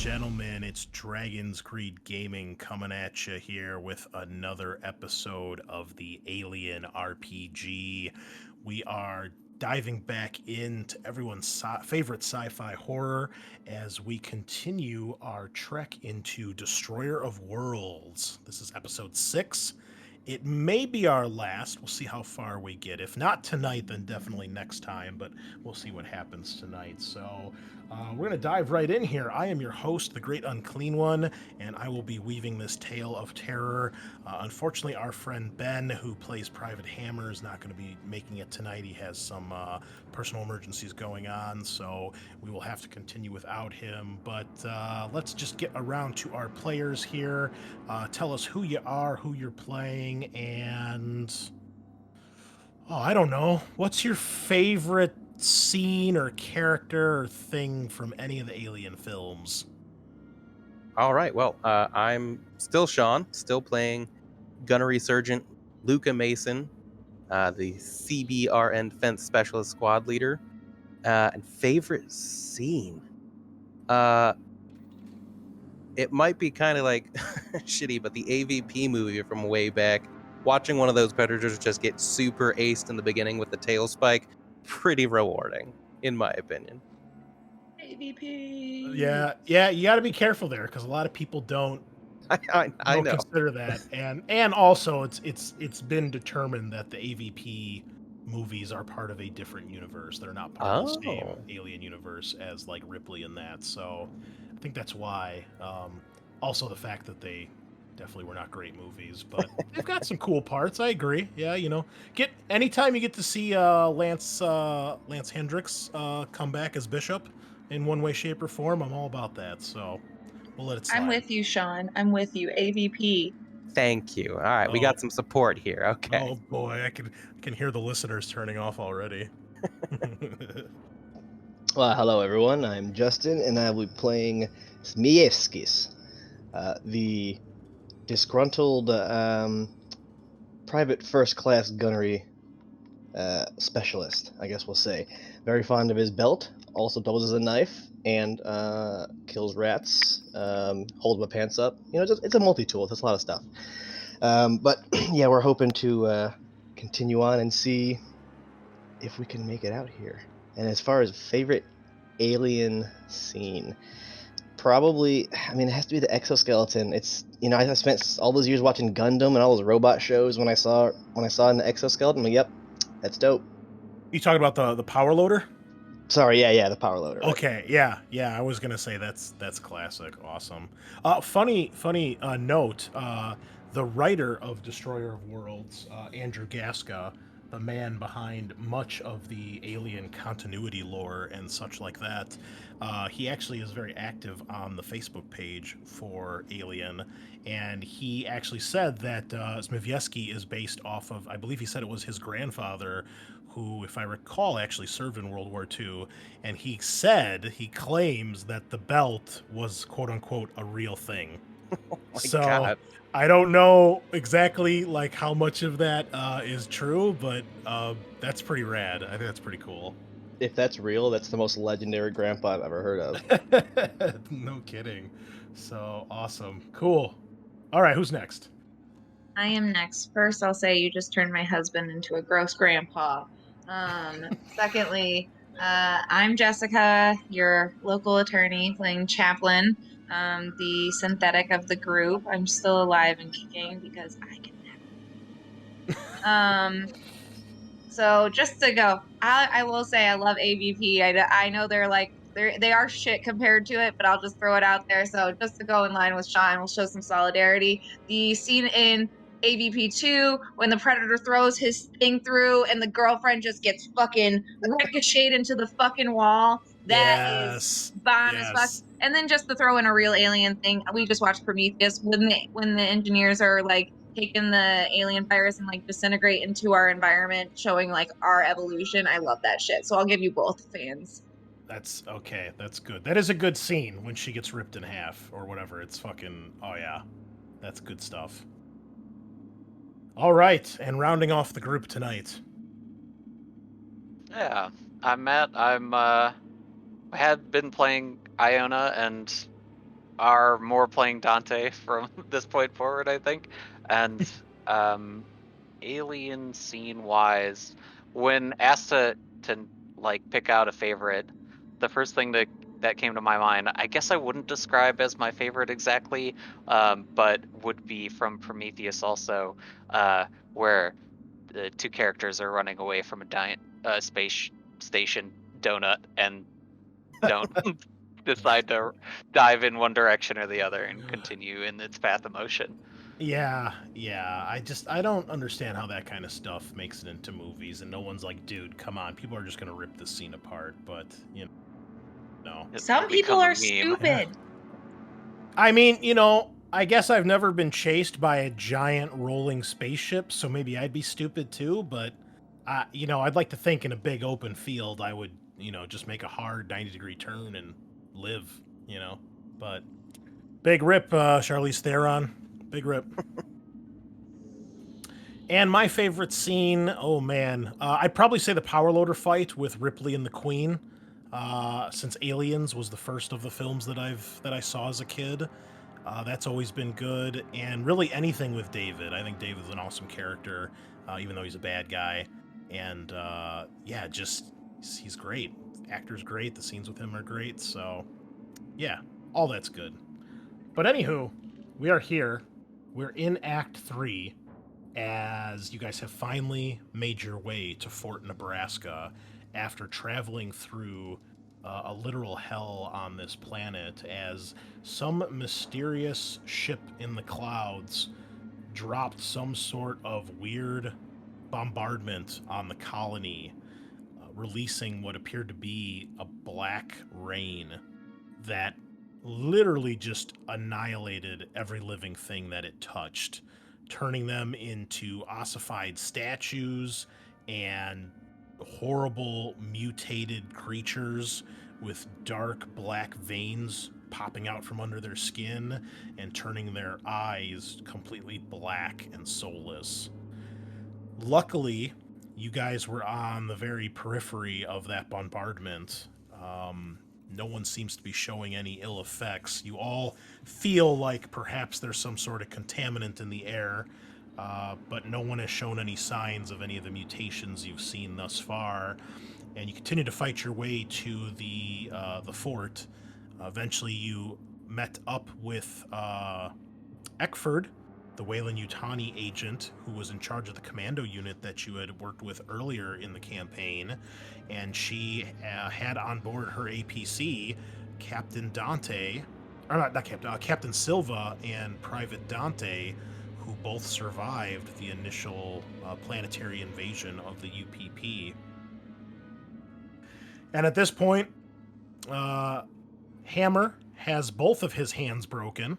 gentlemen, it's Dragon's Greed Gaming coming at you here with another episode of the Alien RPG. We are diving back into everyone's favorite sci-fi horror as we continue our trek into Destroyer of Worlds. This is episode 6. It may be our last. We'll see how far we get. If not tonight, then definitely next time, but we'll see what happens tonight. So we're going to dive right in here. I am your host, the Great Unclean One, and I will be weaving this tale of terror. Unfortunately, our friend Ben, who plays Private Hammer, is not going to be making it tonight. He has some personal emergencies going on, so we will have to continue without him. But let's just get around to our players here. Tell us who you are, who you're playing, and I don't know. What's your favorite scene or character or thing from any of the Alien films? All right. Well, I'm still Sean, still playing Gunnery Sergeant Luca Mason, the CBRN Defense Specialist Squad Leader. And favorite scene? It might be kind of like shitty, but the AVP movie from way back, watching one of those predators just get super aced in the beginning with the tail spike, pretty rewarding, in my opinion. AVP. Yeah, you got to be careful there because a lot of people don't I know. consider that, and also it's been determined that the AVP movies are part of a different universe. They're not part of the same Alien universe as like Ripley and that. So I think that's why. Also, the fact that they definitely were not great movies, but they've got some cool parts. I agree. Yeah, anytime you get to see Lance Hendricks come back as Bishop in one way, shape, or form, I'm all about that. So we'll let it slide. I'm with you, Sean. I'm with you. AVP. Thank you. All right, we got some support here. Okay. Oh boy, I can hear the listeners turning off already. Well, hello everyone. I'm Justin, and I will be playing Zmijewski, the disgruntled private first-class gunnery specialist. I guess we'll say. Very fond of his belt. Also doubles as a knife and kills rats. Holds my pants up. It's a multi-tool. It's a lot of stuff. But yeah, we're hoping to continue on and see if we can make it out here. And as far as favorite alien scene, probably, it has to be the exoskeleton. It's, I spent all those years watching Gundam and all those robot shows. When I saw in the exoskeleton, I'm like, yep, that's dope. You talking about the power loader? Sorry, yeah, the power loader. Right? Okay, yeah, I was gonna say that's classic, awesome. Funny note. The writer of Destroyer of Worlds, Andrew Gaska, the man behind much of the Alien continuity lore and such like that, he actually is very active on the Facebook page for Alien, and he actually said that Zmijewski is based off of, I believe he said it was his grandfather, who, if I recall, actually served in World War II, and he claims that the belt was quote-unquote a real thing. Oh my God. I don't know exactly like how much of that is true, but that's pretty rad. I think that's pretty cool. If that's real, that's the most legendary grandpa I've ever heard of. No kidding. So awesome. Cool. All right, who's next? I am next. First, I'll say you just turned my husband into a gross grandpa. Secondly, I'm Jessica, your local attorney, playing Chaplin, the synthetic of the group. I'm still alive and kicking because I can never. So just to go, I will say I love AVP. I know they are shit compared to it, but I'll just throw it out there. So just to go in line with Sean, we'll show some solidarity. The scene in AVP 2 when the Predator throws his thing through and the girlfriend just gets fucking ricocheted into the fucking wall. That is bomb as fuck. And then just to throw in a real alien thing, we just watched Prometheus when the engineers are like taking the alien virus and like disintegrate into our environment, showing like our evolution. I love that shit. So I'll give you both fans. That's okay. That's good. That is a good scene when she gets ripped in half or whatever. It's fucking, oh yeah. That's good stuff. All right, and rounding off the group tonight. Yeah, I'm Matt. I had been playing Iona, and are more playing Dante from this point forward, I think. And alien scene wise, when asked to like pick out a favorite, the first thing that came to my mind, I guess I wouldn't describe as my favorite exactly, but would be from Prometheus also, where the two characters are running away from a space station donut and don't decide to dive in one direction or the other and continue in its path of motion. Yeah. I don't understand how that kind of stuff makes it into movies, and no one's like, dude, come on, people are just gonna rip this scene apart. But no. Some It'll people become a are meme. stupid. I mean, I guess I've never been chased by a giant rolling spaceship, so maybe I'd be stupid too. But, I'd like to think in a big open field, I would, just make a hard 90-degree turn and live. But big rip, Charlize Theron. Big rip. And my favorite scene, oh man, I'd probably say the power loader fight with Ripley and the Queen. Since Aliens was the first of the films that I saw as a kid, that's always been good. And really anything with David, I think David's an awesome character, even though he's a bad guy. And yeah, just he's great. Actor's great. The scenes with him are great. So yeah, all that's good. But anywho, we are here. We're in Act 3 as you guys have finally made your way to Fort Nebraska after traveling through a literal hell on this planet as some mysterious ship in the clouds dropped some sort of weird bombardment on the colony, releasing what appeared to be a black rain that literally just annihilated every living thing that it touched, turning them into ossified statues and horrible mutated creatures with dark black veins popping out from under their skin and turning their eyes completely black and soulless. Luckily, you guys were on the very periphery of that bombardment. No one seems to be showing any ill effects. You all feel like perhaps there's some sort of contaminant in the air, but no one has shown any signs of any of the mutations you've seen thus far. And you continue to fight your way to the fort. Eventually, you met up with Eckford, the Weyland-Yutani agent who was in charge of the commando unit that you had worked with earlier in the campaign, and she had on board her APC Captain Dante, or not Captain, Captain Silva and Private Dante, who both survived the initial planetary invasion of the UPP. And at this point, Hammer has both of his hands broken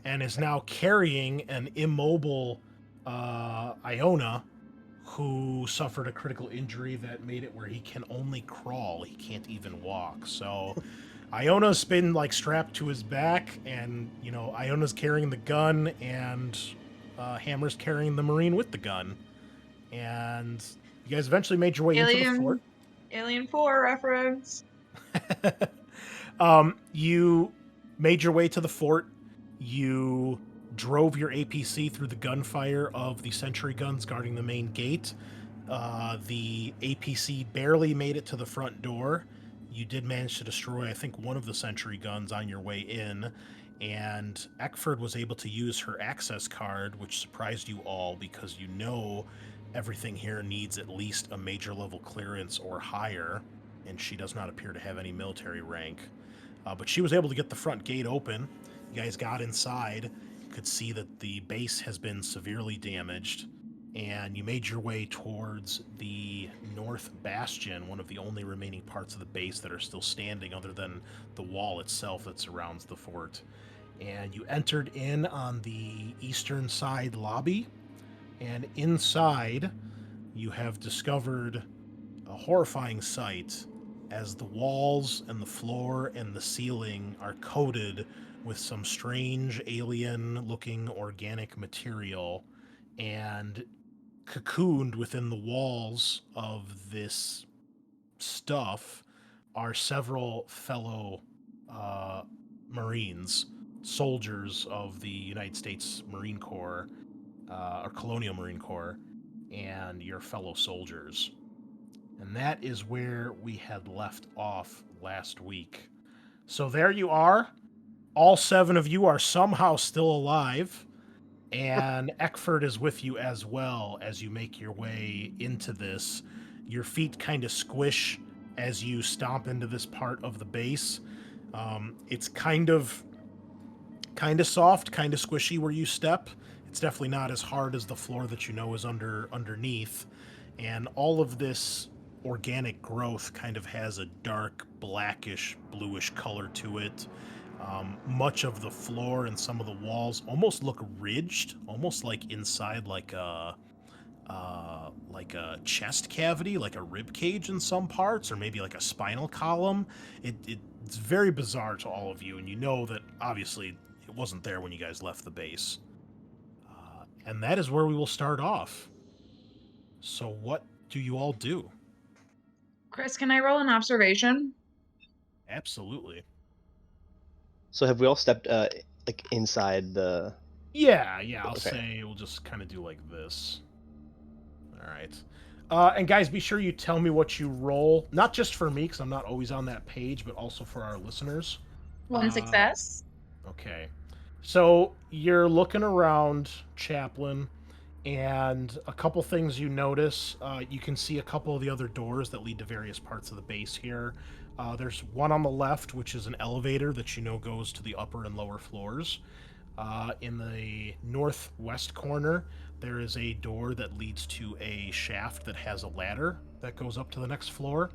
and is now carrying an immobile Iona who suffered a critical injury that made it where he can only crawl. He can't even walk. So Iona's been like strapped to his back, and Iona's carrying the gun, and Hammer's carrying the Marine with the gun. And you guys eventually made your way into the fort. Alien 4 reference. You made your way to the fort. You drove your APC through the gunfire of the sentry guns guarding the main gate. The APC barely made it to the front door. You did manage to destroy, I think, one of the sentry guns on your way in, and Eckford was able to use her access card, which surprised you all because everything here needs at least a major level clearance or higher, and she does not appear to have any military rank. But she was able to get the front gate open. You guys got inside. You could see that the base has been severely damaged, and you made your way towards the North Bastion, one of the only remaining parts of the base that are still standing other than the wall itself that surrounds the fort. And you entered in on the eastern side lobby, and inside you have discovered a horrifying sight as the walls and the floor and the ceiling are coated with some strange alien-looking organic material, and cocooned within the walls of this stuff are several fellow Marines soldiers of the United States Marine Corps, or Colonial Marine Corps, and your fellow soldiers. And that is where we had left off last week. So there you are. All 7 of you are somehow still alive, and Eckford is with you as well as you make your way into this. Your feet kind of squish as you stomp into this part of the base. It's kind of soft, kind of squishy where you step. It's definitely not as hard as the floor that you know is underneath. And all of this organic growth kind of has a dark blackish bluish color to it. Much of the floor and some of the walls almost look ridged, almost like inside like a chest cavity, like a rib cage in some parts, or maybe like a spinal column. It's very bizarre to all of you, and you know that obviously it wasn't there when you guys left the base. And that is where we will start off. So what do you all do? Chris, can I roll an observation? Absolutely. So have we all stepped like inside the? Yeah, I'll Okay. say we'll just kind of do like this. All right. And guys, be sure you tell me what you roll, not just for me, because I'm not always on that page, but also for our listeners. One success. Okay. So you're looking around, Chaplin, and a couple things you notice. You can see a couple of the other doors that lead to various parts of the base here. There's one on the left, which is an elevator that you know goes to the upper and lower floors. In the northwest corner, there is a door that leads to a shaft that has a ladder that goes up to the next floor.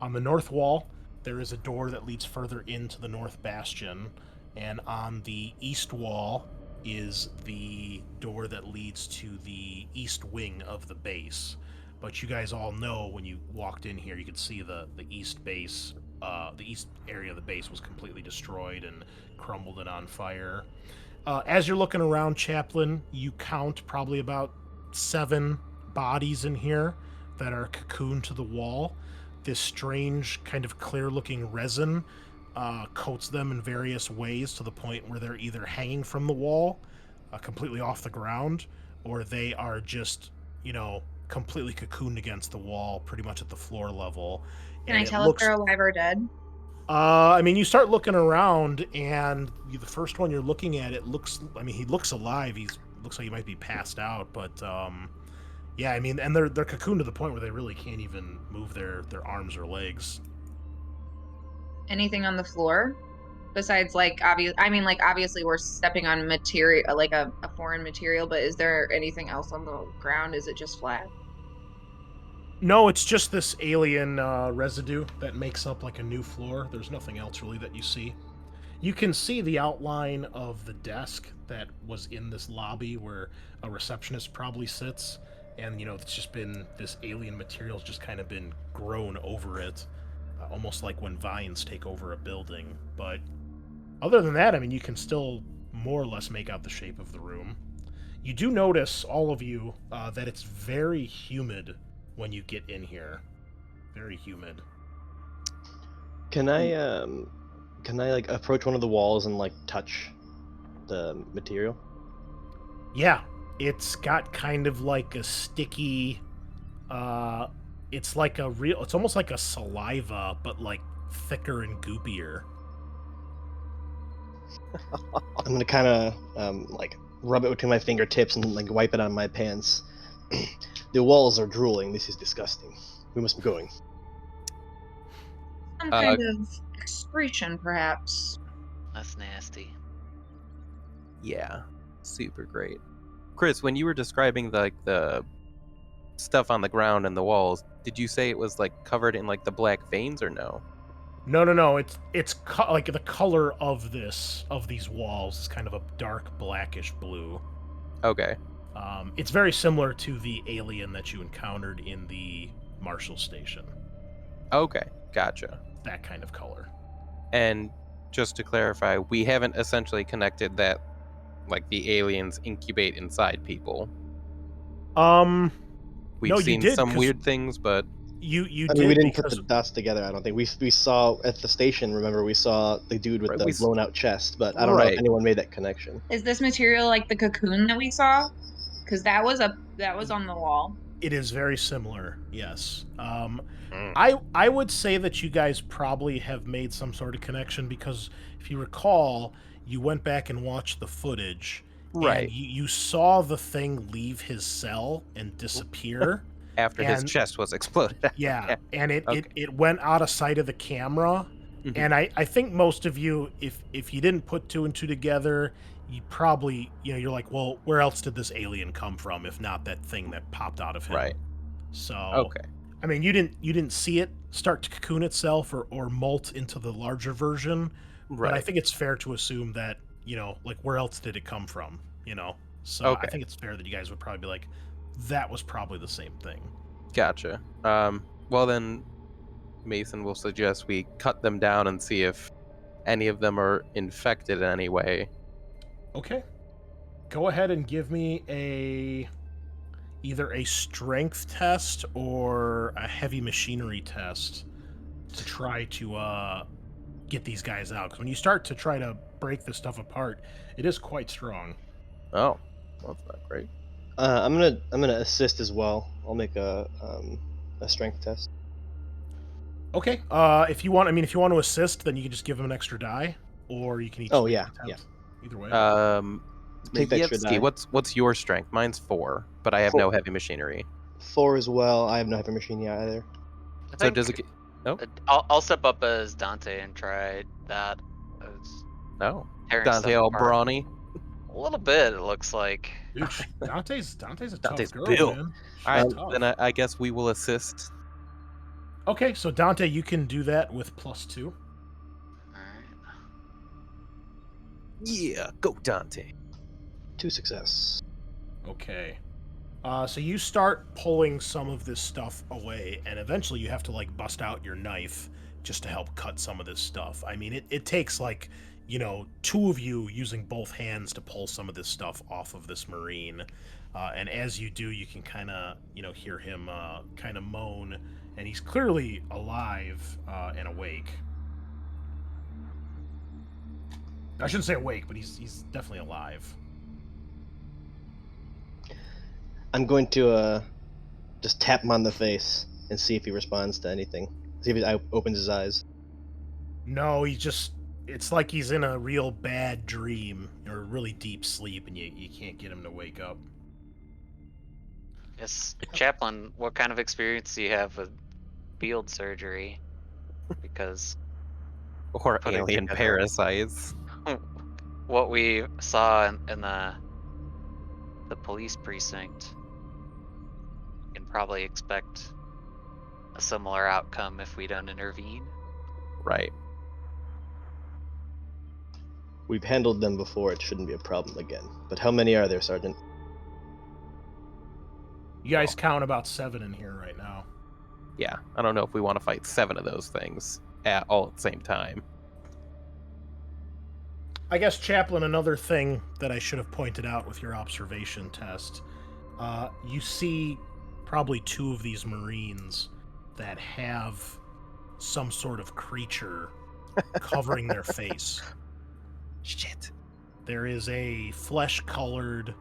On the north wall, there is a door that leads further into the north bastion. And on the east wall is the door that leads to the east wing of the base. But you guys all know when you walked in here, you could see the east base, the east area of the base was completely destroyed and crumbled and on fire. As you're looking around, Chaplin, you count probably about 7 bodies in here that are cocooned to the wall. This strange, kind of clear-looking resin coats them in various ways to the point where they're either hanging from the wall, completely off the ground, or they are just, completely cocooned against the wall, pretty much at the floor level. Can I tell if they're alive or dead? You start looking around, and the first one you're looking at, he looks alive. Looks like he might be passed out, but and they're cocooned to the point where they really can't even move their arms or legs. Anything on the floor besides obviously we're stepping on material, like a foreign material, but is there anything else on the ground? Is it just flat? No, it's just this alien residue that makes up like a new floor. There's nothing else really that you see. You can see the outline of the desk that was in this lobby where a receptionist probably sits, and it's just been this alien material's just kind of been grown over it, almost like when vines take over a building. But other than that, you can still more or less make out the shape of the room. You do notice, all of you, that it's very humid when you get in here. Very humid. Can I like approach one of the walls and like touch the material? Yeah, it's got kind of like a sticky, it's almost like a saliva, but like thicker and goopier. I'm gonna kind of like rub it between my fingertips and like wipe it on my pants. The walls are drooling. This is disgusting. We must be going. Some kind of excretion, perhaps. That's nasty. Yeah, super great. Chris, when you were describing the stuff on the ground and the walls, did you say it was like covered in like the black veins or no? No. It's like the color of these walls is kind of a dark blackish blue. Okay. It's very similar to the alien that you encountered in the Marshall station. Okay, gotcha. That kind of color. And just to clarify, we haven't essentially connected that like the aliens incubate inside people. No, We've seen you did, some 'cause- weird things, but You I did mean, we didn't because put the dots together. I don't think we saw at the station. Remember, we saw the dude with Right, the blown out chest, but I don't know if Right. anyone made that connection. Is this material like the cocoon that we saw? Because that was on the wall. it is very similar. Yes. Mm. I would say that you guys probably have made some sort of connection because if you recall, you went back and watched the footage, Right. and you saw the thing leave his cell and disappear. After his and- chest was exploded. Yeah, and Okay. it went out of sight of the camera. Mhm. And I think most of you, if you didn't put two and two together, you probably, you're like, well, where else did this alien come from if not that thing that popped out of him? Right. So Okay. I mean, you didn't see it start to cocoon itself or molt into the larger version, but I Right. think it's fair to assume that, like, where else did it come from? So I Okay. think it's fair that you guys would probably be like, that was probably the same thing. Gotcha. Well then, Mason will suggest we cut them down and see if any of them are infected in any way. Okay. Go ahead and give me either a strength test or a heavy machinery test to try to get these guys out. Because when you start to try to break this stuff apart, it is quite strong. Oh, well, that's not great. I'm gonna assist as well. I'll make a strength test. Okay. If you want to assist, then you can just give them an extra die, or you can each. Oh, make yeah, an attempt. Either way. Take the extra Zmijewski, die. what's your strength? Mine's 4, but I have 4. no heavy machinery. 4 as well. I have no heavy machine either. I So think does it get... Oh, I'll step up as Dante and try that. As no. tearing Dante stuff all apart. brawny. A little bit, it looks like. Dude, Dante's a Dante's tough girl, built. man. Alright, tough. then I guess we will assist. Okay, so Dante, you can do that with +2. Alright. Yeah, go Dante. 2 success. Okay. So you start pulling some of this stuff away, and eventually you have to like bust out your knife just to help cut some of this stuff. I mean, it takes like, two of you using both hands to pull some of this stuff off of this Marine. And as you do, you can kind of, hear him kind of moan, and he's clearly alive and awake. I shouldn't say awake, but he's definitely alive. I'm going to just tap him on the face and see if he responds to anything. See if he opens his eyes. No, it's like he's in a real bad dream or a really deep sleep, and you can't get him to wake up. Yes, Chaplin, what kind of experience do you have with field surgery? Because Or Put it alien together. parasites. what we saw in the police precinct, you can probably expect a similar outcome if we don't intervene. Right. We've handled them before. It shouldn't be a problem again. But how many are there, Sergeant? You guys count about 7 in here right now. Yeah, I don't know if we want to fight 7 of those things all at the same time. I guess, Chaplin, another thing that I should have pointed out with your observation test, you see probably 2 of these Marines that have some sort of creature covering their face. Shit. There is a flesh-colored,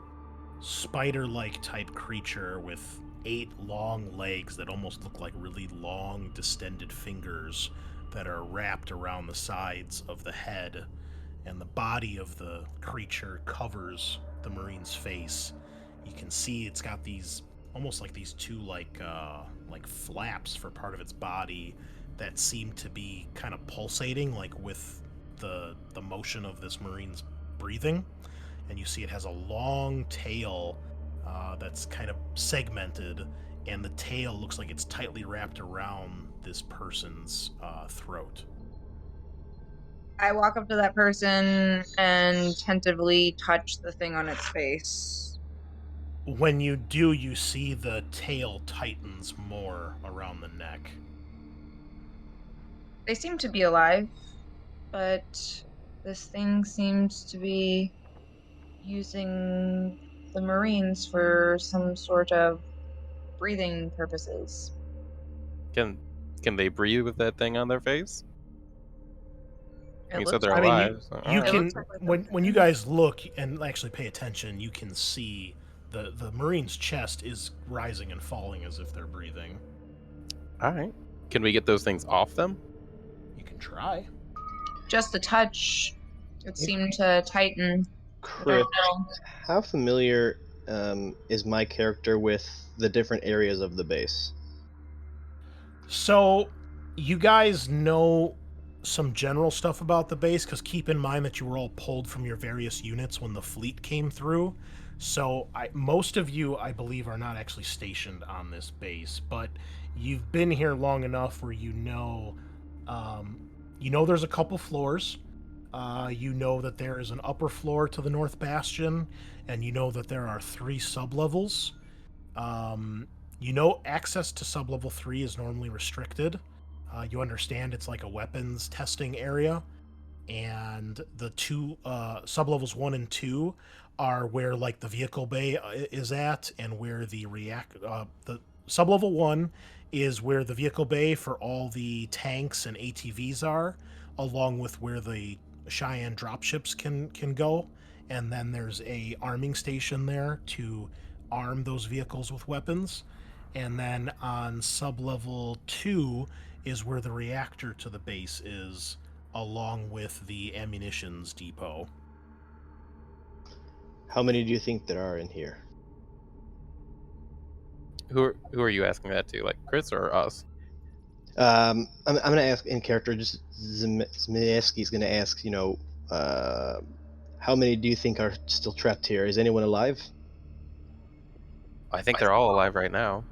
spider-like type creature with 8 long legs that almost look like really long, distended fingers that are wrapped around the sides of the head, and the body of the creature covers the Marine's face. You can see it's got these, almost like these 2 like flaps for part of its body that seem to be kind of pulsating, like with the motion of this Marine's breathing. And you see it has a long tail that's kind of segmented, and the tail looks like it's tightly wrapped around this person's throat. I walk up to that person and tentatively touch the thing on its face. When you do, you see the tail tightens more around the neck. They seem to be alive, but this thing seems to be using the Marines for some sort of breathing purposes. Can they breathe with that thing on their face? It You said looks they're I mean, alive. so, you alright. It can looks like when you guys look and actually pay attention, you can see the Marine's chest is rising and falling as if they're breathing. All right. Can we get those things off them? You can try. just a touch. It seemed to tighten. I Chris, don't know. how familiar is my character with the different areas of the base? So, you guys know some general stuff about the base, because keep in mind that you were all pulled from your various units when the fleet came through. So, most of you, I believe, are not actually stationed on this base, but you've been here long enough where you know there's a couple floors. You know that there is an upper floor to the North Bastion, and you know that there are 3 sublevels. You know access to sublevel 3 is normally restricted. You understand it's like a weapons testing area, and the 2 sublevels 1 and 2 are where like the vehicle bay is at, and where the sublevel 1 is where the vehicle bay for all the tanks and ATVs are, along with where the Cheyenne dropships can go, and then there's a arming station there to arm those vehicles with weapons. And then on sublevel 2 is where the reactor to the base is, along with the ammunitions depot. How many do you think there are in here? Who are you asking that to? Like Chris or us? I'm going to ask in character. Just Zmijewski's going to ask. How many do you think are still trapped here? Is anyone alive? I think they're all alive right now.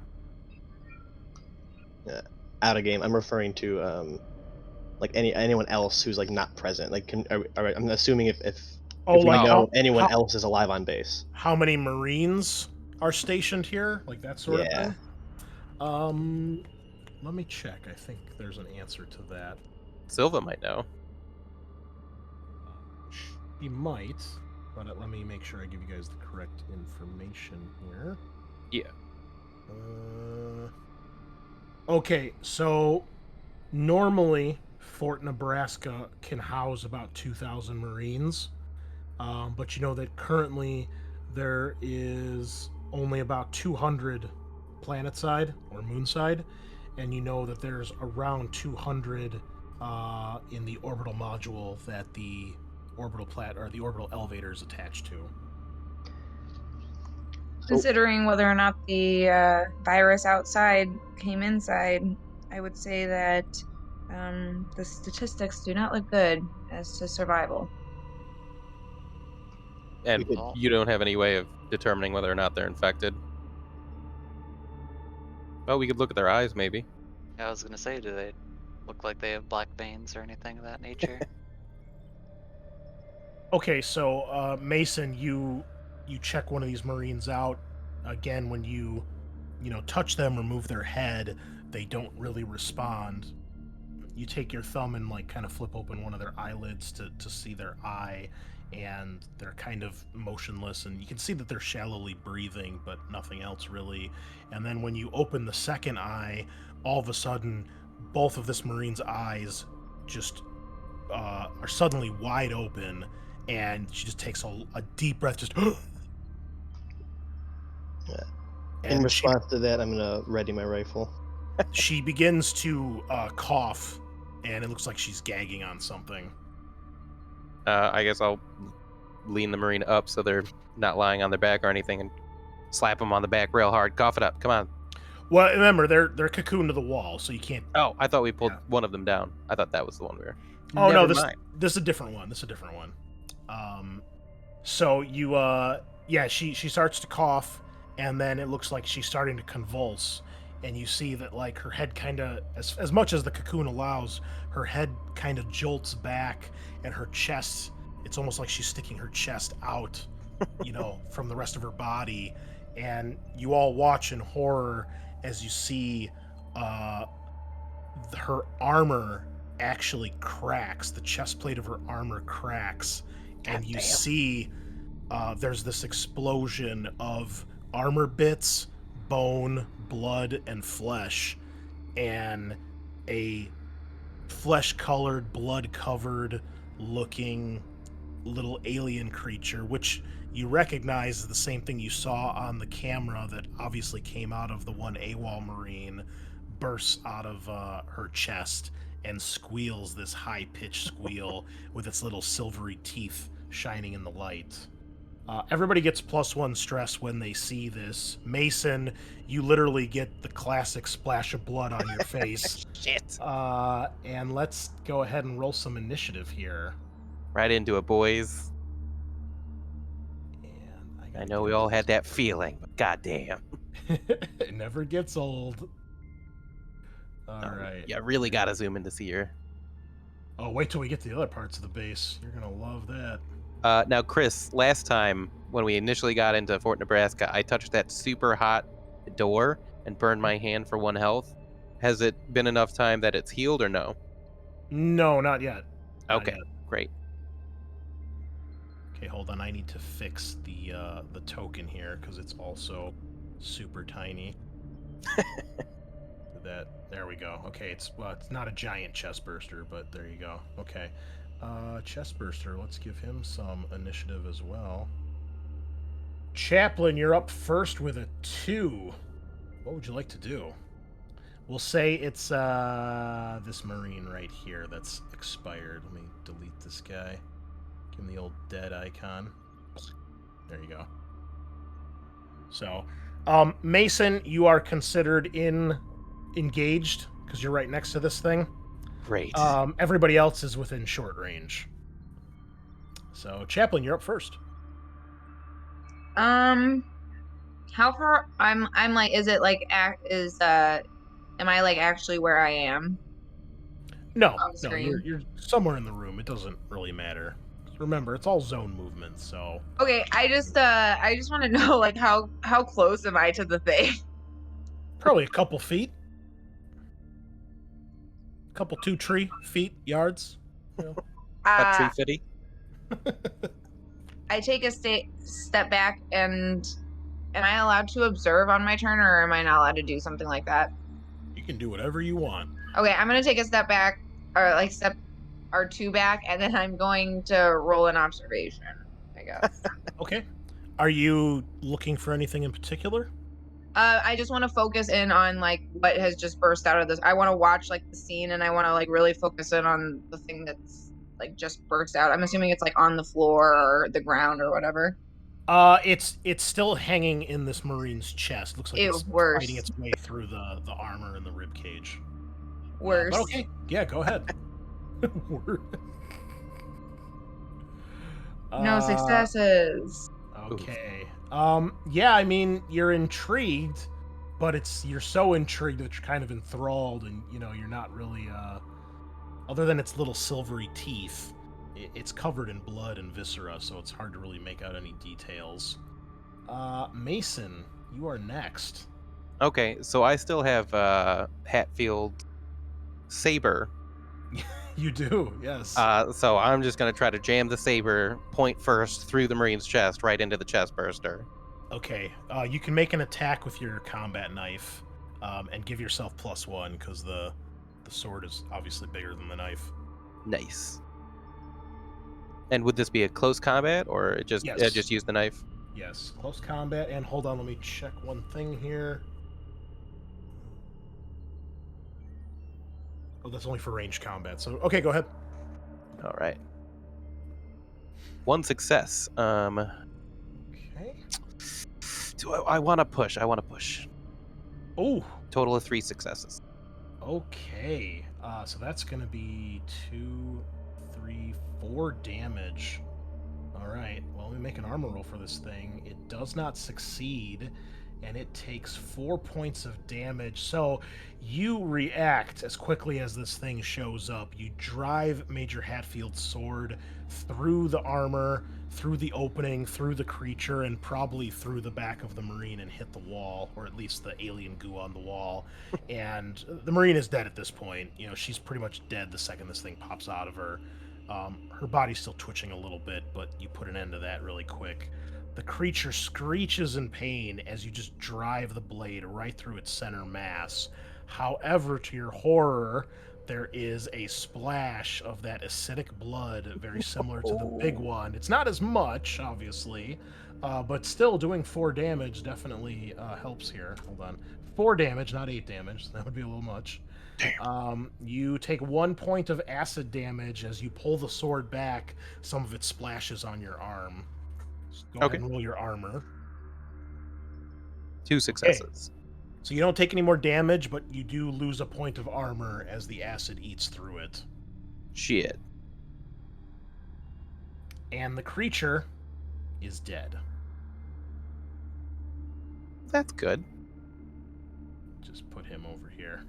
Out of game. I'm referring to like anyone else who's like not present. Like, I'm assuming if we know anyone else is alive on base. How many Marines are stationed here? Like that sort of thing? Let me check. I think there's an answer to that. Silva might know. He might, but let me make sure I give you guys the correct information here. Yeah. Okay, so normally Fort Nebraska can house about 2,000 Marines, but you know that currently there is only about 200 planetside or moonside, and you know that there's around 200 in the orbital module that the orbital elevator is attached to. Considering whether or not the virus outside came inside, I would say that the statistics do not look good as to survival. And you don't have any way of determining whether or not they're infected? Well, we could look at their eyes, maybe. I was gonna say, do they look like they have black veins or anything of that nature? Okay, so Mason, you check one of these Marines out. Again, when you touch them or move their head, they don't really respond. You take your thumb and like kind of flip open one of their eyelids to see their eye, and they're kind of motionless, and you can see that they're shallowly breathing, but nothing else really. And then when you open the second eye, all of a sudden, both of this Marine's eyes just are suddenly wide open, and she just takes a deep breath, just. In response to that, I'm gonna ready my rifle. She begins to cough, and it looks like she's gagging on something. I guess I'll lean the Marine up so they're not lying on their back or anything, and slap them on the back real hard. Cough it up. Come on. Well, remember, they're cocooned to the wall, so you can't. Oh, I thought we pulled one of them down. I thought that was the one we were. Oh, Never no, mind. this is a different one. So you, she starts to cough, and then it looks like she's starting to convulse, and you see that like her head kind of, as much as the cocoon allows, her head kind of jolts back, and her chest, it's almost like she's sticking her chest out, from the rest of her body, and you all watch in horror as you see her armor actually cracks. The chest plate of her armor cracks, and you see there's this explosion of armor bits, bone, blood, and flesh, and a flesh-colored, blood-covered looking little alien creature, which you recognize is the same thing you saw on the camera that obviously came out of the one AWOL Marine, bursts out of her chest and squeals this high-pitched squeal with its little silvery teeth shining in the light. Everybody gets +1 stress when they see this. Mason, you literally get the classic splash of blood on your face. Shit. And let's go ahead and roll some initiative here. Right into it, boys. And I know we all had that feeling, but goddamn. It never gets old. All right. Yeah, really gotta zoom in to see her. Oh, wait till we get to the other parts of the base. You're gonna love that. Now, Chris, last time when we initially got into Fort Nebraska, I touched that super hot door and burned my hand for 1 health. Has it been enough time that it's healed or no? No, not yet. Not Okay, yet. great. Okay, hold on. I need to fix the token here because it's also super tiny. There we go. Okay, it's not a giant chest burster, but there you go. Okay, chest burster. Let's give him some initiative as well. Chaplin, you're up first with a 2. What would you like to do? We'll say it's this Marine right here that's expired. Let me delete this guy. Give him the old dead icon. There you go. So, Mason, you are considered engaged because you're right next to this thing. Great. Everybody else is within short range. So, Chaplin, you're up first. How far? I'm like, is it like am I like actually where I am? No, On no, screen. you're somewhere in the room. It doesn't really matter. Remember, it's all zone movement, so. Okay, I just want to know like how close am I to the thing? Probably a couple feet. Couple 2 feet, yards. You know. About tree fitty. I take a step back, and am I allowed to observe on my turn, or am I not allowed to do something like that? You can do whatever you want. Okay, I'm gonna take a step back, or like step or 2 back, and then I'm going to roll an observation, I guess. Okay. Are you looking for anything in particular? I just want to focus in on like what has just burst out of this. I want to watch like the scene, and I want to like really focus in on the thing that's like just burst out. I'm assuming it's like on the floor or the ground or whatever. It's still hanging in this Marine's chest. Looks like Ew, it's worse. fighting its way through the armor and the rib cage. Worse. But okay, yeah, go ahead. No successes. Okay. Yeah, I mean, you're intrigued, but you're so intrigued that you're kind of enthralled, and you're not really other than its little silvery teeth, it's covered in blood and viscera, so it's hard to really make out any details. Mason, you are next. Okay, so I still have Hatfield saber. You do, yes. So I'm just gonna try to jam the saber point first through the Marine's chest, right into the chest burster. Okay, you can make an attack with your combat knife, and give yourself +1 because the sword is obviously bigger than the knife. Nice. And would this be a close combat, or just Yes. just use the knife? Yes, close combat. And hold on, let me check one thing here. Oh, that's only for ranged combat. So okay, go ahead. All right. 1 success. Okay. I want to push. I want to push. Oh. Total of 3 successes. Okay. So that's gonna be 2, 3, 4 damage. All right. Well, let me make an armor roll for this thing. It does not succeed, and it takes 4 points of damage. So you react as quickly as this thing shows up. You drive Major Hatfield's sword through the armor, through the opening, through the creature, and probably through the back of the Marine and hit the wall, or at least the alien goo on the wall. And the Marine is dead at this point. She's pretty much dead the second this thing pops out of her. Her body's still twitching a little bit, but you put an end to that really quick. The creature screeches in pain as you just drive the blade right through its center mass, However, to your horror, there is a splash of that acidic blood, very similar to the big one. It's not as much, obviously, but still doing 4 damage definitely helps here. Hold on. 4 damage, not 8 damage. That would be a little much. You take 1 point of acid damage as you pull the sword back. Some of it splashes on your arm. So go ahead and roll your armor. 2 successes. So you don't take any more damage, but you do lose a point of armor as the acid eats through it. Shit. And the creature is dead. That's good. Just put him over here.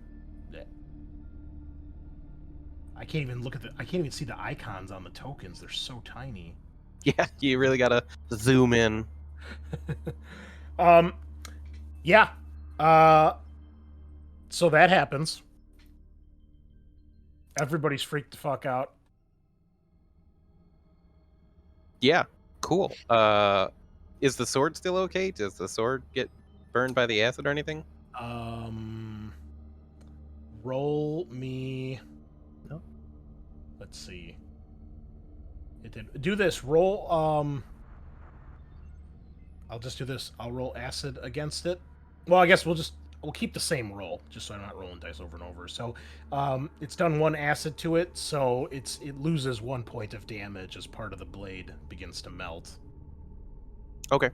I can't even look at I can't even see the icons on the tokens. They're so tiny. Yeah, you really gotta zoom in. Yeah. So that happens. Everybody's freaked the fuck out. Yeah, cool. Is the sword still okay? Does the sword get burned by the acid or anything? Roll me. No. Let's see. It did. Do this. Roll. I'll just do this. I'll roll acid against it. Well, I guess we'll keep the same roll, just so I'm not rolling dice over and over. So, it's done 1 acid to it, so it loses 1 point of damage as part of the blade begins to melt. Okay.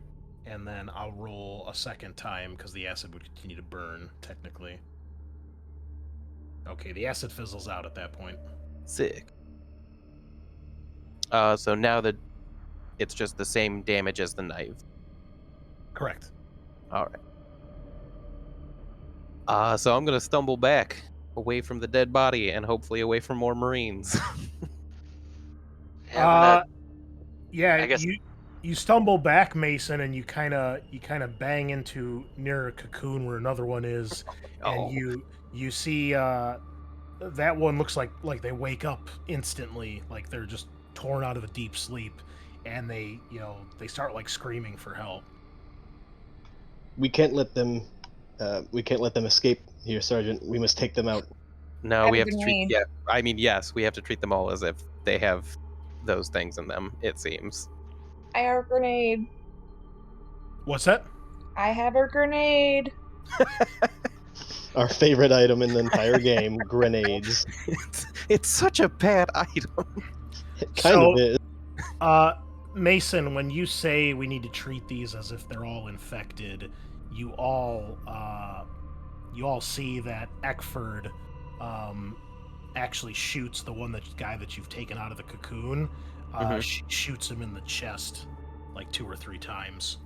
And then I'll roll a second time because the acid would continue to burn technically. Okay, the acid fizzles out at that point. Sick. So now that it's just the same damage as the knife. Correct. All right. So I'm gonna stumble back away from the dead body and hopefully away from more Marines. Yeah, Yeah, I guess- you stumble back, Mason, and you kind of bang into near a cocoon where another one is, Oh. and you see that one looks like they wake up instantly, like they're just torn out of a deep sleep, and they start like screaming for help. We can't let them. We can't let them escape here, Sergeant. We must take them out. No, Have we a have to treat. grenade. Yeah, I mean, yes, we have to treat them all as if they have those things in them. It seems. I have a grenade. What's that? I have a grenade. Our favorite item in the entire game: grenades. It's such a bad item. It kind of is. Mason, when you say we need to treat these as if they're all infected, you all see that Eckford actually shoots the guy that you've taken out of the cocoon. Shoots him in the chest like 2 or 3 times.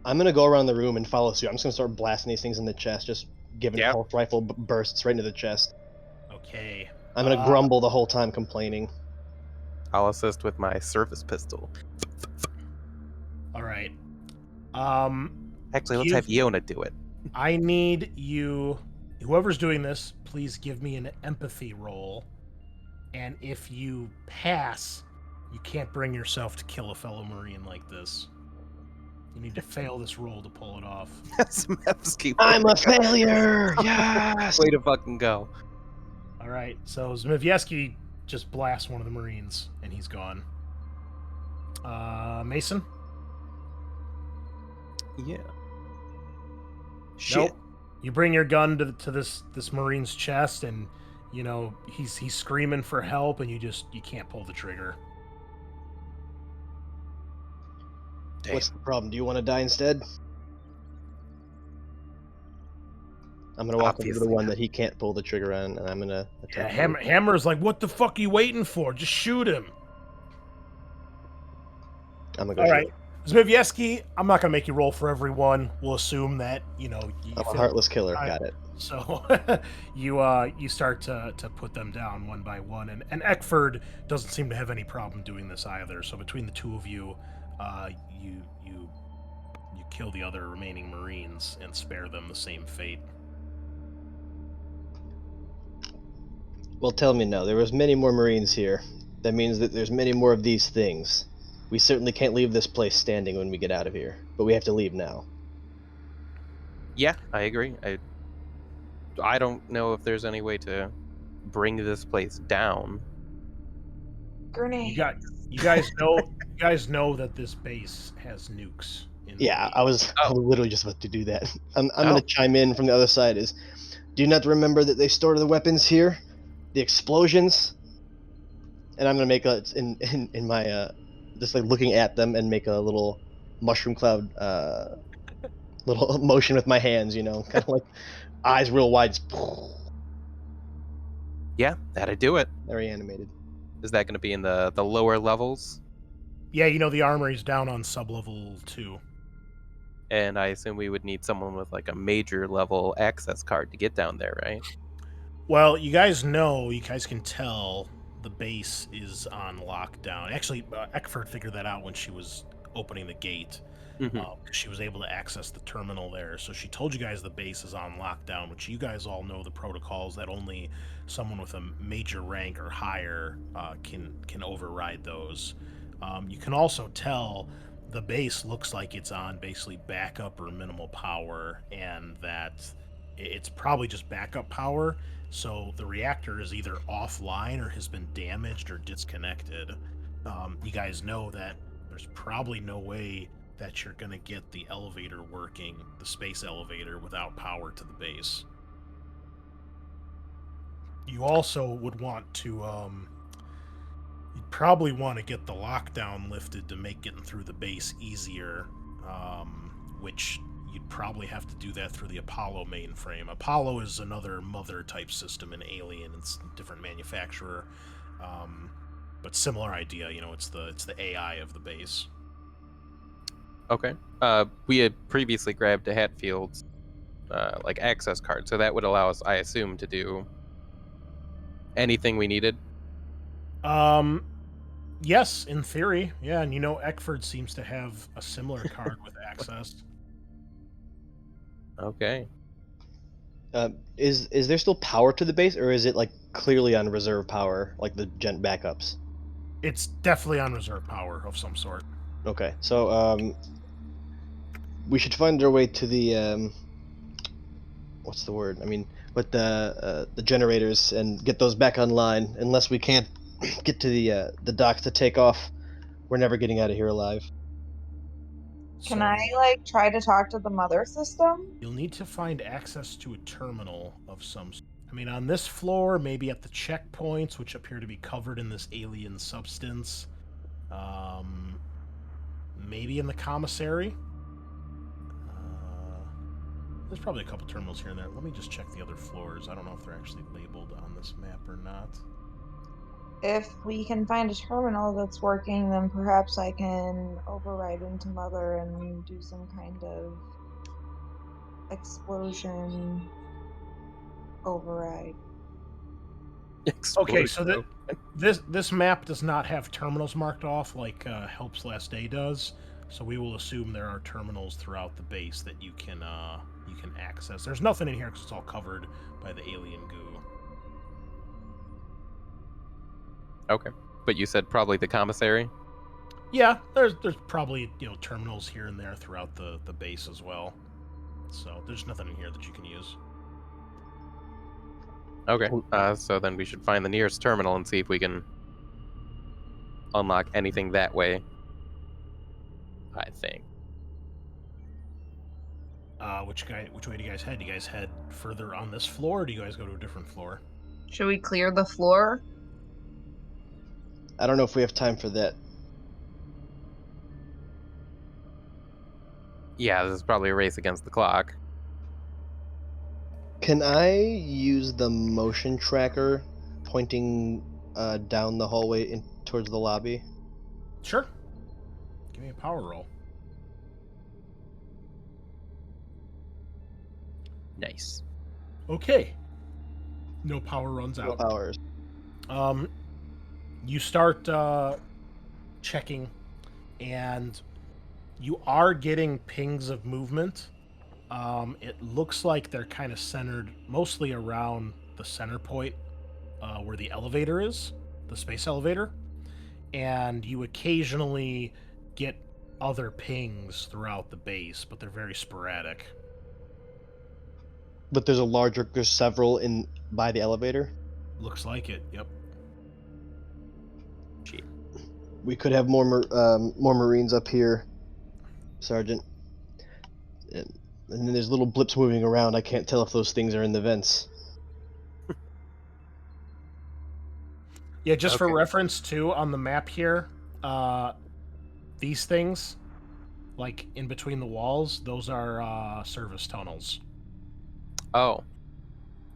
I'm gonna go around the room and follow suit. I'm just gonna start blasting these things in the chest, just giving pulse rifle bursts right into the chest. Okay. I'm gonna grumble the whole time, complaining. I'll assist with my service pistol. All right. Actually, let's have Iona do it. I need you, whoever's doing this, please give me an empathy roll. And if you pass, you can't bring yourself to kill a fellow Marine like this. You need to fail this roll to pull it off. Zmijewski. I'm a failure! Yes! Way to fucking go. All right, so Zmijewski just blasts one of the Marines, and he's gone. Mason? Yeah. Shit. Nope. You bring your gun to this Marine's chest, and he's screaming for help, and you can't pull the trigger. Damn. What's the problem? Do you want to die instead? I'm gonna walk over to the Obviously one not. that he can't pull the trigger on, and I'm gonna Yeah, attack him. Hammer's like, what the fuck are you waiting for? Just shoot him. I'm gonna go All shoot right. him. Zmijewski, I'm not gonna make you roll for everyone. We'll assume that you I'm a feel- heartless killer. Got it. So you start to put them down one by one, and Eckford doesn't seem to have any problem doing this either. So between the two of you, you kill the other remaining Marines and spare them the same fate. Well, tell me now. There was many more Marines here. That means that there's many more of these things. We certainly can't leave this place standing when we get out of here, but we have to leave now. Yeah, I agree. I don't know if there's any way to bring this place down. Grenade. You guys know that this base has nukes in the Yeah, base. I was Oh. literally just about to do that. I'm Oh. gonna chime in from the other side. Do you not remember that they store the weapons here? The explosions? And I'm gonna make in my just like looking at them and make a little mushroom cloud little motion with my hands, kind of like eyes real wide, Yeah, that'd do it. very animated. Is that going to be in the lower levels? Yeah, the armory's down on sublevel 2. And I assume we would need someone with like a major level access card to get down there, right? Well, you guys can tell the base is on lockdown. Actually, Eckford figured that out when she was opening the gate. She was able to access the terminal there. So she told you guys the base is on lockdown, which you guys all know the protocols that only someone with a major rank or higher can override those. You can also tell the base looks like it's on basically backup or minimal power, and that it's probably just backup power. So the reactor is either offline or has been damaged or disconnected. You guys know that there's probably no way that you're going to get the elevator working, the space elevator, without power to the base. You also would want to, you'd probably want to get the lockdown lifted to make getting through the base easier, which you'd probably have to do that through the Apollo mainframe. Apollo is another mother-type system in Alien. It's a different manufacturer, but similar idea. It's the AI of the base. Okay. We had previously grabbed a Hatfield's like access card, so that would allow us, I assume, to do anything we needed. Yes, in theory. Yeah, and Eckford seems to have a similar card with access. Okay. Is there still power to the base, or is it like clearly on reserve power, like the gent backups? It's definitely on reserve power of some sort. Okay, so we should find our way to the what's the word? I mean, with the generators and get those back online. Unless we can't get to the docks to take off, we're never getting out of here alive. Can I like try to talk to the mother system? You'll need to find access to a terminal of some sort. I mean, on this floor, maybe at the checkpoints, which appear to be covered in this alien substance. Maybe in the commissary. There's probably a couple terminals here and there. Let me just check the other floors. I don't know if they're actually labeled on this map or not. If we can find a terminal that's working, then perhaps I can override into Mother and do some kind of explosion override. Okay, so this map does not have terminals marked off like Help's Last Day does. So we will assume there are terminals throughout the base that you can access. There's nothing in here because it's all covered by the alien goo. Okay, but you said probably the commissary. Yeah, there's probably terminals here and there throughout the base as well. So there's nothing in here that you can use. Okay, so then we should find the nearest terminal and see if we can unlock anything that way. I think. Which way do you guys head? Do you guys head further on this floor, or do you guys go to a different floor? Should we clear the floor? I don't know if we have time for that. Yeah, this is probably a race against the clock. Can I use the motion tracker pointing down the hallway towards the lobby? Sure. Give me a power roll. Nice. Okay. No power runs out. No powers. You start checking, and you are getting pings of movement. It looks like they're kind of centered mostly around the center point where the elevator is, the space elevator. And you occasionally get other pings throughout the base, but they're very sporadic. But there's several in by the elevator. Looks like it. Yep. We could have more Marines up here, Sergeant. And then there's little blips moving around. I can't tell if those things are in the vents. Yeah, just for Okay. reference too, on the map here, these things, like in between the walls, those are service tunnels. Oh,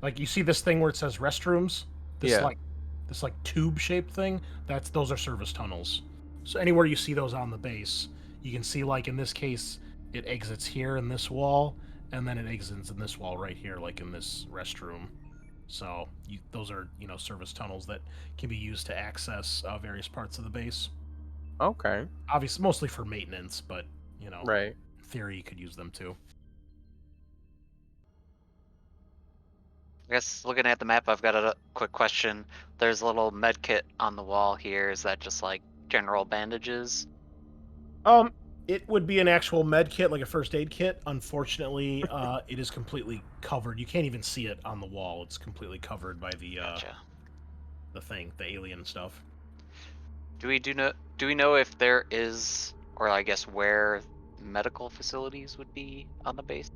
Like you see this thing where it says restrooms, Yeah. this tube shaped thing. Those are service tunnels. So anywhere you see those on the base, you can see like in this case, it exits here in this wall, and then it exits in this wall right here, like in this restroom. So those are service tunnels that can be used to access various parts of the base. okay. Obviously, mostly for maintenance, but Right. in theory, you could use them too. I guess looking at the map, I've got a quick question. There's a little med kit on the wall here. Is that just like general bandages? It would be an actual med kit, like a first aid kit. Unfortunately, it is completely covered. You can't even see it on the wall. It's completely covered by the Gotcha. the alien stuff. Do we know if there is, or I guess where medical facilities would be on the base?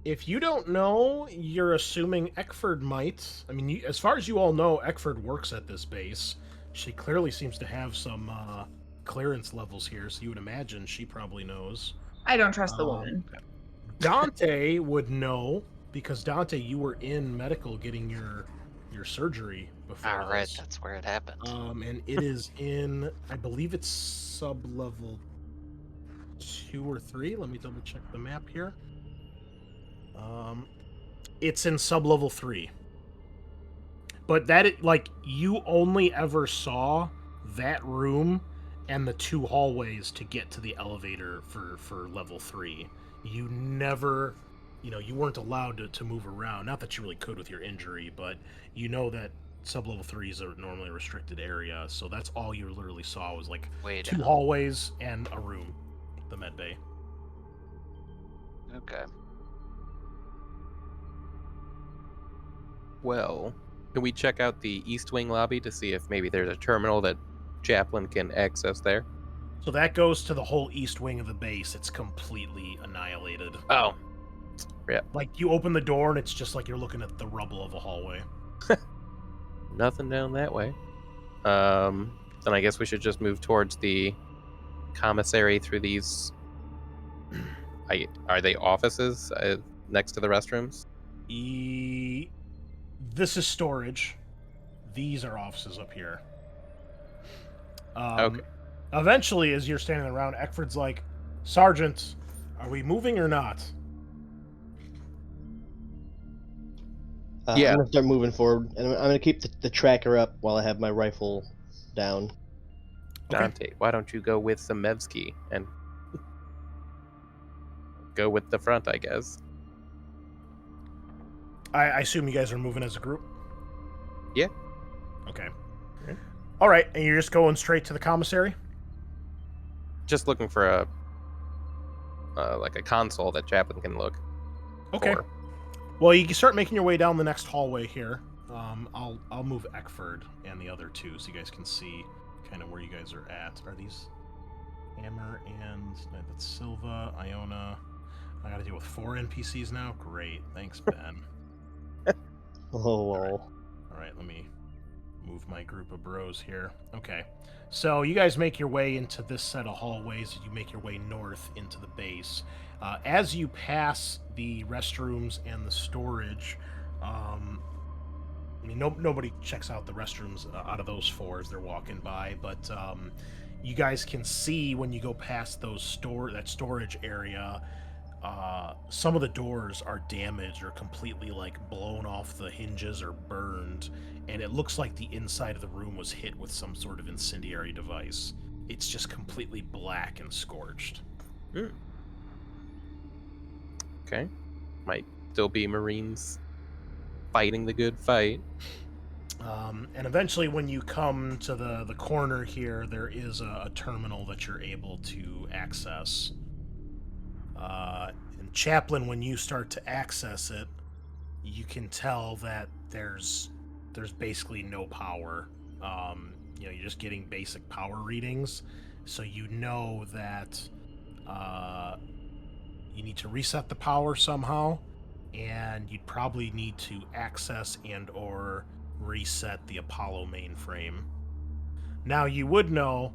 If you don't know, you're assuming Eckford might. I mean, as far as you all know, Eckford works at this base. She clearly seems to have some clearance levels here, so you would imagine she probably knows. I don't trust the woman. Dante would know, because Dante, you were in medical getting your surgery before. All right, this. that's where it happened. And it is in, I believe it's sub-level 2 or 3. Let me double check the map here. It's in sub-level 3. But you only ever saw that room and the 2 hallways to get to the elevator for level 3. You never, you weren't allowed to move around. Not that you really could with your injury, but you know that sub-level 3s are normally a restricted area, so that's all you literally saw was like Way 2 down. hallways and a room, the med bay. Okay. Well, can we check out the East Wing lobby to see if maybe there's a terminal that Chaplin can access there? So that goes to the whole east wing of the base. It's completely annihilated. Oh, Like, you open the door and it's just like you're looking at the rubble of a hallway. nothing down that way. Then I guess we should just move towards the commissary through these. Are they offices next to the restrooms? This is storage. These are offices up here. Okay. Eventually, as you're standing around, Eckford's like, Sergeant, are we moving or not? Yeah. I'm gonna start moving forward, and I'm gonna keep the tracker up while I have my rifle down. Okay. Dante, why don't you go with Zmijewski and go with the front, I guess. I assume you guys are moving as a group? Yeah. Okay. Okay. All right, and you're just going straight to the commissary? Just looking for a like a console that Chaplin can look Okay. for. Well, you can start making your way down the next hallway here. I'll move Eckford and the other 2 so you guys can see kind of where you guys are at. Are these Hammer and that's Silva, Iona? I got to deal with 4 NPCs now. Great, thanks, Ben. Oh, All right, let me move my group of bros here. Okay, so you guys make your way into this set of hallways. You make your way north into the base. As you pass the restrooms and the storage, I mean, nobody checks out the restrooms out of those 4 as they're walking by, but you guys can see when you go past that storage area, some of the doors are damaged or completely blown off the hinges or burned, and it looks like the inside of the room was hit with some sort of incendiary device. It's just completely black and scorched. Okay. Might still be Marines fighting the good fight. And eventually when you come to the corner here, there is a terminal that you're able to access. And Chaplin, when you start to access it, you can tell that there's basically no power. You're just getting basic power readings, so you know that you need to reset the power somehow, and you'd probably need to access and or reset the Apollo mainframe. Now, you would know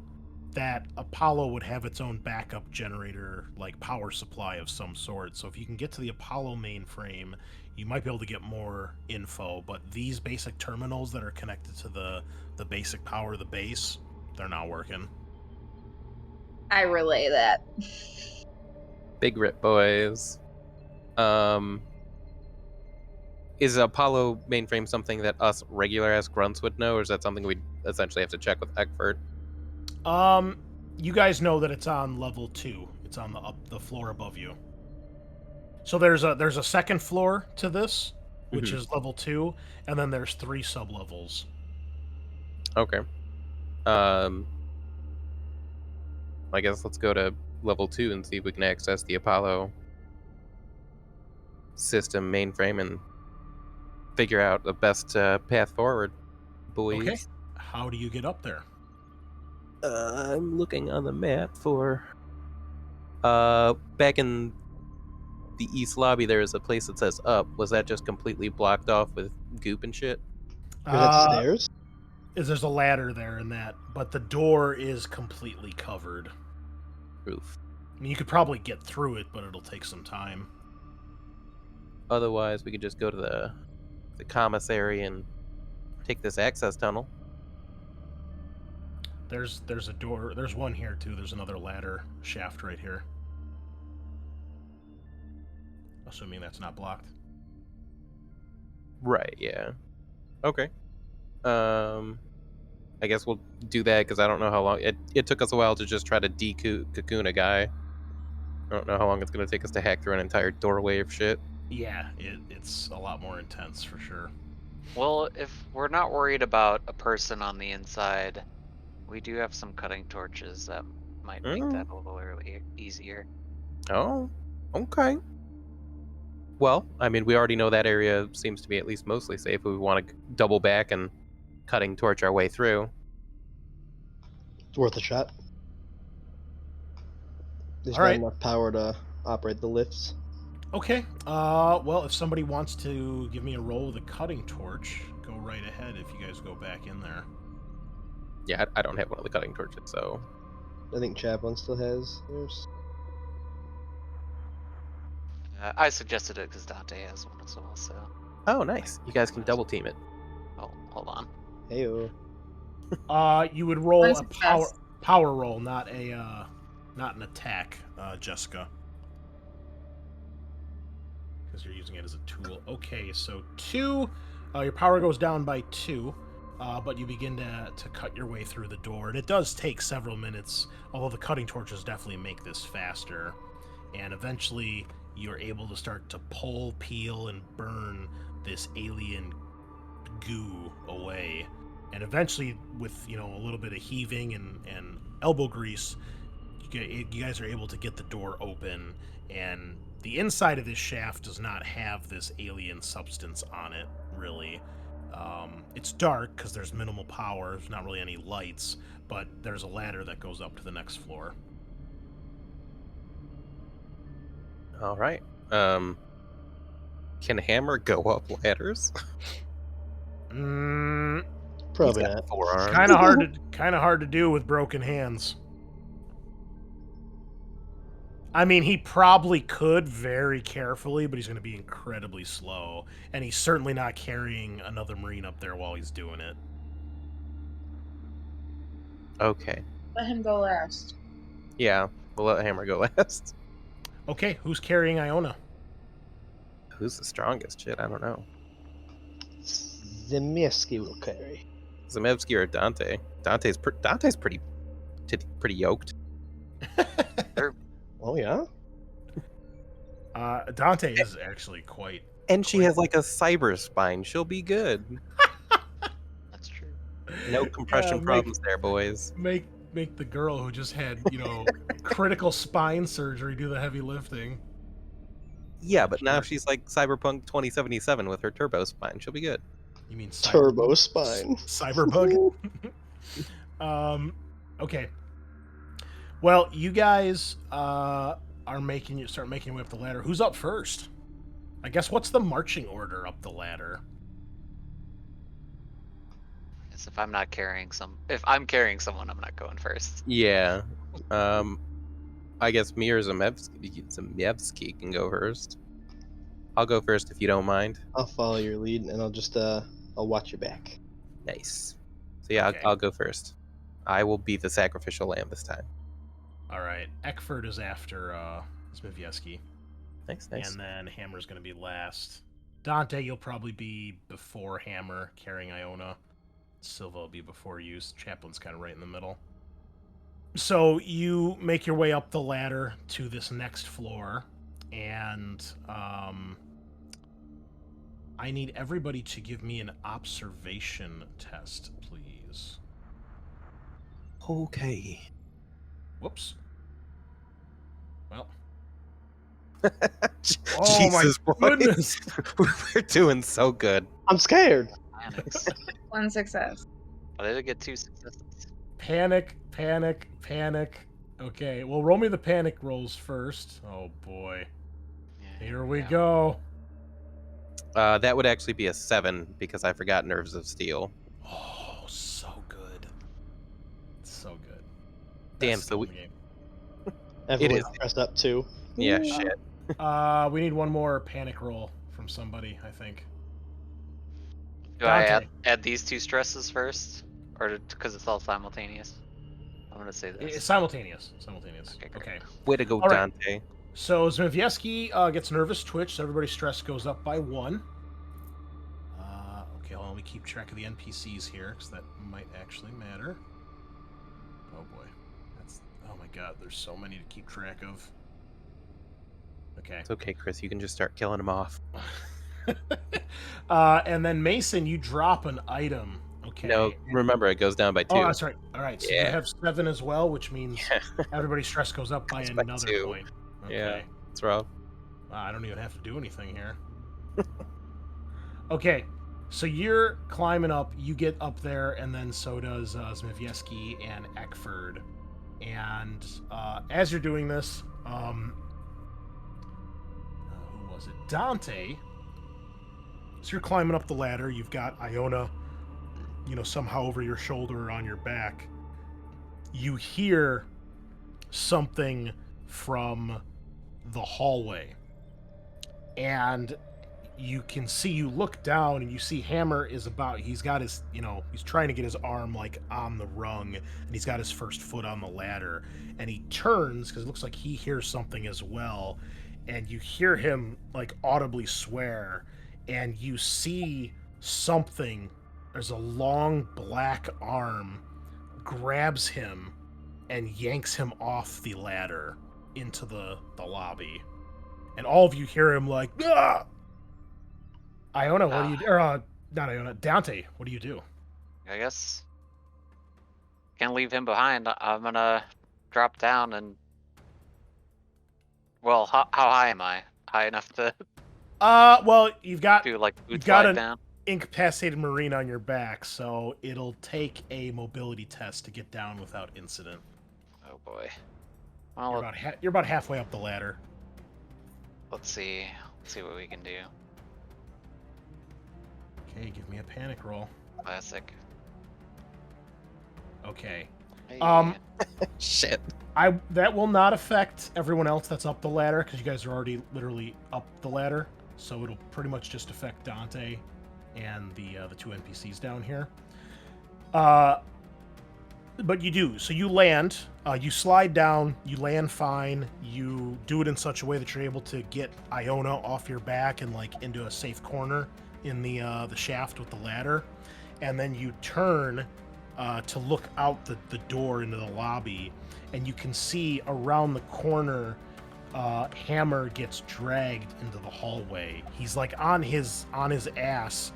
that Apollo would have its own backup generator, like power supply of some sort. So if you can get to the Apollo mainframe, you might be able to get more info. But these basic terminals that are connected to the basic power of the base, they're not working. I relay that. Big rip, boys. Is Apollo mainframe something that us regular ass grunts would know, or is that something we'd essentially have to check with Eckford? You guys know that it's on level 2. It's on the floor above you. So there's a second floor to this, which is level 2, and then there's 3 sub-levels. Okay. I guess let's go to level 2 and see if we can access the Apollo system mainframe and figure out the best path forward, boys. Okay. How do you get up there? I'm looking on the map for... back in the east lobby, there is a place that says up. Was that just completely blocked off with goop and shit? Is that stairs? There's a ladder there in that, but the door is completely covered. Roof. I mean, you could probably get through it, but it'll take some time. Otherwise, we could just go to the commissary and take this access tunnel. There's a door. There's one here too. There's another ladder shaft right here. Assuming that's not blocked. Right, yeah. Okay. I guess we'll do that because I don't know how long... It took us a while to just try to cocoon a guy. I don't know how long it's going to take us to hack through an entire doorway of shit. Yeah, it's a lot more intense for sure. Well, if we're not worried about a person on the inside, we do have some cutting torches that might make that a little easier. Oh, okay. Well, I mean, we already know that area seems to be at least mostly safe. We want to double back and cutting torch our way through. It's worth a shot. There's All not right. enough power to operate the lifts. Okay. Well, if somebody wants to give me a roll with a cutting torch, go right ahead if you guys go back in there. Yeah, I don't have one of the cutting torches, so... I think Chaplin still has theirs. I suggested it because Dante has one as well, so... Oh, nice. You guys can double team it. Oh, hold on. Heyo. You would roll One a success. power roll, not an attack, Jessica. Because you're using it as a tool. Okay, so 2, your power goes down by 2, but you begin to cut your way through the door. And it does take several minutes, although the cutting torches definitely make this faster. And eventually, you're able to start to pull, peel, and burn this alien goo away. And eventually, with a little bit of heaving and elbow grease, you guys are able to get the door open. And the inside of this shaft does not have this alien substance on it, really. It's dark because there's minimal power. There's not really any lights, but there's a ladder that goes up to the next floor. All right. Can Hammer go up ladders? Mm, Probably He's got not. 4 arms. kind of hard to do with broken hands. I mean, he probably could very carefully, but he's going to be incredibly slow, and he's certainly not carrying another Marine up there while he's doing it. Okay. Let him go last. Yeah, we'll let Hammer go last. Okay, who's carrying Iona? Who's the strongest? Shit, I don't know. Zmijewski will carry. Zmijewski or Dante? Dante's pretty yoked. Oh yeah. Dante is actually quite. And she has like a cyber spine. She'll be good. That's true. No compression Yeah, problems there, boys. make the girl who just had, critical spine surgery do the heavy lifting. Yeah, but now Sure. she's like Cyberpunk 2077 with her turbo spine. She'll be good. You mean Turbo spine. Cyberbug? Okay. Well, you guys start making your way up the ladder. Who's up first? I guess what's the marching order up the ladder? As if I'm carrying someone, I'm not going first. Yeah. I guess me or Zmijewski can go first. I'll go first if you don't mind. I'll follow your lead, and I'll just I'll watch your back. Nice. So yeah, Okay. I'll go first. I will be the sacrificial lamb this time. All right. Eckford is after Zmijewski. Nice. And then Hammer's going to be last. Dante, you'll probably be before Hammer, carrying Iona. Silva will be before you. Chaplin's kind of right in the middle. So you make your way up the ladder to this next floor, and I need everybody to give me an observation test, please. Okay. Whoops. Well. Jesus, my goodness! We're doing so good. I'm scared. Panics. 1 success. But I did get 2 successes. Panic. Okay, well, roll me the panic rolls first. Oh, boy. Yeah, Here we go. That would actually be a 7 because I forgot Nerves of Steel. Oh, so good. So good. Damn, Best so skill we- in the game. Everyone's is. pressed up too. Yeah, Ooh. shit. We need one more panic roll from somebody, I think. Do I Dante. add these 2 stresses first? Or because it's all simultaneous? I'm going to say this. It's simultaneous. Okay, great. Okay. Way to go, All right. Dante. So Zmijewski gets nervous twitch, so everybody's stress goes up by 1. Okay, let me keep track of the NPCs here, because that might actually matter. Oh boy. Oh my god, there's so many to keep track of. Okay. It's okay, Chris. You can just start killing them off. And then Mason, you drop an item. Okay. No, remember, it goes down by 2. Oh, that's right. All right, so you Yeah. have 7 as well, which means Yeah. everybody's stress goes up by It's by another 2. point. Okay. Yeah. That's rough. Wow, I don't even have to do anything here. Okay, so you're climbing up. You get up there, and then so does Zmijewski and Eckford. And as you're doing this, who was it? Dante. So you're climbing up the ladder. You've got Iona, somehow over your shoulder or on your back. You hear something from the hallway, and you look down and you see Hammer he's got his, he's trying to get his arm like on the rung, and he's got his first foot on the ladder, and he turns because it looks like he hears something as well, and you hear him like audibly swear, and you see something. There's a long black arm grabs him and yanks him off the ladder into the lobby, and all of you hear him like, ah! Iona, what do you do? Or, not Iona, Dante, what do you do? I guess can't leave him behind. I'm gonna drop down and. Well, how high am I? High enough to Well, you've got do like boot you've got slide an down? incapacitated Marine on your back, so it'll take a mobility test to get down without incident. Oh boy. You're Well, about halfway up the ladder. let's see. Let's see what we can do. Okay, give me a panic roll. Classic. Okay. Hey. Shit. That will not affect everyone else that's up the ladder, because you guys are already literally up the ladder. So it'll pretty much just affect Dante and the 2 NPCs down here. But you do. So you land. You slide down. You land fine. You do it in such a way that you're able to get Iona off your back and like into a safe corner in the shaft with the ladder. And then you turn to look out the door into the lobby, and you can see around the corner Hammer gets dragged into the hallway. He's like on his ass,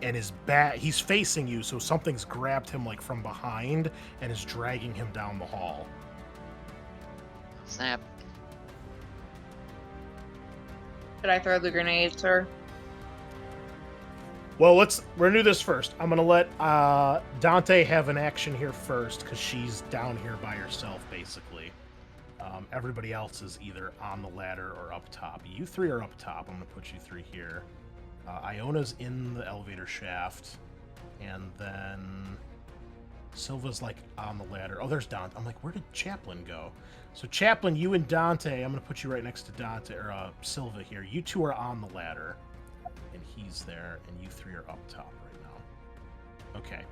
and his back, he's facing you, so something's grabbed him like from behind and is dragging him down the hall. Snap. Should I throw the grenades or? Well, we're gonna do this first. I'm gonna let Dante have an action here first because she's down here by herself, basically. Everybody else is either on the ladder or up top. You three are up top. I'm gonna put you three here. Iona's in the elevator shaft, and then Silva's like on the ladder. Oh, there's Dante. I'm like, where did Chaplin go? So Chaplin, you and Dante, I'm gonna put you right next to Dante or Silva here. You two are on the ladder, and he's there, and you three are up top right now. Okay.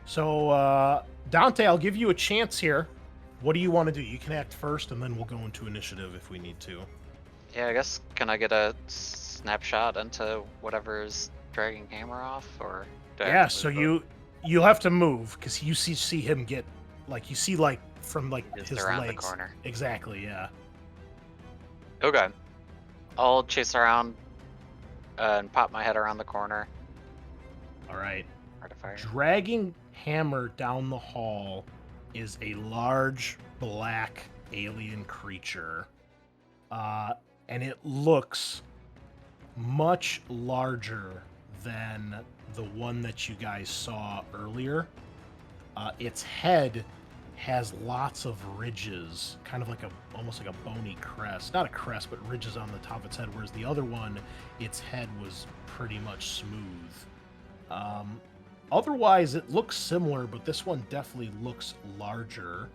So Dante, I'll give you a chance here. What do you want to do? You can act first, and then we'll go into initiative if we need to. Yeah, I guess, can I get a snapshot into whatever's dragging Hammer off, or? do I have Yeah, to so move you'll have to move because you see him get like you see like from like Just his around the legs. corner. Exactly, yeah. Okay. I'll chase around and pop my head around the corner. All right. Try to fire. Dragging Hammer down the hall is a large black alien creature. And it looks much larger than the one that you guys saw earlier. Its head has lots of ridges, kind of like almost like a bony crest. Not a crest, but ridges on the top of its head, whereas the other one, its head was pretty much smooth. Otherwise, it looks similar, but this one definitely looks larger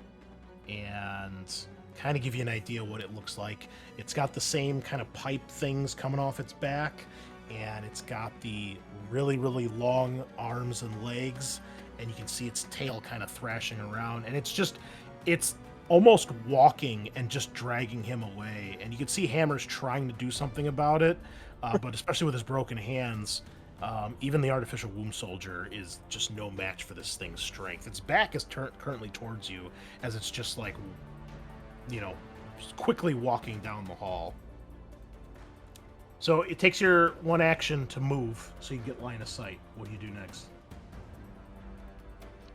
and kind of give you an idea what it looks like. It's got the same kind of pipe things coming off its back, and it's got the really, really long arms and legs, and you can see its tail kind of thrashing around, and it's almost walking and just dragging him away. And you can see Hammer's trying to do something about it, but especially with his broken hands, even the artificial womb soldier is just no match for this thing's strength. Its back is currently towards you as it's just like, just quickly walking down the hall. So it takes your one action to move so you get line of sight. What do you do next?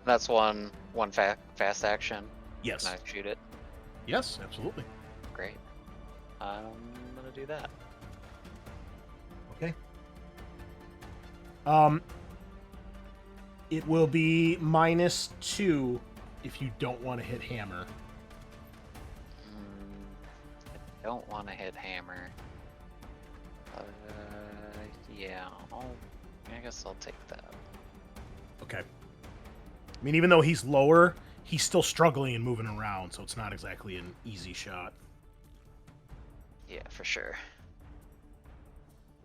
That's one fast action. Yes. Can I shoot it? Yes, absolutely. Great. I'm gonna do that. Okay. It will be -2 if you don't want to hit Hammer. I don't want to hit Hammer. Yeah. I guess I'll take that. Okay. I mean, even though he's lower, he's still struggling and moving around, so it's not exactly an easy shot. Yeah, for sure.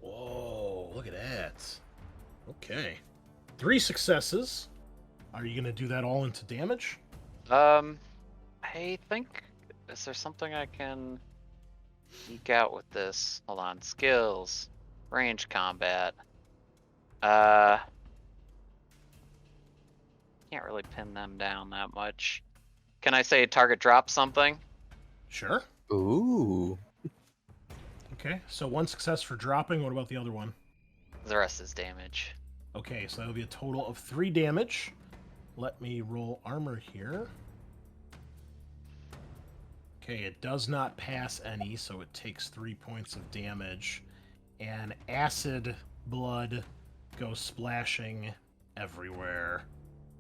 Whoa, look at that. Okay. 3 successes. Are you going to do that all into damage? I think, is there something I can eke out with this? Hold on. Skills. Range combat. Can't really pin them down that much. Can I say target drop something? Sure. Ooh. Okay, so 1 success for dropping. What about the other one? The rest is damage. Okay, so that'll be a total of 3 damage. Let me roll armor here. Okay, it does not pass any, so it takes 3 points of damage. And acid blood goes splashing everywhere.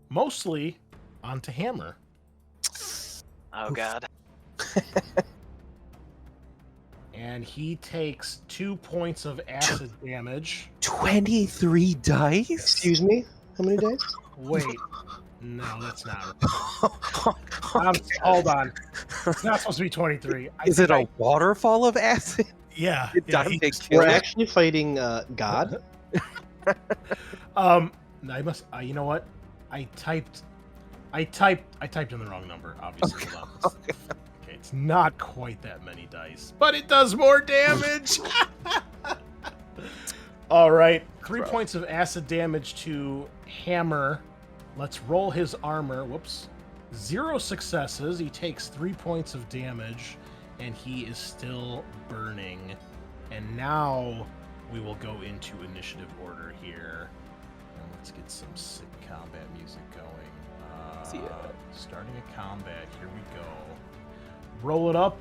Mostly onto Hammer. Oh god. And he takes 2 points of acid damage. 23 dice? Excuse me? How many days? Wait. No, that's not. Hold on. It's not supposed to be 23. Is it a waterfall of acid? Yeah. Did yeah, Dante he- kill We're it? actually fighting God. I must. You know what? I typed in the wrong number. Obviously. Hold on. Okay, it's not quite that many dice, but it does more damage. All right, 3 points of acid damage to Hammer. Let's roll his armor. Whoops. 0 successes. He takes 3 points of damage, and he is still burning. And now we will go into initiative order here. And Let's get some sick combat music going. See ya. Starting a combat. Here we go. Roll it up.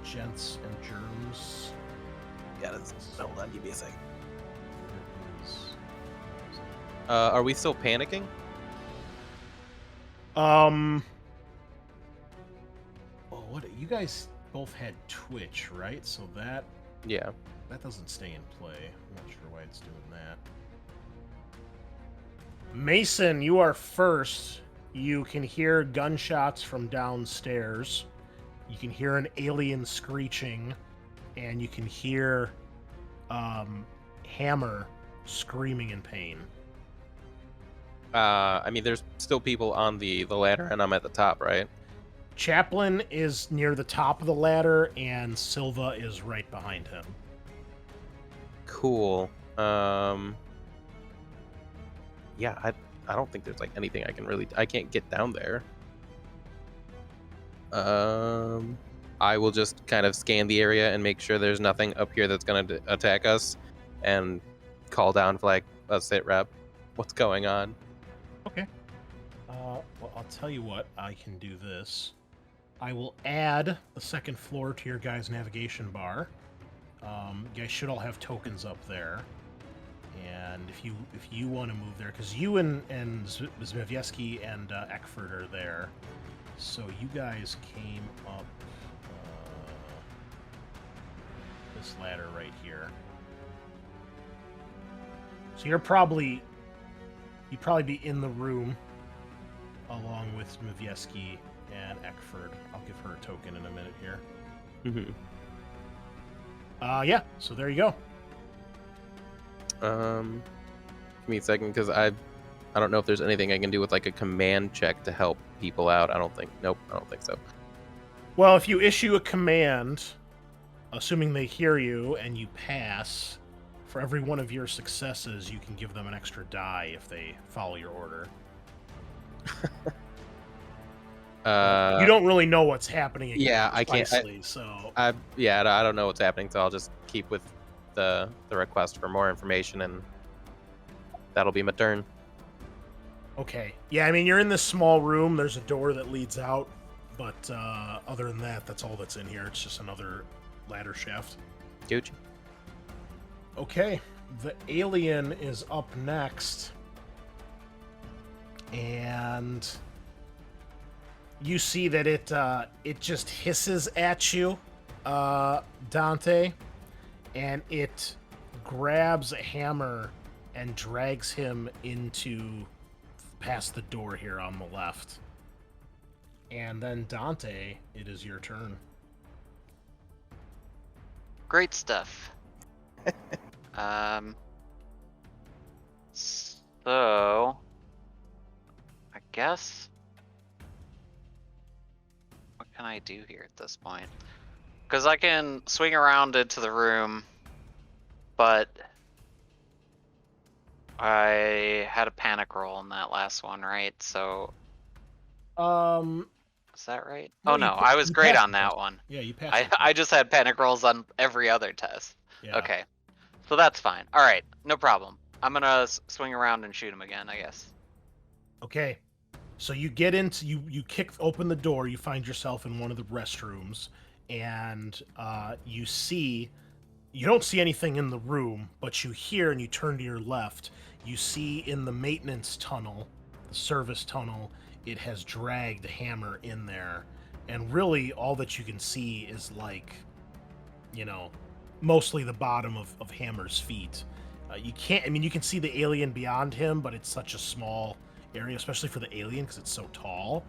Gents and germs. Yeah, hold on, give me a second. It is- Are we still panicking? Oh, what? You guys both had Twitch, right? So that Yeah. doesn't stay in play. I'm not sure why it's doing that. Mason, you are first. You can hear gunshots from downstairs. You can hear an alien screeching, and you can hear Hammer screaming in pain. I mean, there's still people on the ladder, and I'm at the top, right? Chaplin is near the top of the ladder, and Silva is right behind him. Cool. Yeah, I don't think there's like anything I can't get down there. I will just kind of scan the area and make sure there's nothing up here that's gonna attack us, and call down for like a sit rep. What's going on? Okay. Well, I'll tell you what. I can do this. I will add the second floor to your guys' navigation bar. You guys should all have tokens up there. And if you want to move there, because you and Zmijewski and Eckford are there, so you guys came up this ladder right here. So you'd probably be in the room along with Zmijewski and Eckford. I'll give her a token in a minute here. Mm-hmm. Yeah. So there you go. Give me a second, because I don't know if there's anything I can do with like a command check to help people out. Nope, I don't think so. Well, if you issue a command, assuming they hear you and you pass, for every one of your successes, you can give them an extra die if they follow your order. You don't really know what's happening. Yeah, I can't. So I don't know what's happening, so I'll just keep with the request for more information, and that'll be my turn. okay. Yeah, I mean, you're in this small room. There's a door that leads out, but other than that, that's all that's in here. It's just another ladder shaft. Gucci. Okay, the alien is up next, and you see that it just hisses at you, Dante, and it grabs a hammer and drags him into past the door here on the left. And then Dante, it is your turn. Great stuff. So I guess what can I do here at this point? Because I can swing around into the room, but I had a panic roll in that last one, right? So is that right? No, Oh you no, pa- I was you great passed on it. that one. Yeah, you passed. I just had panic rolls on every other test. Yeah. Okay, so that's fine. All right, no problem. I'm gonna swing around and shoot him again, I guess. Okay. So you get into you kick open the door, you find yourself in one of the restrooms, and you don't see anything in the room, but you hear, and you turn to your left, you see in the maintenance tunnel, the service tunnel, it has dragged Hammer in there, and really all that you can see is like, mostly the bottom of Hammer's feet. You can see the alien beyond him, but it's such a small area, especially for the alien because it's so tall.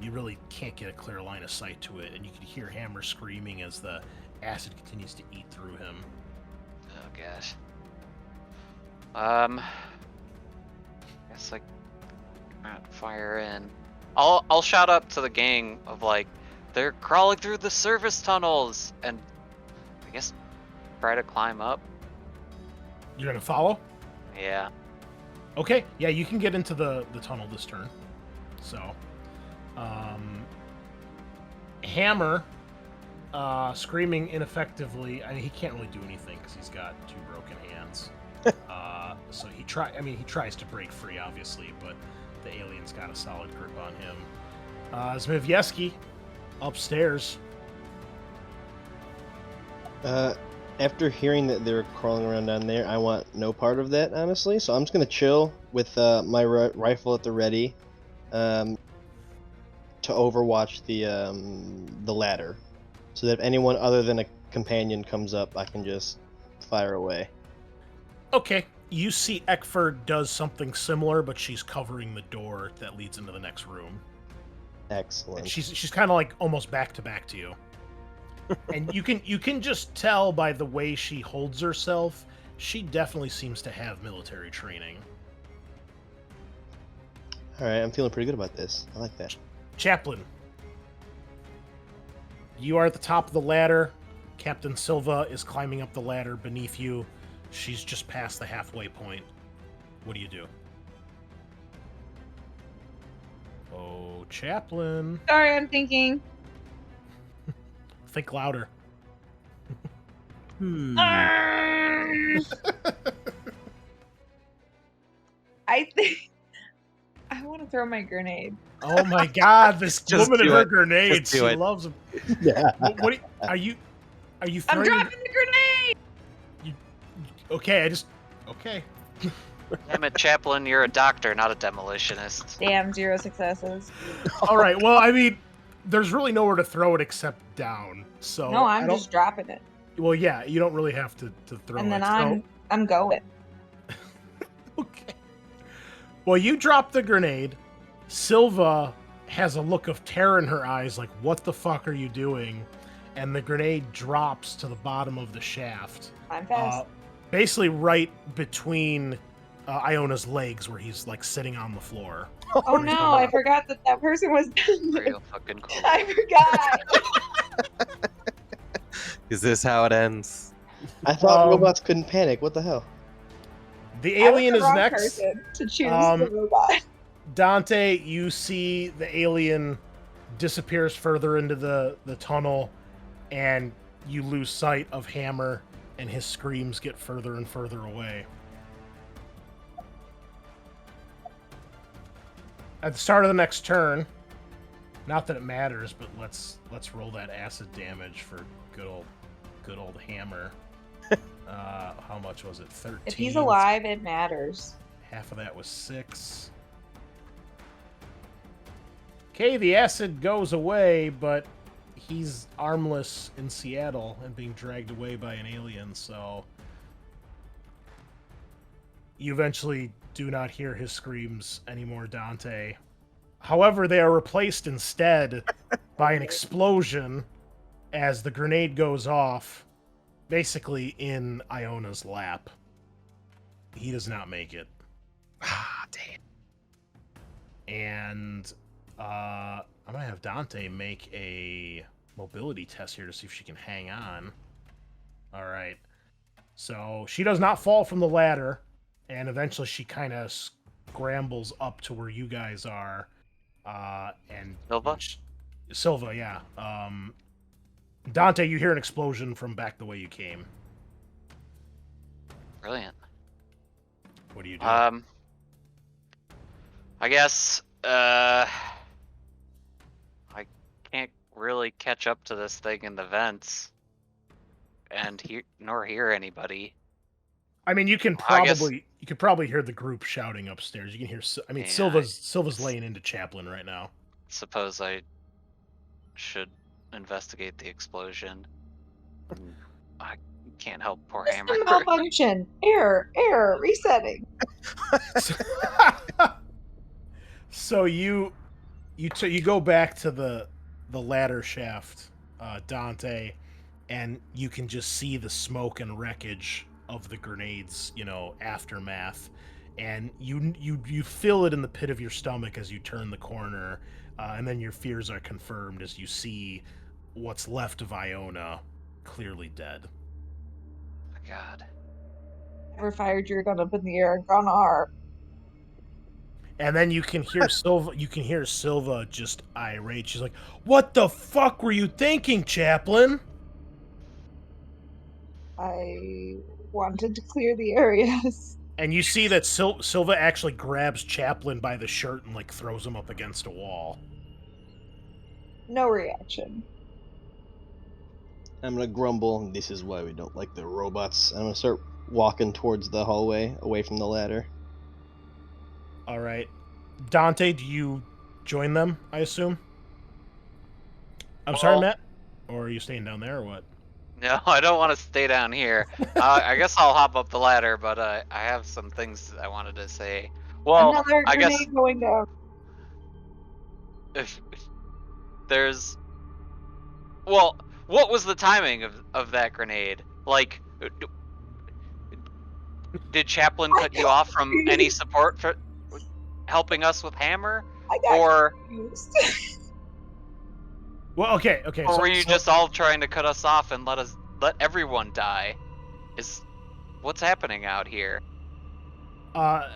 You really can't get a clear line of sight to it, and you can hear Hammer screaming as the acid continues to eat through him. Oh gosh. Guess I can't fire in. I'll shout up to the gang of like, they're crawling through the service tunnels, and I guess try to climb up. You're gonna follow? Yeah. Okay, yeah, you can get into the tunnel this turn. So, Hammer, screaming ineffectively. I mean, he can't really do anything because he's got two broken hands. So he tries to break free, obviously, but the alien's got a solid grip on him. Zmijewski, upstairs. After hearing that they're crawling around down there, I want no part of that, honestly. So I'm just gonna chill with my rifle at the ready, to overwatch the ladder, so that if anyone other than a companion comes up, I can just fire away. Okay, you see Eckford does something similar, but she's covering the door that leads into the next room. Excellent. And she's kind of like almost back to you. And you can just tell by the way she holds herself, she definitely seems to have military training. All right, I'm feeling pretty good about this. I like that. Chaplin, you are at the top of the ladder. Captain Silva is climbing up the ladder beneath you. She's just past the halfway point. What do you do? Oh, Chaplin. Sorry, I'm thinking. Think louder. I think I want to throw my grenade. Oh my God! This Just woman and do her it. grenades. Just do She it. loves them. Yeah. What are you I'm throwing? dropping the grenade. Okay. Okay. Damn it, Chaplin, you're a doctor, not a demolitionist. Damn, 0 successes. All right. Well, I mean, there's really nowhere to throw it except down. So No, I I'm don't- just dropping it, Well, yeah, you don't really have to throw and then it. I'm going. Okay. Well, you drop the grenade. Silva has a look of terror in her eyes, like, what the fuck are you doing? And the grenade drops to the bottom of the shaft. I'm fast. Basically right between Iona's legs, where he's, like, sitting on the floor. Oh no, I forgot that person was down there. Real fucking cool. I forgot. Is this how it ends? I thought Um, robots couldn't panic. What the hell? The I was alien the is wrong next. person to choose Um, the robot. Dante, you see the alien disappears further into the tunnel, and you lose sight of Hammer, and his screams get further and further away. At the start of the next turn, not that it matters, but let's roll that acid damage for good old Hammer. How much was it? 13. If he's alive, it matters. Half of that was 6. Okay, the acid goes away, but he's armless in Seattle and being dragged away by an alien, so you eventually do not hear his screams anymore, Dante. However, they are replaced instead by an explosion as the grenade goes off, basically in Iona's lap. He does not make it. Ah, damn. And I'm gonna have Dante make a mobility test here to see if she can hang on. All right. So she does not fall from the ladder, and eventually she kind of scrambles up to where you guys are. And Silva? Silva, yeah. Dante, you hear an explosion from back the way you came. Brilliant. What do you do? I guess I can't really catch up to this thing in the vents, and nor hear anybody. I mean, you can I guess- probably hear the group shouting upstairs. You can hear. I mean, Yeah, Silva's laying into Chaplin right now. Suppose I should investigate the explosion. I can't help poor Hammer. System malfunction. Error. Resetting. So you go back to the ladder shaft, Dante, and you can just see the smoke and wreckage of the grenades, aftermath, and you feel it in the pit of your stomach as you turn the corner, and then your fears are confirmed as you see what's left of Iona clearly dead. God. Never fired your gun up in the air and gone R. And then you can hear Silva. You can hear Silva just irate. She's like, "What the fuck were you thinking, Chaplin?" I wanted to clear the areas. And you see that Silva actually grabs Chaplin by the shirt and like throws him up against a wall. No reaction. I'm gonna grumble. This is why we don't like the robots. I'm gonna start walking towards the hallway, away from the ladder. All right, Dante, do you join them? I assume. I'm sorry, Well- Matt. Or are you staying down there, or what? No, I don't want to stay down here. I guess I'll hop up the ladder, but I have some things I wanted to say. Well, Another I grenade guess going down. if there's... Well, what was the timing of that grenade? Like, did Chaplin cut you off from any support for helping us with Hammer? I got Or confused. Well, okay. or were you just all trying to cut us off and let everyone die? What's happening out here?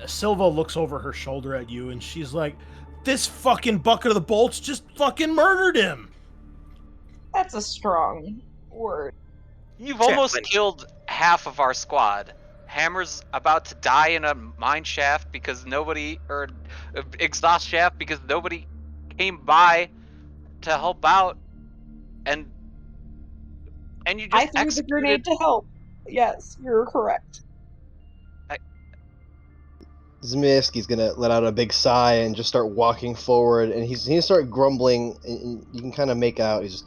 Silva looks over her shoulder at you, and she's like, "This fucking bucket of the bolts just fucking murdered him." That's a strong word. You've almost Chaplin. killed half of our squad. Hammer's about to die in a mine shaft because nobody, or exhaust shaft because nobody came by to help out, and you just I threw the executed. grenade to help. Yes, you're correct. Zmijewski's gonna let out a big sigh and just start walking forward, and he's gonna start grumbling, and you can kind of make out he's just,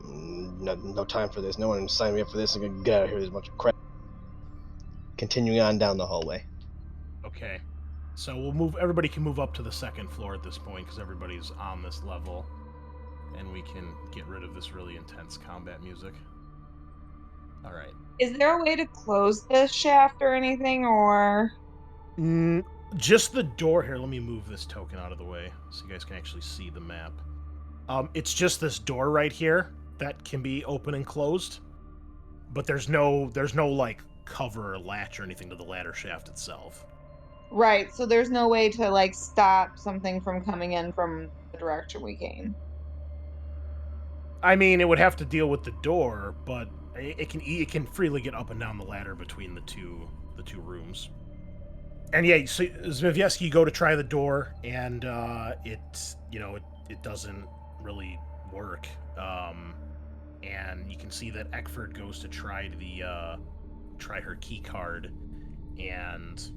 no time for this. No one signed me up for this. I'm gonna get out of here. There's a bunch of crap. Continuing on down the hallway. Okay, so we'll move. Everybody can move up to the second floor at this point because everybody's on this level, and we can get rid of this really intense combat music. All right. Is there a way to close this shaft or anything, or? Just the door here. Let me move this token out of the way so you guys can actually see the map. It's just this door right here that can be open and closed, but there's no like cover or latch or anything to the ladder shaft itself. Right, so there's no way to like stop something from coming in from the direction we came. I mean, it would have to deal with the door, but it can freely get up and down the ladder between the two rooms. And yeah, so Zmijewski, you go to try the door, and it doesn't really work. And you can see that Eckford goes to try her key card, and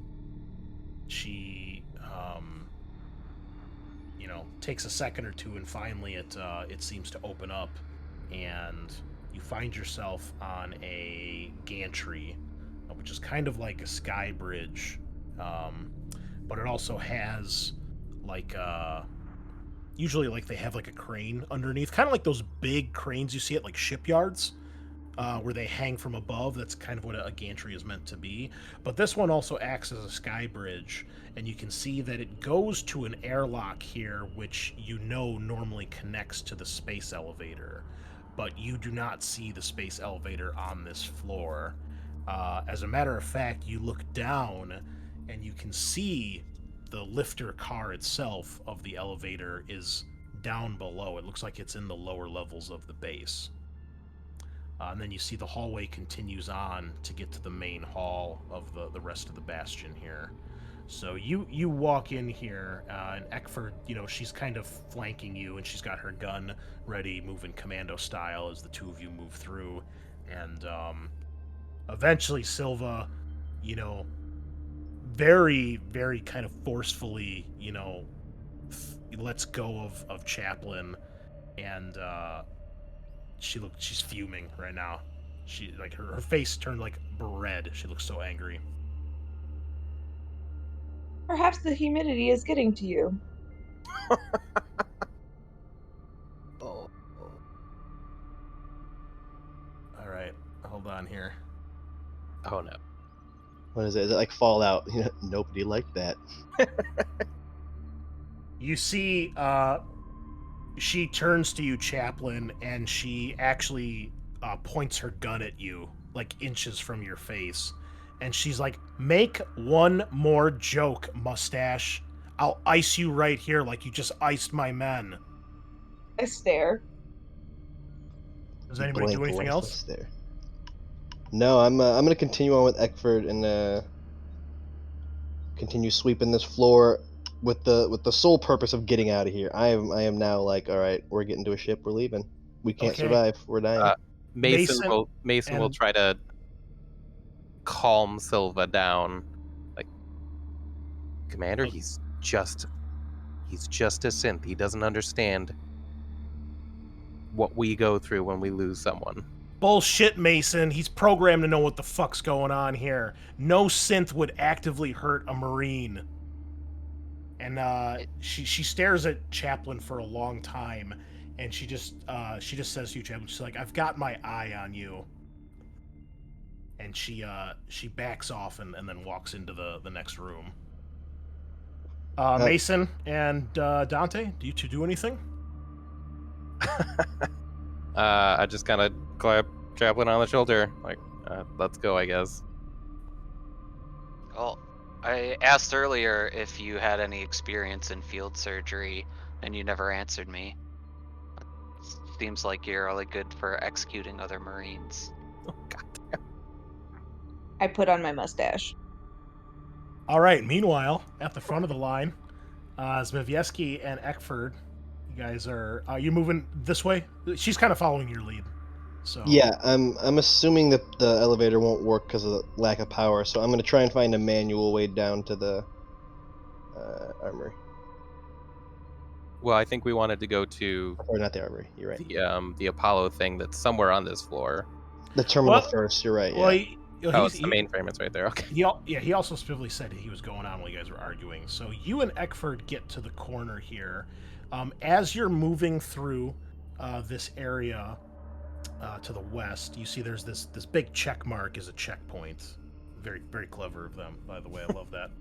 she takes a second or two, and finally it seems to open up, and you find yourself on a gantry, which is kind of like a sky bridge. But it also has like usually like they have like a crane underneath, kind of like those big cranes you see at like shipyards, where they hang from above. That's kind of what a gantry is meant to be. But this one also acts as a sky bridge, and you can see that it goes to an airlock here, which normally connects to the space elevator, but you do not see the space elevator on this floor. As a matter of fact, you look down and you can see the lifter car itself of the elevator is down below. It looks like it's in the lower levels of the base. And then you see the hallway continues on to get to the main hall of the rest of the bastion here. So you walk in here, and Eckford, she's kind of flanking you, and she's got her gun ready, moving commando style as the two of you move through. And eventually Silva, very, very kind of forcefully, lets go of Chaplin, and she's fuming right now. She her face turned like red. She looks so angry. Perhaps the humidity is getting to you. Oh. All right, hold on here. Oh no. What is it? Is it like Fallout? Nobody liked that. You see, she turns to you, Chaplin, and she actually points her gun at you, like inches from your face. And she's like, "Make one more joke, mustache. I'll ice you right here like you just iced my men." I stare. Does anybody do anything else? There. No, I'm gonna continue on with Eckford and continue sweeping this floor with the sole purpose of getting out of here. I am now like, all right, we're getting to a ship. We're leaving. We can't Okay. survive. We're dying. Mason will and- try to calm Silva down. Like, Commander, Okay. he's just a synth. He doesn't understand what we go through when we lose someone. Bullshit, Mason. He's programmed to know what the fuck's going on here. No synth would actively hurt a Marine. And she stares at Chaplin for a long time, and she just says to you, Chaplin, she's like, "I've got my eye on you." And she backs off and then walks into the next room. Mason and Dante, do you two do anything? I just kind of clap Chaplin on the shoulder, like, let's go, I guess. Well, I asked earlier if you had any experience in field surgery, and you never answered me. Seems like you're only good for executing other Marines. Oh, God. I put on my mustache. All right. Meanwhile, at the front of the line, Zmijewski and Eckford, you guys are you moving this way? She's kind of following your lead. So Yeah, I'm assuming that the elevator won't work because of the lack of power, so I'm gonna try and find a manual way down to the armory. Well, I think we wanted to go to Or not the armory. You're right. the Apollo thing that's somewhere on this floor. The terminal Well- first. You're right. Well, Yeah. Oh, it's the mainframe. It's right there. Okay. he also specifically said he was going on while you guys were arguing. So you and Eckford get to the corner here. As you're moving through this area to the west, you see there's this big check mark as a checkpoint. Very, very clever of them, by the way. I love that.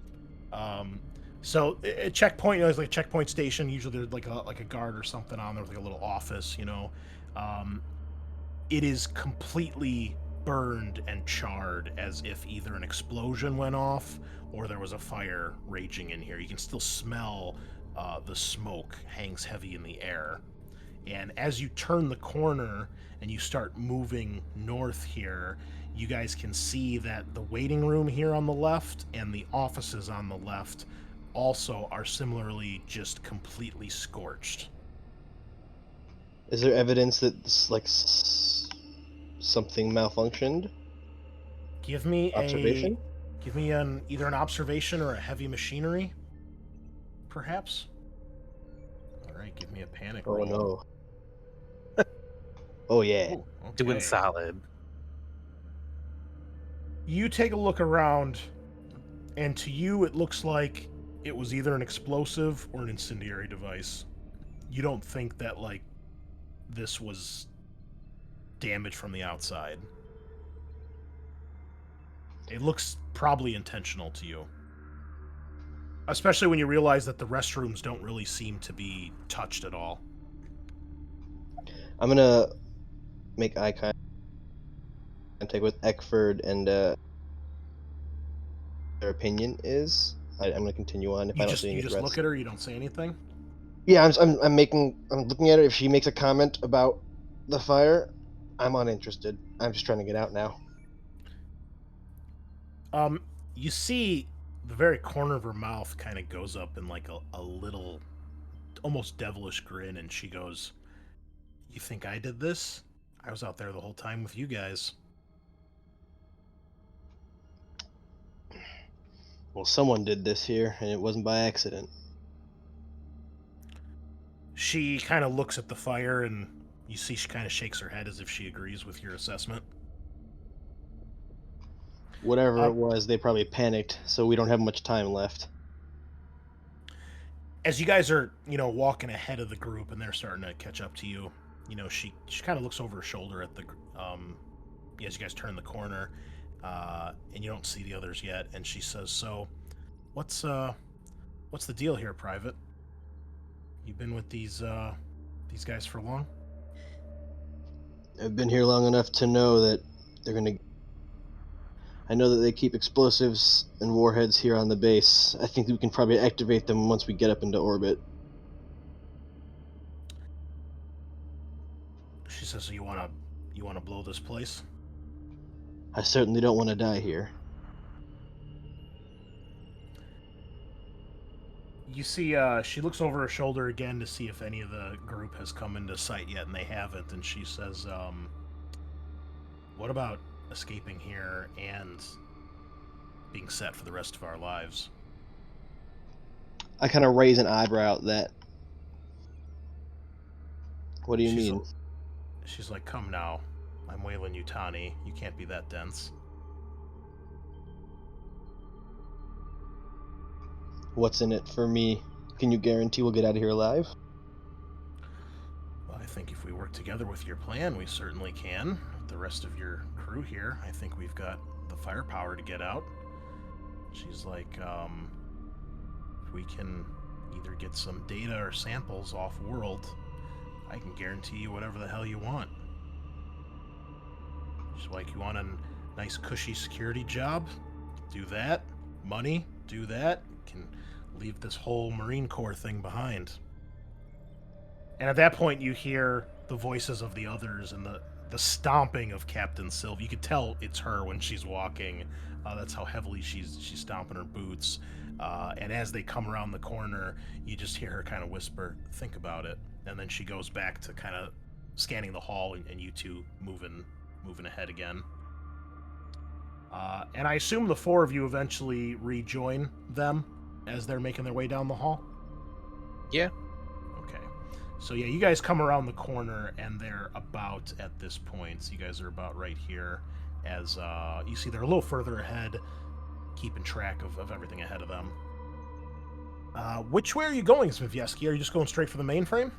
So a checkpoint, there's like a checkpoint station. Usually there's like a guard or something on there with like a little office. It is completely burned and charred, as if either an explosion went off or there was a fire raging in here. You can still smell the smoke hangs heavy in the air. And as you turn the corner and you start moving north here, you guys can see that the waiting room here on the left and the offices on the left also are similarly just completely scorched. Is there evidence that something malfunctioned? Give me Observation? either an observation or a heavy machinery, perhaps. All right, give me a panic roll. No. Oh yeah. Ooh, Doing okay. solid. You take a look around, and to you it looks like it was either an explosive or an incendiary device. You don't think that this was damage from the outside. It looks probably intentional to you. Especially when you realize that the restrooms don't really seem to be touched at all. I'm gonna make eye contact with Eckford and their opinion is. I'm gonna continue on if I don't see any You just threats. look at her, you don't say anything? Yeah, I'm looking at her. If she makes a comment about the fire, I'm uninterested. I'm just trying to get out now. You see the very corner of her mouth kind of goes up in like a little, almost devilish grin, and she goes, "You think I did this? I was out there the whole time with you guys." Well, someone did this here, and it wasn't by accident. She kind of looks at the fire, and you see she kind of shakes her head as if she agrees with your assessment. Whatever it was, they probably panicked, so we don't have much time left. As you guys are, walking ahead of the group, and they're starting to catch up to you, she kind of looks over her shoulder at the, as you guys turn the corner, and you don't see the others yet, and she says, "So, what's the deal here, Private? You've been with these guys for long?" I've been here long enough to know that they're gonna. I know that they keep explosives and warheads here on the base. I think we can probably activate them once we get up into orbit. She says, "So you wanna blow this place?" I certainly don't want to die here. You see, she looks over her shoulder again to see if any of the group has come into sight yet, and they haven't. And she says, "What about escaping here and being set for the rest of our lives?" I kind of raise an eyebrow at that. What do you mean? She's like, "Come now. I'm Wayland Yutani. You can't be that dense." What's in it for me? Can you guarantee we'll get out of here alive? Well, I think if we work together with your plan, we certainly can. With the rest of your crew here, I think we've got the firepower to get out. She's like, if we can either get some data or samples off-world, I can guarantee you whatever the hell you want. She's like, you want a nice cushy security job? Do that. Money? Do that. Can leave this whole Marine Corps thing behind. And at that point, you hear the voices of the others and the stomping of Captain Sylve. You could tell it's her when she's walking. That's how heavily she's stomping her boots. And as they come around the corner, you just hear her kind of whisper, "Think about it." And then she goes back to kind of scanning the hall, and you two moving ahead again. And I assume the four of you eventually rejoin them as they're making their way down the hall? Yeah. Okay. So yeah, you guys come around the corner, and they're about at this point. So you guys are about right here. As you see, they're a little further ahead, keeping track of everything ahead of them. Which way are you going, Zmijewski? Are you just going straight for the mainframe?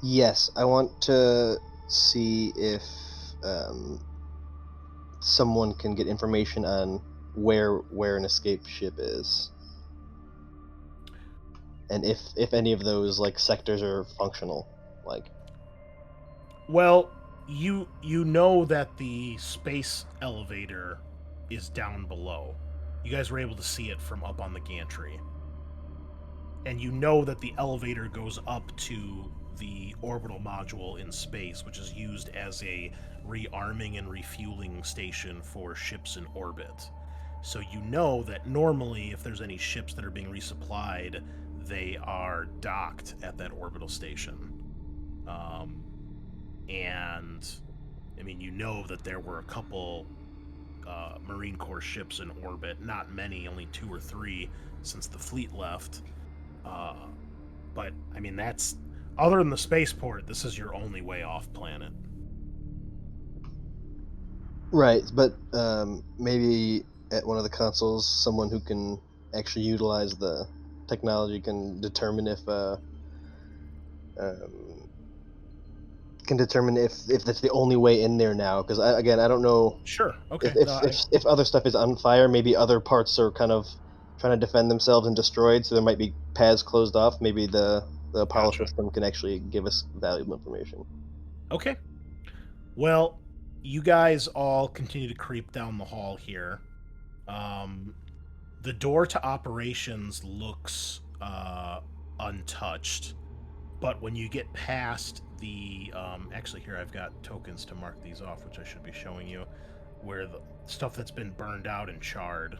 Yes, I want to see if someone can get information on where an escape ship is, and if any of those like sectors are functional. Like, well, you know that the space elevator is down below. You guys were able to see it from up on the gantry, and you know that the elevator goes up to the orbital module in space, which is used as a rearming and refueling station for ships in orbit. So you know that normally if there's any ships that are being resupplied, they are docked at that orbital station. And I mean, you know that there were a couple Marine Corps ships in orbit, not many, only 2 or 3 since the fleet left. But I mean, that's, other than the spaceport, this is your only way off planet. right, but maybe at one of the consoles, someone who can actually utilize the technology can determine if that's the only way in there now. Because I don't know. Sure. Okay. If other stuff is on fire, maybe other parts are kind of trying to defend themselves and destroyed, so there might be paths closed off. Maybe the Apollo Gotcha. system can actually give us valuable information. Okay. Well, you guys all continue to creep down the hall here. The door to operations looks untouched, but when you get past the actually, here I've got tokens to mark these off, which I should be showing you, where the stuff that's been burned out and charred.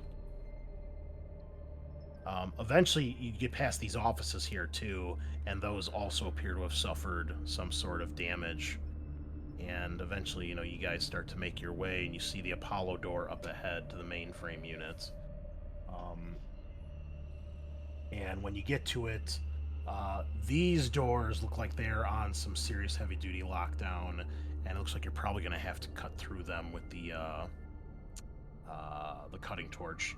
Eventually you get past these offices here too, and those also appear to have suffered some sort of damage. And eventually, you know, you guys start to make your way, and you see the Apollo door up ahead to the mainframe unit. And when you get to it, these doors look like they're on some serious heavy-duty lockdown, and it looks like you're probably going to have to cut through them with the cutting torch.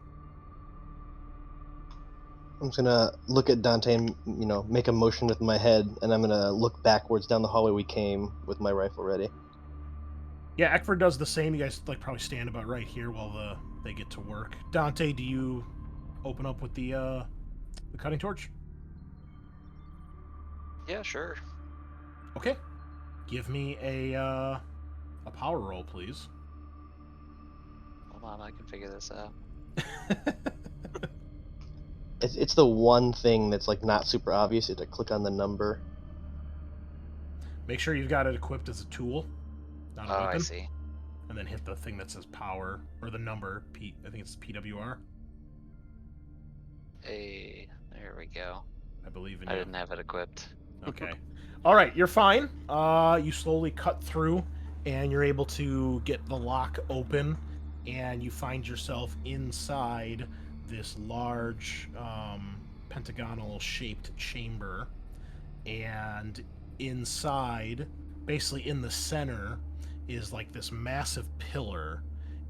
I'm just gonna look at Dante and, you know, make a motion with my head, and I'm gonna look backwards down the hallway we came with my rifle ready. Yeah, Eckford does the same. You guys like probably stand about right here while they get to work. Dante, do you open up with the cutting torch? Yeah, sure. Okay. Give me a power roll, please. Hold on, I can figure this out. It's the one thing that's like not super obvious. You have to click on the number. Make sure you've got it equipped as a tool. Not a Oh, weapon. I see. And then hit the thing that says power, or the number, I think it's PWR. Hey, there we go. I believe in I you. didn't have it equipped. Okay. All right, you're fine. You slowly cut through, and you're able to get the lock open, and you find yourself inside this large pentagonal-shaped chamber. And inside, basically in the center, is like this massive pillar,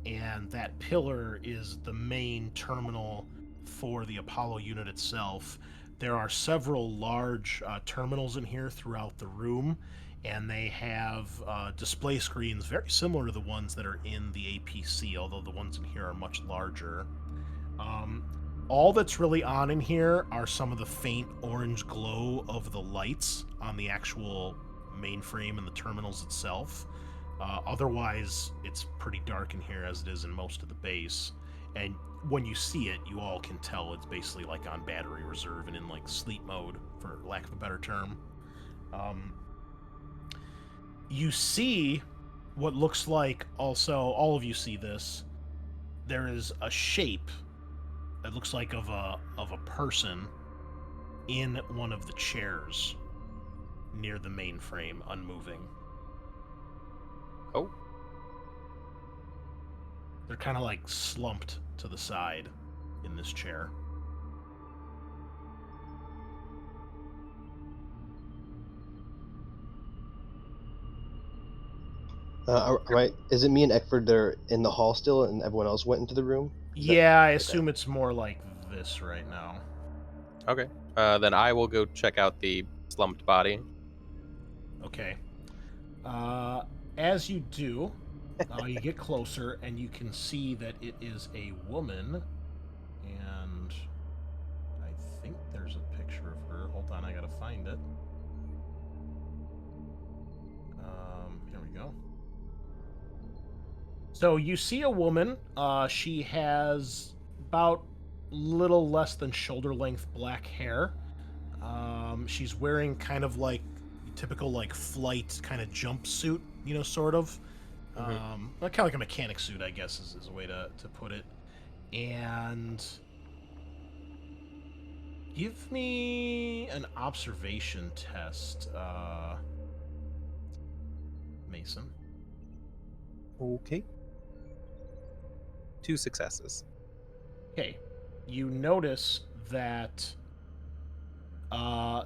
and that pillar is the main terminal for the Apollo unit itself. There are several large terminals in here throughout the room, and they have display screens very similar to the ones that are in the APC, although the ones in here are much larger. All that's really on in here are some of the faint orange glow of the lights on the actual mainframe and the terminals itself. Otherwise, it's pretty dark in here, as it is in most of the base. And when you see it, you all can tell it's basically like on battery reserve and in like sleep mode, for lack of a better term. You see what looks like, also, all of you see this, there is a shape that looks like of a person in one of the chairs near the mainframe, unmoving. Oh. They're kind of like slumped to the side in this chair. Right. Is it me and Eckford that are in the hall still, and everyone else went into the room? Yeah, I assume it's more like this right now. Okay. Then I will go check out the slumped body. Okay. As you do, you get closer, and you can see that it is a woman, and I think there's a picture of her. Hold on, I gotta find it. Here we go. So you see a woman. She has about little less than shoulder-length black hair. She's wearing kind of like typical like flight kind of jumpsuit, you know, sort of. Kind of like a mechanic suit, I guess, is a way to put it. And give me an observation test, Mason. Okay. 2 successes. Okay, you notice that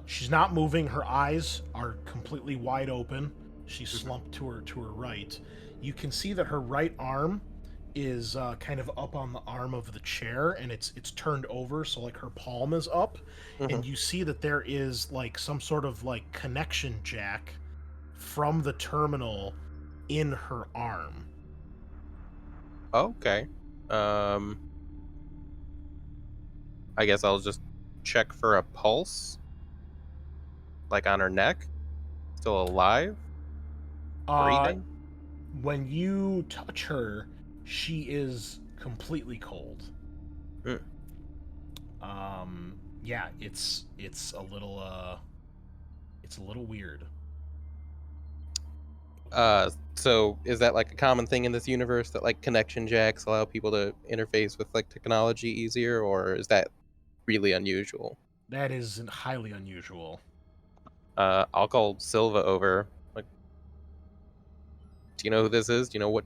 she's not moving. Her eyes are completely wide open. She's slumped to her right. You can see that her right arm is kind of up on the arm of the chair, and it's turned over, so like her palm is up. And you see that there is like some sort of like connection jack from the terminal in her arm. Okay. I guess I'll just check for a pulse. Like on her neck. Still alive? Breathing? When you touch her, she is completely cold. Yeah, it's a little weird. So is that like a common thing in this universe, that like connection jacks allow people to interface with like technology easier, or is that really unusual? That is highly unusual. I'll call Silva over. Like, do you know who this is? Do you know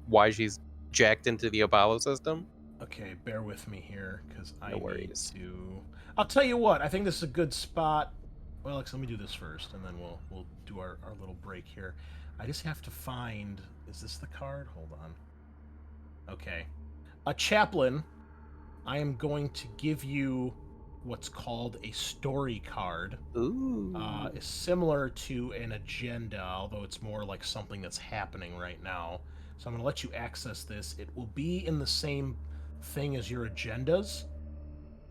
why she's jacked into the Apollo system? Okay, bear with me here, because I No need worries. to... I'll tell you what, I think this is a good spot. Well, Alex, let me do this first, and then we'll do our little break here. I just have to find... Is this the card? Hold on. Okay. A Chaplin, I am going to give you what's called a story card. Ooh. Is similar to an agenda, although it's more like something that's happening right now. So I'm going to let you access this. It will be in the same thing as your agendas.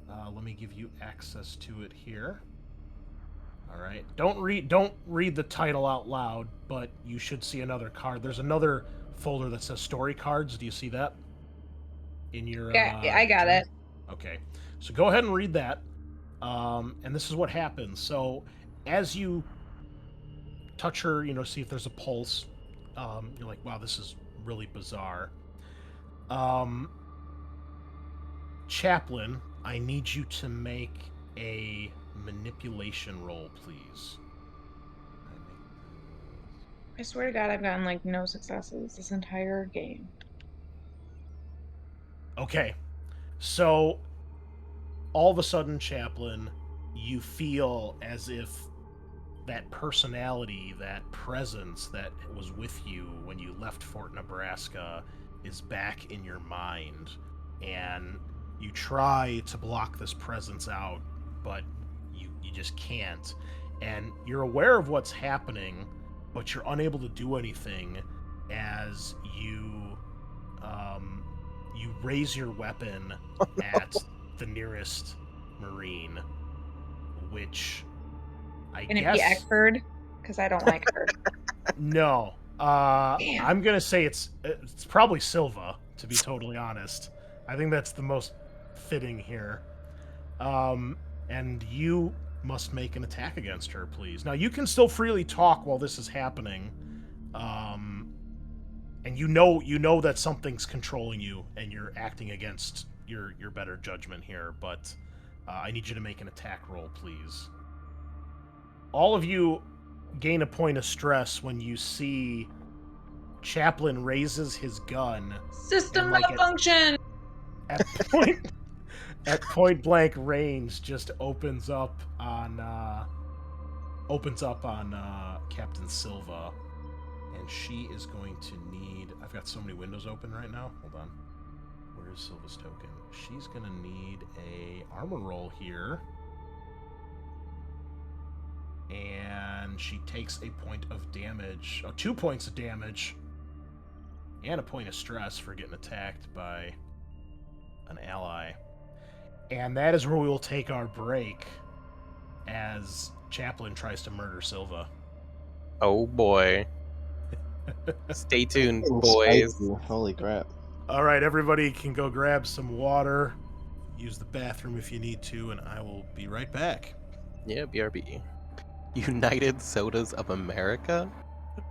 Let me give you access to it here. All right. Don't read the title out loud, but you should see another card. There's another folder that says story cards. Do you see that? In your Yeah, I got it. Okay. So go ahead and read that. And this is what happens. So as you touch her, see if there's a pulse, You're like, wow, this is really bizarre. Chaplin, I need you to make a manipulation roll, please. I swear to God, I've gotten like no successes this entire game. Okay, so all of a sudden, Chaplin, you feel as if that personality, that presence that was with you when you left Fort Nebraska is back in your mind. And you try to block this presence out, but you just can't. And you're aware of what's happening, but you're unable to do anything as you raise your weapon at the nearest Marine, which I Can it guess be Eckford? Because I don't like her. no. Damn. I'm gonna say it's probably Silva, to be totally honest. I think that's the most fitting here. And you must make an attack against her, please. Now you can still freely talk while this is happening. And you know that something's controlling you, and you're acting against your better judgment here. But I need you to make an attack roll, please. All of you gain a point of stress when you see Chaplin raises his gun System and, like, malfunction! at point blank range just opens up on Captain Silva, and she is going to need. I've got so many windows open right now. Hold on. Where is Silva's token? She's gonna need a armor roll here. And she takes a point of damage, 2 points of damage, and a point of stress for getting attacked by an ally. And that is where we will take our break as Chaplin tries to murder Silva. Oh boy. Stay tuned, boys. Spicy. Holy crap. All right, everybody can go grab some water, use the bathroom if you need to, and I will be right back. Yeah, BRB. United Sodas of America?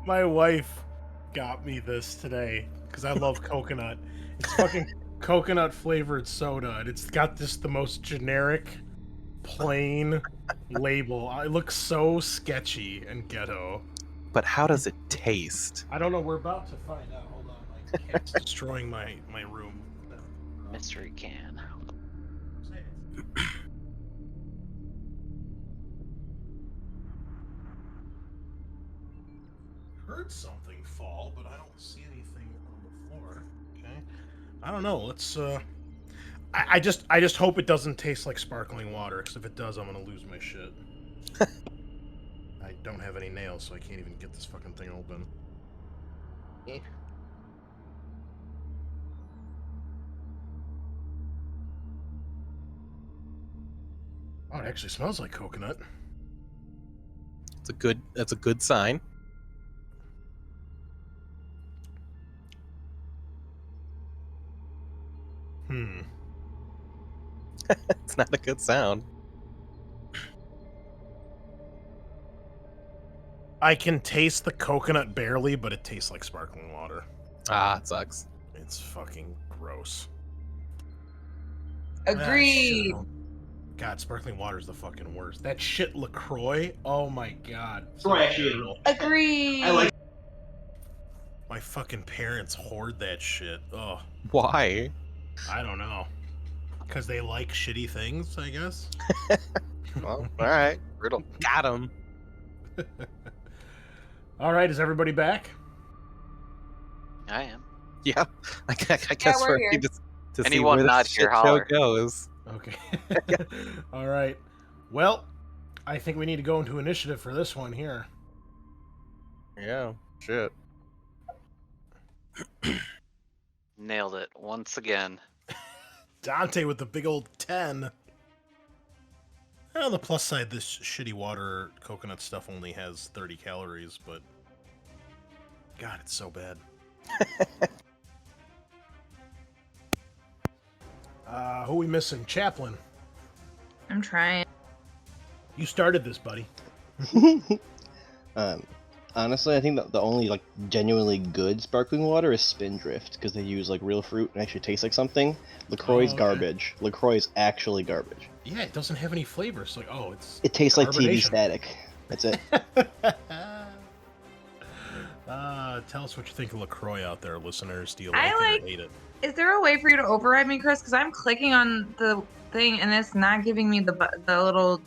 My wife got me this today because I love coconut. It's fucking coconut flavored soda, and it's got just the most generic, plain label. It looks so sketchy and ghetto. But how does it taste? I don't know. We're about to find out. Hold on, my cat's destroying my room. Mystery can. Heard something fall, but I don't see anything on the floor. Okay, I don't know. Let's. I just hope it doesn't taste like sparkling water, because if it does, I'm gonna lose my shit. I don't have any nails, so I can't even get this fucking thing open. Oh, it actually smells like coconut. That's a good sign. It's not a good sound. I can taste the coconut barely, but it tastes like sparkling water. Ah, it sucks. It's fucking gross. Agreed. God, sparkling water is the fucking worst. That shit LaCroix. Oh my god. Agreed. I like. My fucking parents hoard that shit. Oh, Why? I don't know. Because they like shitty things, I guess. Well, alright. Riddle. Got him. All right, is everybody back? I am. Yeah. I guess we're we're here. ready to see Anyone where not this here, shit show holler. goes. Okay. All right. Well, I think we need to go into initiative for this one here. Yeah. Shit. Nailed it once again. Dante with the big old 10. On the plus side, this shitty water coconut stuff only has 30 calories, but God, it's so bad. Who are we missing? Chaplin. I'm trying. You started this, buddy. Honestly, I think that the only like genuinely good sparkling water is Spindrift because they use like real fruit and actually tastes like something. LaCroix's okay. garbage. LaCroix is actually garbage. Yeah, it doesn't have any flavors. Like, oh, it's It tastes like TV carbonation. static. That's it. Tell us what you think of LaCroix out there, listeners. Do you I like it like- or hate it? Is there a way for you to override me, Chris? Because I'm clicking on the thing and it's not giving me the little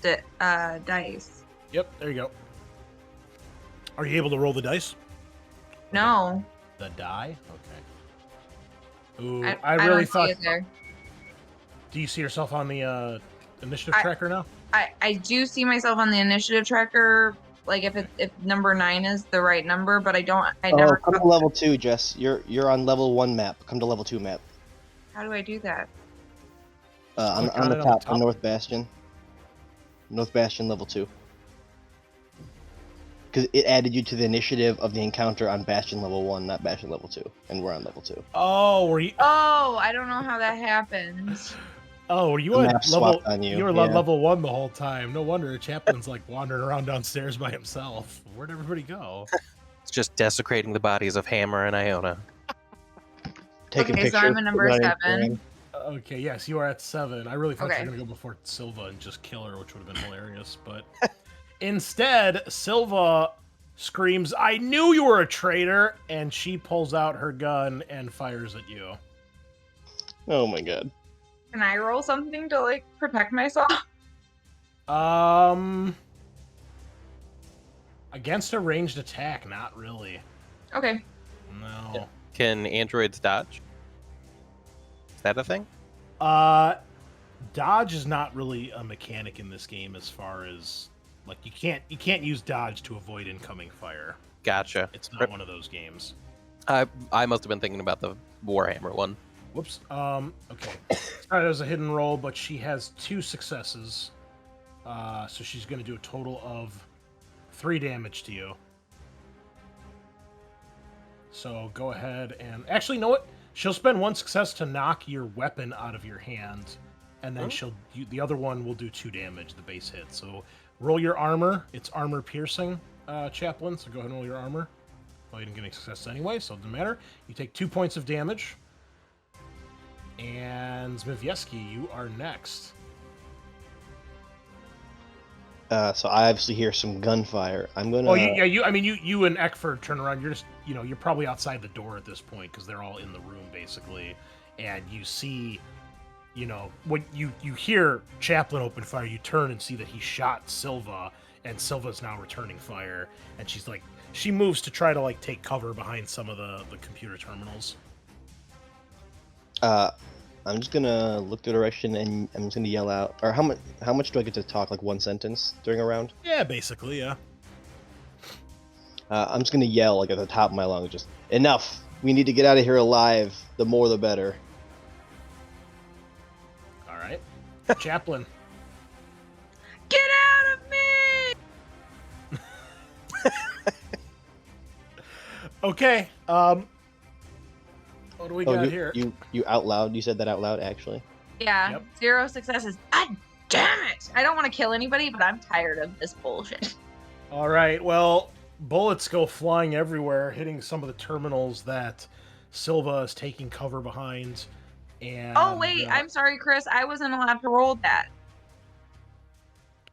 dice. Yep, there you go. Are you able to roll the dice? No. The die? Okay. Ooh, I I really don't see thought. it there. Do you see yourself on the initiative tracker now? I do see myself on the initiative tracker, like if number 9 is the right number, but I never. Come to level 2, Jess. You're on level 1 map. Come to level 2 map. How do I do that? On click on the it on the top, top. on North Bastion. North Bastion level 2. Because it added you to the initiative of the encounter on Bastion level 1, not Bastion level 2, and we're on level 2. Oh, were you? Oh, I don't know how that happens. Oh, were you The on map level? swapped on you, You were yeah. on level 1 the whole time. No wonder Chaplin's like wandering around downstairs by himself. Where'd everybody go? It's just desecrating the bodies of Hammer and Iona. Taking Okay, so pictures. I'm at number putting it on 7. Instagram. Okay, yes, you are at 7. I really thought Okay. you were gonna go before Silva and just kill her, which would have been hilarious. But instead, Silva screams, "I knew you were a traitor!" And she pulls out her gun and fires at you. Oh my god. Can I roll something to like protect myself? Against a ranged attack, not really. Okay. No. Yeah. Can androids dodge? Is that a thing? Dodge is not really a mechanic in this game as far as like you can't use dodge to avoid incoming fire. Gotcha. It's not one of those games. I must have been thinking about the Warhammer one. Whoops. Okay. Started as a hidden roll, but she has 2 successes. So she's going to do a total of 3 damage to you. So go ahead and actually, you know what? She'll spend 1 success to knock your weapon out of your hand, and then the other one will do 2 damage. The base hit. So roll your armor. It's armor piercing, Chaplin. So go ahead and roll your armor. Well, you didn't get any success anyway, so it doesn't matter. You take 2 points of damage. And Zmijewski, you are next. So I obviously hear some gunfire. I'm gonna. Oh, you and Eckford turn around. You're just, you're probably outside the door at this point because they're all in the room basically, and you see, when you hear Chaplin open fire, you turn and see that he shot Silva, and Silva's now returning fire, and she moves to try to like take cover behind some of the computer terminals. I'm just gonna look the direction and I'm just gonna yell out. Or how much do I get to talk? Like 1 sentence during a round? Yeah, basically, yeah. I'm just gonna yell like at the top of my lungs, just enough. We need to get out of here alive. The more, the better. All right, Chaplin. Get out of me! Okay. What do we got here? You out loud? You said that out loud, actually. Yeah, Yep. 0 successes. God damn it! I don't want to kill anybody, but I'm tired of this bullshit. All right. Well, bullets go flying everywhere, hitting some of the terminals that Silva is taking cover behind. And Oh wait, I'm sorry, Chris. I wasn't allowed to roll that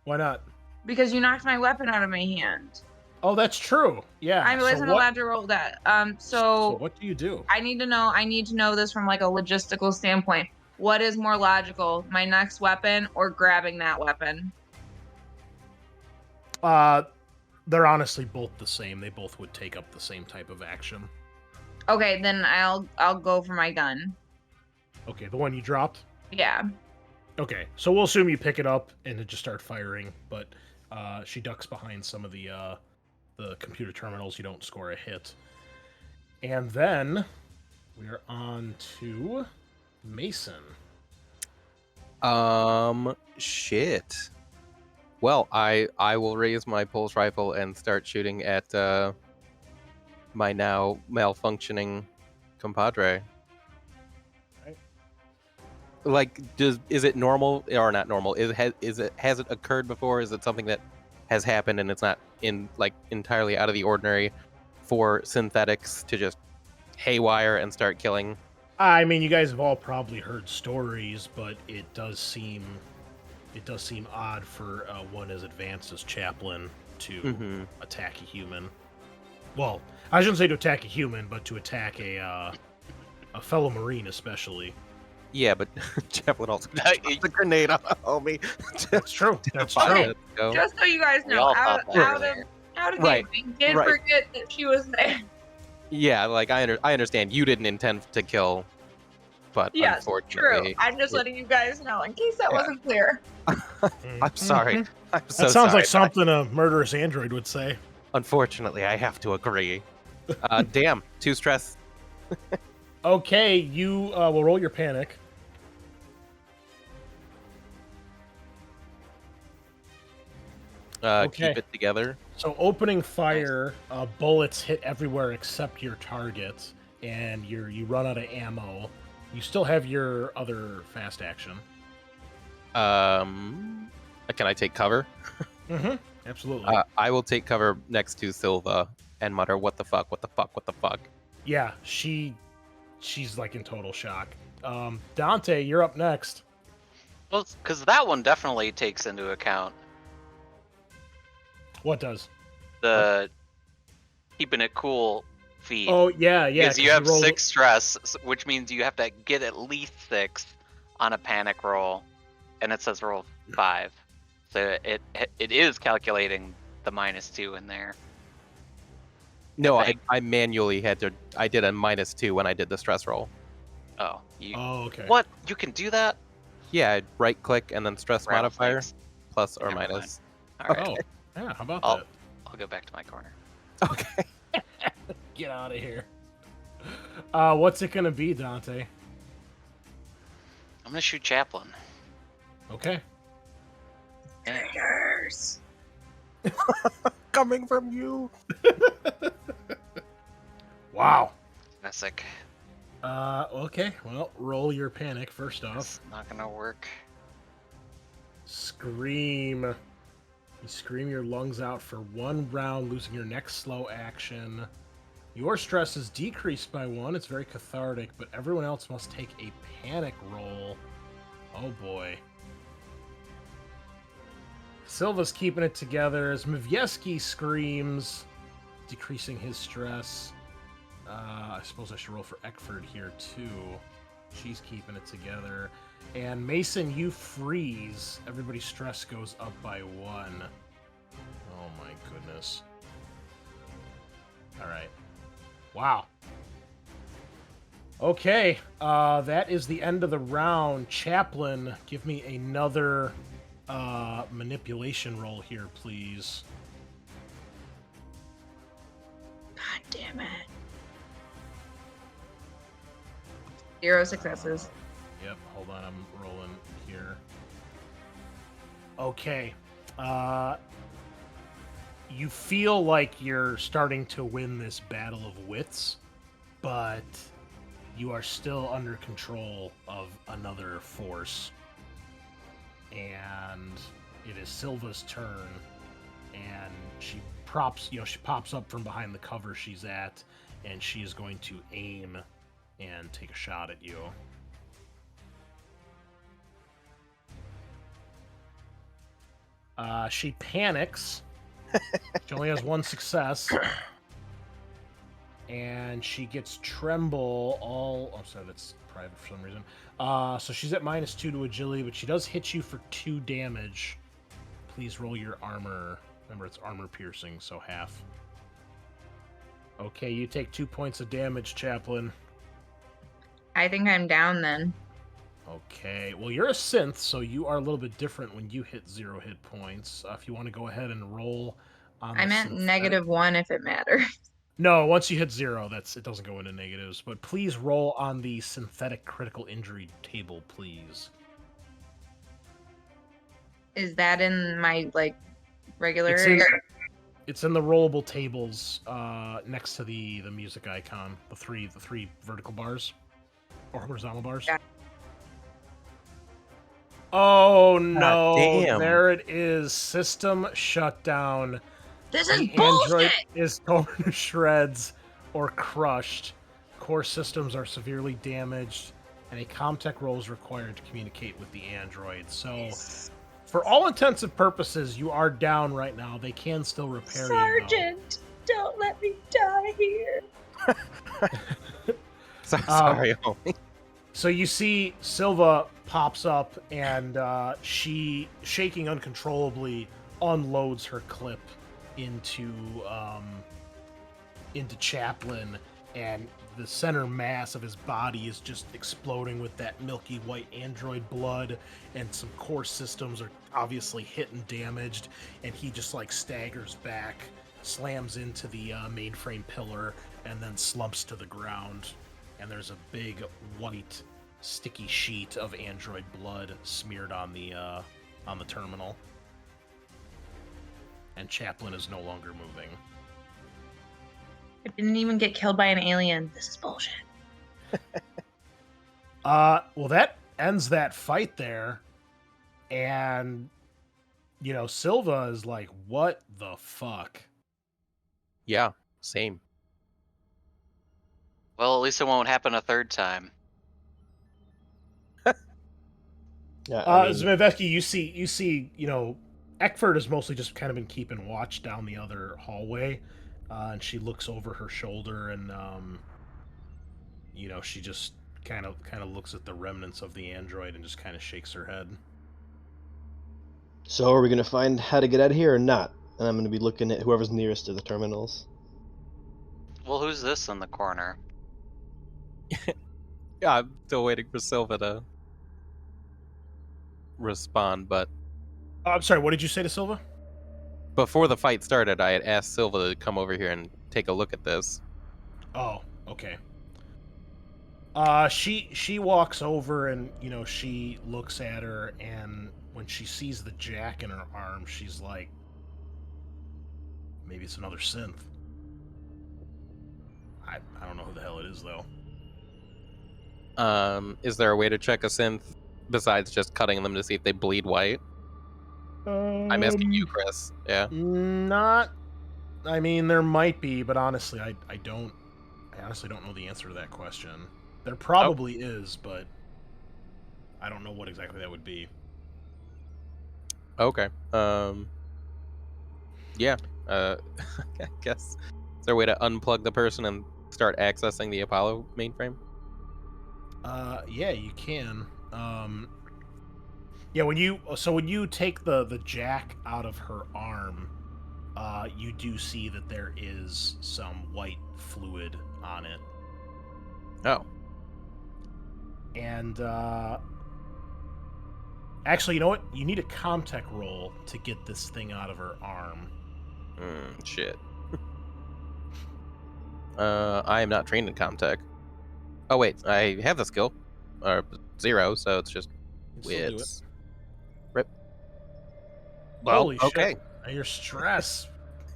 why not? because you knocked my weapon out of my hand. Oh, that's true. Yeah. I wasn't allowed to roll that. So what do you do? I need to know this from like a logistical standpoint. What is more logical, my next weapon or grabbing that weapon? They're honestly both the same. They both would take up the same type of action. Okay, then I'll go for my gun. Okay, the one you dropped? Yeah. Okay, so we'll assume you pick it up and then just start firing, but she ducks behind some of the computer terminals. You don't score a hit. And then we're on to Mason. Shit. Well, I will raise my pulse rifle and start shooting at my now malfunctioning compadre. Right. Like, is it normal or not normal? Has it occurred before? Is it something that has happened, and it's not entirely out of the ordinary for synthetics to just haywire and start killing. I mean, you guys have all probably heard stories, but it does seem odd for one as advanced as Chaplin to attack a human. Well, I shouldn't say to attack a human, but to attack a fellow Marine, especially. Yeah, but Chaplin also dropped the grenade on a homie. That's true. That's Okay. true. Just so you guys We know, all out thought that of earlier. Right, game, we did right. forget that she was there. Yeah, like I understand you didn't intend to kill, but Yes, unfortunately, true. I'm just letting you guys know in case that wasn't clear. I'm sorry. Mhm. I'm so That sounds sorry. like something a murderous android would say. Unfortunately, I have to agree. Damn, 2 stress. Okay, you will roll your panic. Okay. Keep it together. So opening fire, bullets hit everywhere except your target, and you run out of ammo. You still have your other fast action. Can I take cover? Mm-hmm. Absolutely. I will take cover next to Silva and mutter, "What the fuck? What the fuck? What the fuck?" Yeah, she's like in total shock. Dante, you're up next. Well, because that one definitely takes into account What does? the keeping it cool feat. Oh yeah, yeah. Because you 'cause have rolled- 6 stress, which means you have to get at least 6 on a panic roll, and it says roll 5. So it is calculating the -2 in there. No, I think. I manually had to. I did a -2 when I did the stress roll. Oh, you Oh, okay. what? You can do that? Yeah, I'd right click and then stress modifier Rattlesnakes. plus or Never mind. minus. All right, Oh, yeah. How about I'll that? I'll go back to my corner. Okay. Get out of here. What's it gonna be, Dante? I'm gonna shoot Chaplin. Okay. Yeah. Traitors. Coming from you. Wow. Classic. Okay. Well, roll your panic first off. It's not gonna work. Scream. You scream your lungs out for 1 round, losing your next slow action. Your stress is decreased by 1. It's very cathartic, but everyone else must take a panic roll. Oh boy. Silva's keeping it together as Zmijewski screams, decreasing his stress. I suppose I should roll for Eckford here too. She's keeping it together. And Mason, you freeze. Everybody's stress goes up by 1. Oh my goodness. Alright. Wow. Okay, that is the end of the round. Chaplin, give me another manipulation roll here, please. God damn it. 0 successes. Yep, hold on, I'm rolling here. Okay. You feel like you're starting to win this battle of wits, but you are still under control of another force. And it is Silva's turn, and she pops up from behind the cover she's at, and she is going to aim and take a shot at you. She panics. She only has 1 success. And she gets tremble all... Oh, sorry, that's private for some reason. So she's at -2 to agility, but she does hit you for 2 damage. Please roll your armor. Remember, it's armor piercing, so half. Okay, you take 2 points of damage, Chaplin. I think I'm down then. Okay, well, you're a synth, so you are a little bit different when you hit 0 hit points. If you want to go ahead and roll on I'm the at synthetic- -1 if it matters. No, once you hit 0, it doesn't go into negatives. But please roll on the synthetic critical injury table, please. Is that in my regular? It's in the rollable tables next to the music icon, the three vertical bars or horizontal bars. Yeah. Oh no, damn. there it is. System shutdown. This is The android bullshit! is torn to shreds or crushed. Core systems are severely damaged, and a comtech roll is required to communicate with the android. So, for all intents and purposes, you are down right now. They can still repair Sergeant, don't let me die here. Sorry, homie. So you see Silva pops up, and she, shaking uncontrollably, unloads her clip into Chaplin, and the center mass of his body is just exploding with that milky white android blood, and some core systems are obviously hit and damaged, and he just like staggers back, slams into the mainframe pillar, and then slumps to the ground. And there's a big white sticky sheet of android blood smeared on the terminal. And Chaplin is no longer moving. I didn't even get killed by an alien. This is bullshit. Well, that ends that fight there. And, Silva is like, what the fuck? Yeah, same. Well, at least it won't happen a third time. Yeah, I mean, Zmijewski, you see, Eckford has mostly just kind of been keeping watch down the other hallway. And she looks over her shoulder, and she just kind of looks at the remnants of the android and just kind of shakes her head. so are we going to find how to get out of here or not? And I'm going to be looking at whoever's nearest to the terminals. Well, who's this in the corner? Yeah, I'm still waiting for Silva to respond, but I'm sorry, what did you say to Silva? before the fight started, I had asked Silva to come over here and take a look at this. Oh, okay. She walks over, and she looks at her, and when she sees the jack in her arm, she's like, maybe it's another synth. I don't know who the hell it is though. Is there a way to check a synth besides just cutting them to see if they bleed white? I'm asking you, Chris. Yeah. Not. I mean, there might be, but honestly, I honestly don't know the answer to that question. There probably is, but I don't know what exactly that would be. Okay. Yeah. I guess. Is there a way to unplug the person and start accessing the Apollo mainframe? Yeah, you can. Yeah, when you take the jack out of her arm, you do see that there is some white fluid on it. Oh. And actually, you know what? You need a comtech roll to get this thing out of her arm. Shit. I am not trained in comtech. Oh wait, I have the skill. 0, so it's just Still do wits. Rip. Well, Holy okay. shit! Now your stress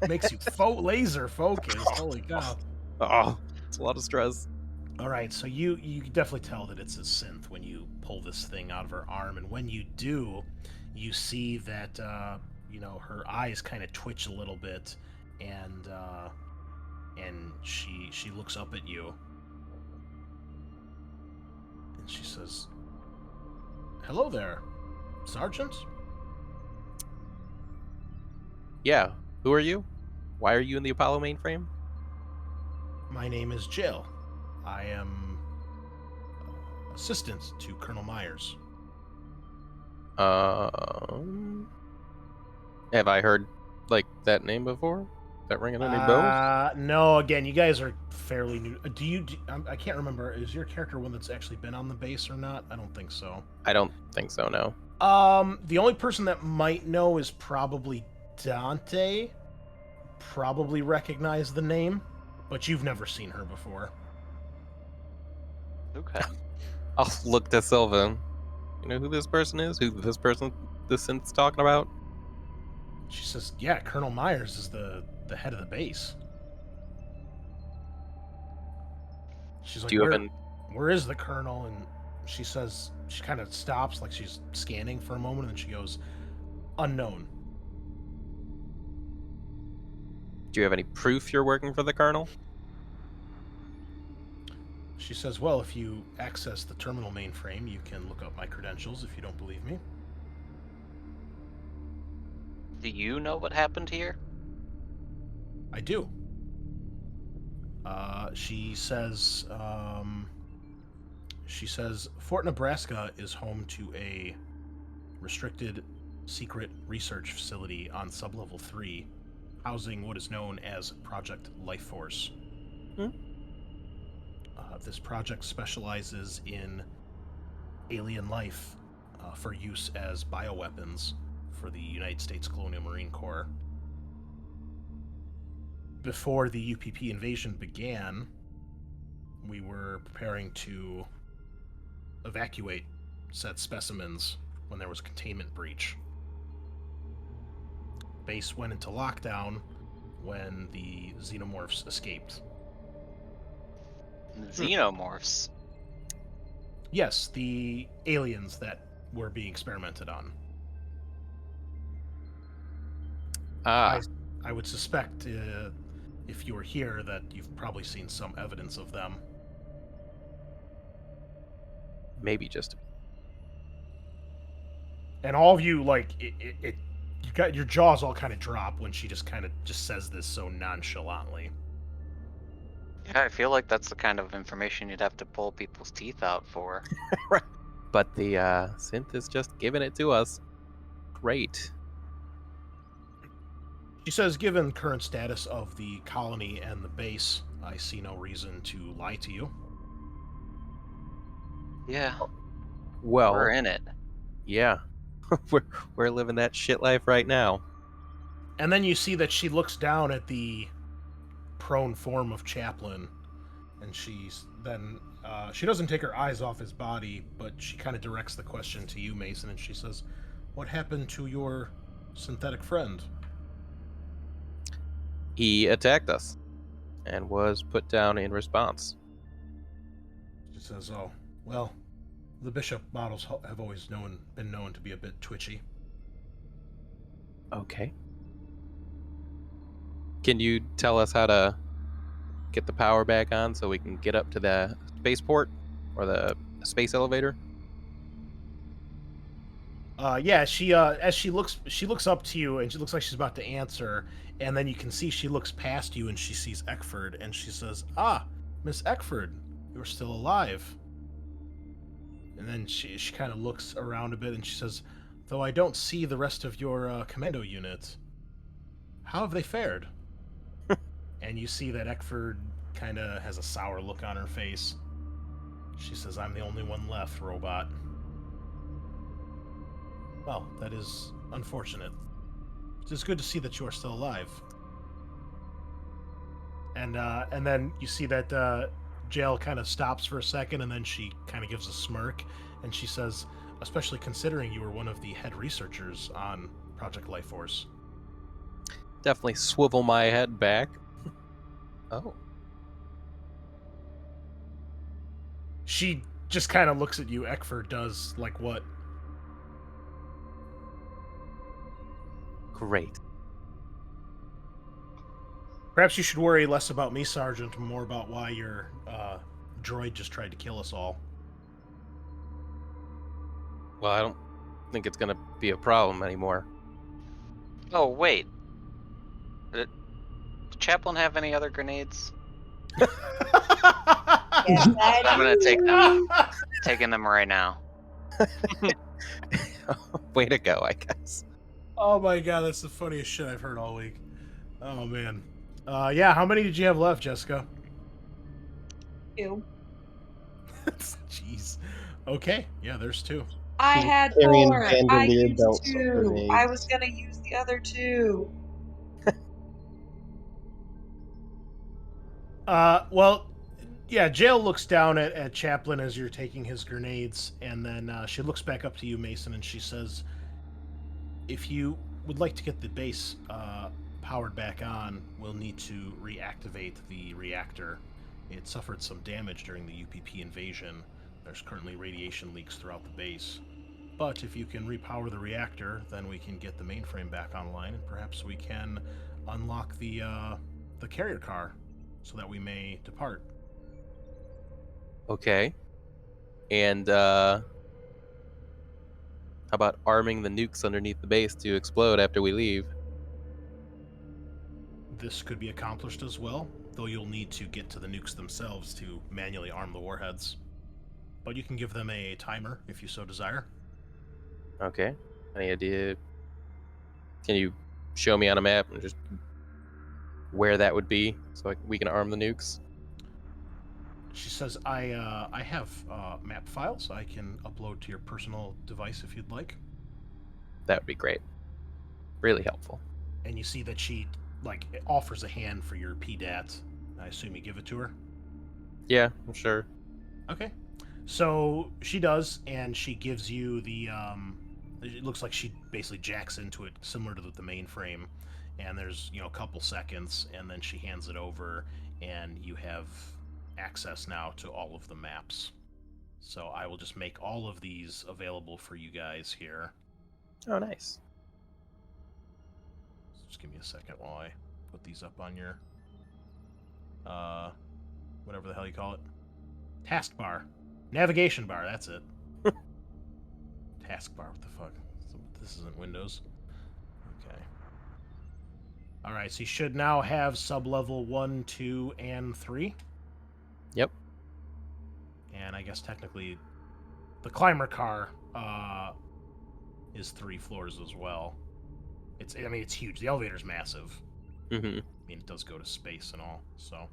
makes you laser focused. Holy cow! Oh, it's a lot of stress. All right, so you can definitely tell that it's a synth when you pull this thing out of her arm, and when you do, you see that her eyes kind of twitch a little bit, and she looks up at you, and she says, "Hello there, Sergeant." Yeah. Who are you? Why are you in the Apollo mainframe? My name is Jill. I am assistant to Colonel Myers. Have I heard that name before? Is that ringing any bells? No. Again, you guys are fairly new. I can't remember. Is your character one that's actually been on the base or not? I don't think so. I don't think so. No. The only person that might know is probably Dante. Probably recognize the name, but you've never seen her before. Okay. I'll look to Silva. You know who this person is? Who this synth's talking about? She says, "Yeah, Colonel Myers is the head of the base." She's like, "Where is the colonel?" And she says, she kind of stops, like she's scanning for a moment, and then she goes, unknown. Do you have any proof you're working for the Colonel? She says, well, if you access the terminal mainframe, you can look up my credentials if you don't believe me. Do you know what happened here? I do. She says, Fort Nebraska is home to a restricted secret research facility on sublevel 3, housing what is known as Project Life Force. This project specializes in alien life for use as bioweapons for the United States Colonial Marine Corps. Before the UPP invasion began, we were preparing to evacuate said specimens when there was a containment breach. Base went into lockdown when the xenomorphs escaped. Xenomorphs. Yes, the aliens that were being experimented on. I would suspect, if you were here, that you've probably seen some evidence of them. Maybe just. And all of you, like, you got your jaws all kind of drop when she just says this so nonchalantly. Yeah, I feel like that's the kind of information you'd have to pull people's teeth out for. Right. But the synth is just giving it to us. Great. She says, given current status of the colony and the base, I see no reason to lie to you. Yeah, Well, we're in it. yeah. we're living that shit life right now. And then you see that she looks down at the prone form of Chaplin, and she doesn't take her eyes off his body, but she kind of directs the question to you, Mason, and she says, what happened to your synthetic friend? He attacked us and was put down in response. She says, oh, well, the Bishop models have always been known to be a bit twitchy. Okay. Can you tell us how to get the power back on so we can get up to the spaceport or the space elevator? Yeah, she as she looks up to you, and she looks like she's about to answer, and then you can see she looks past you and she sees Eckford, and she says, "Ah, Miss Eckford, you're still alive." And then she kind of looks around a bit, and she says, "Though I don't see the rest of your commando unit. How have they fared?" And you see that Eckford kind of has a sour look on her face. She says, "I'm the only one left, robot." Well, that is unfortunate. It is good to see that you are still alive. And then you see that Jail kind of stops for a second, and then she kind of gives a smirk, and she says, especially considering you were one of the head researchers on Project Life Force. Definitely swivel my head back. Oh. She just kind of looks at you, Eckford does, like what? Great. Perhaps you should worry less about me, Sergeant, and more about why your droid just tried to kill us all. Well, I don't think it's going to be a problem anymore. Oh, wait. Did Chaplin have any other grenades? Yes, I I'm gonna do. take them. Taking them right now. Way to go, I guess. Oh my god, that's the funniest shit I've heard all week. Oh man. Yeah, how many did you have left, Jessica? 2. Jeez. Okay, yeah, there's 2. I had Carrying 4. I bandolier used belts of 2. grenades. I was gonna use the other 2. Well, yeah, Jail looks down at Chaplin as you're taking his grenades, and then she looks back up to you, Mason, and she says, if you would like to get the base powered back on, we'll need to reactivate the reactor. It suffered some damage during the UPP invasion, There's currently radiation leaks throughout the base. But if you can repower the reactor, then we can get the mainframe back online, and perhaps we can unlock the carrier car so that we may depart. Okay. And how about arming the nukes underneath the base to explode after we leave? This could be accomplished as well, though you'll need to get to the nukes themselves to manually arm the warheads. But you can give them a timer if you so desire. Okay. Any idea? Can you show me on a map and just where that would be so we can arm the nukes? She says, I have map files I can upload to your personal device if you'd like. That would be great. Really helpful. And you see that she offers a hand for your PDAT. I assume you give it to her? Yeah, I'm sure. Okay. So she does, and she gives you the, it looks like she basically jacks into it similar to the mainframe, and there's, a couple seconds, and then she hands it over, and you have access now to all of the maps. So I will just make all of these available for you guys here. Oh, nice. Just give me a second while I put these up on your, whatever the hell you call it. Taskbar. Navigation bar, that's it. Taskbar, what the fuck? This isn't Windows. Okay. Alright, so you should now have sub-level 1, 2, and 3. Yep. And I guess technically the climber car is 3 floors as well. It's huge. The elevator's massive. Mm-hmm. It does go to space and all, so.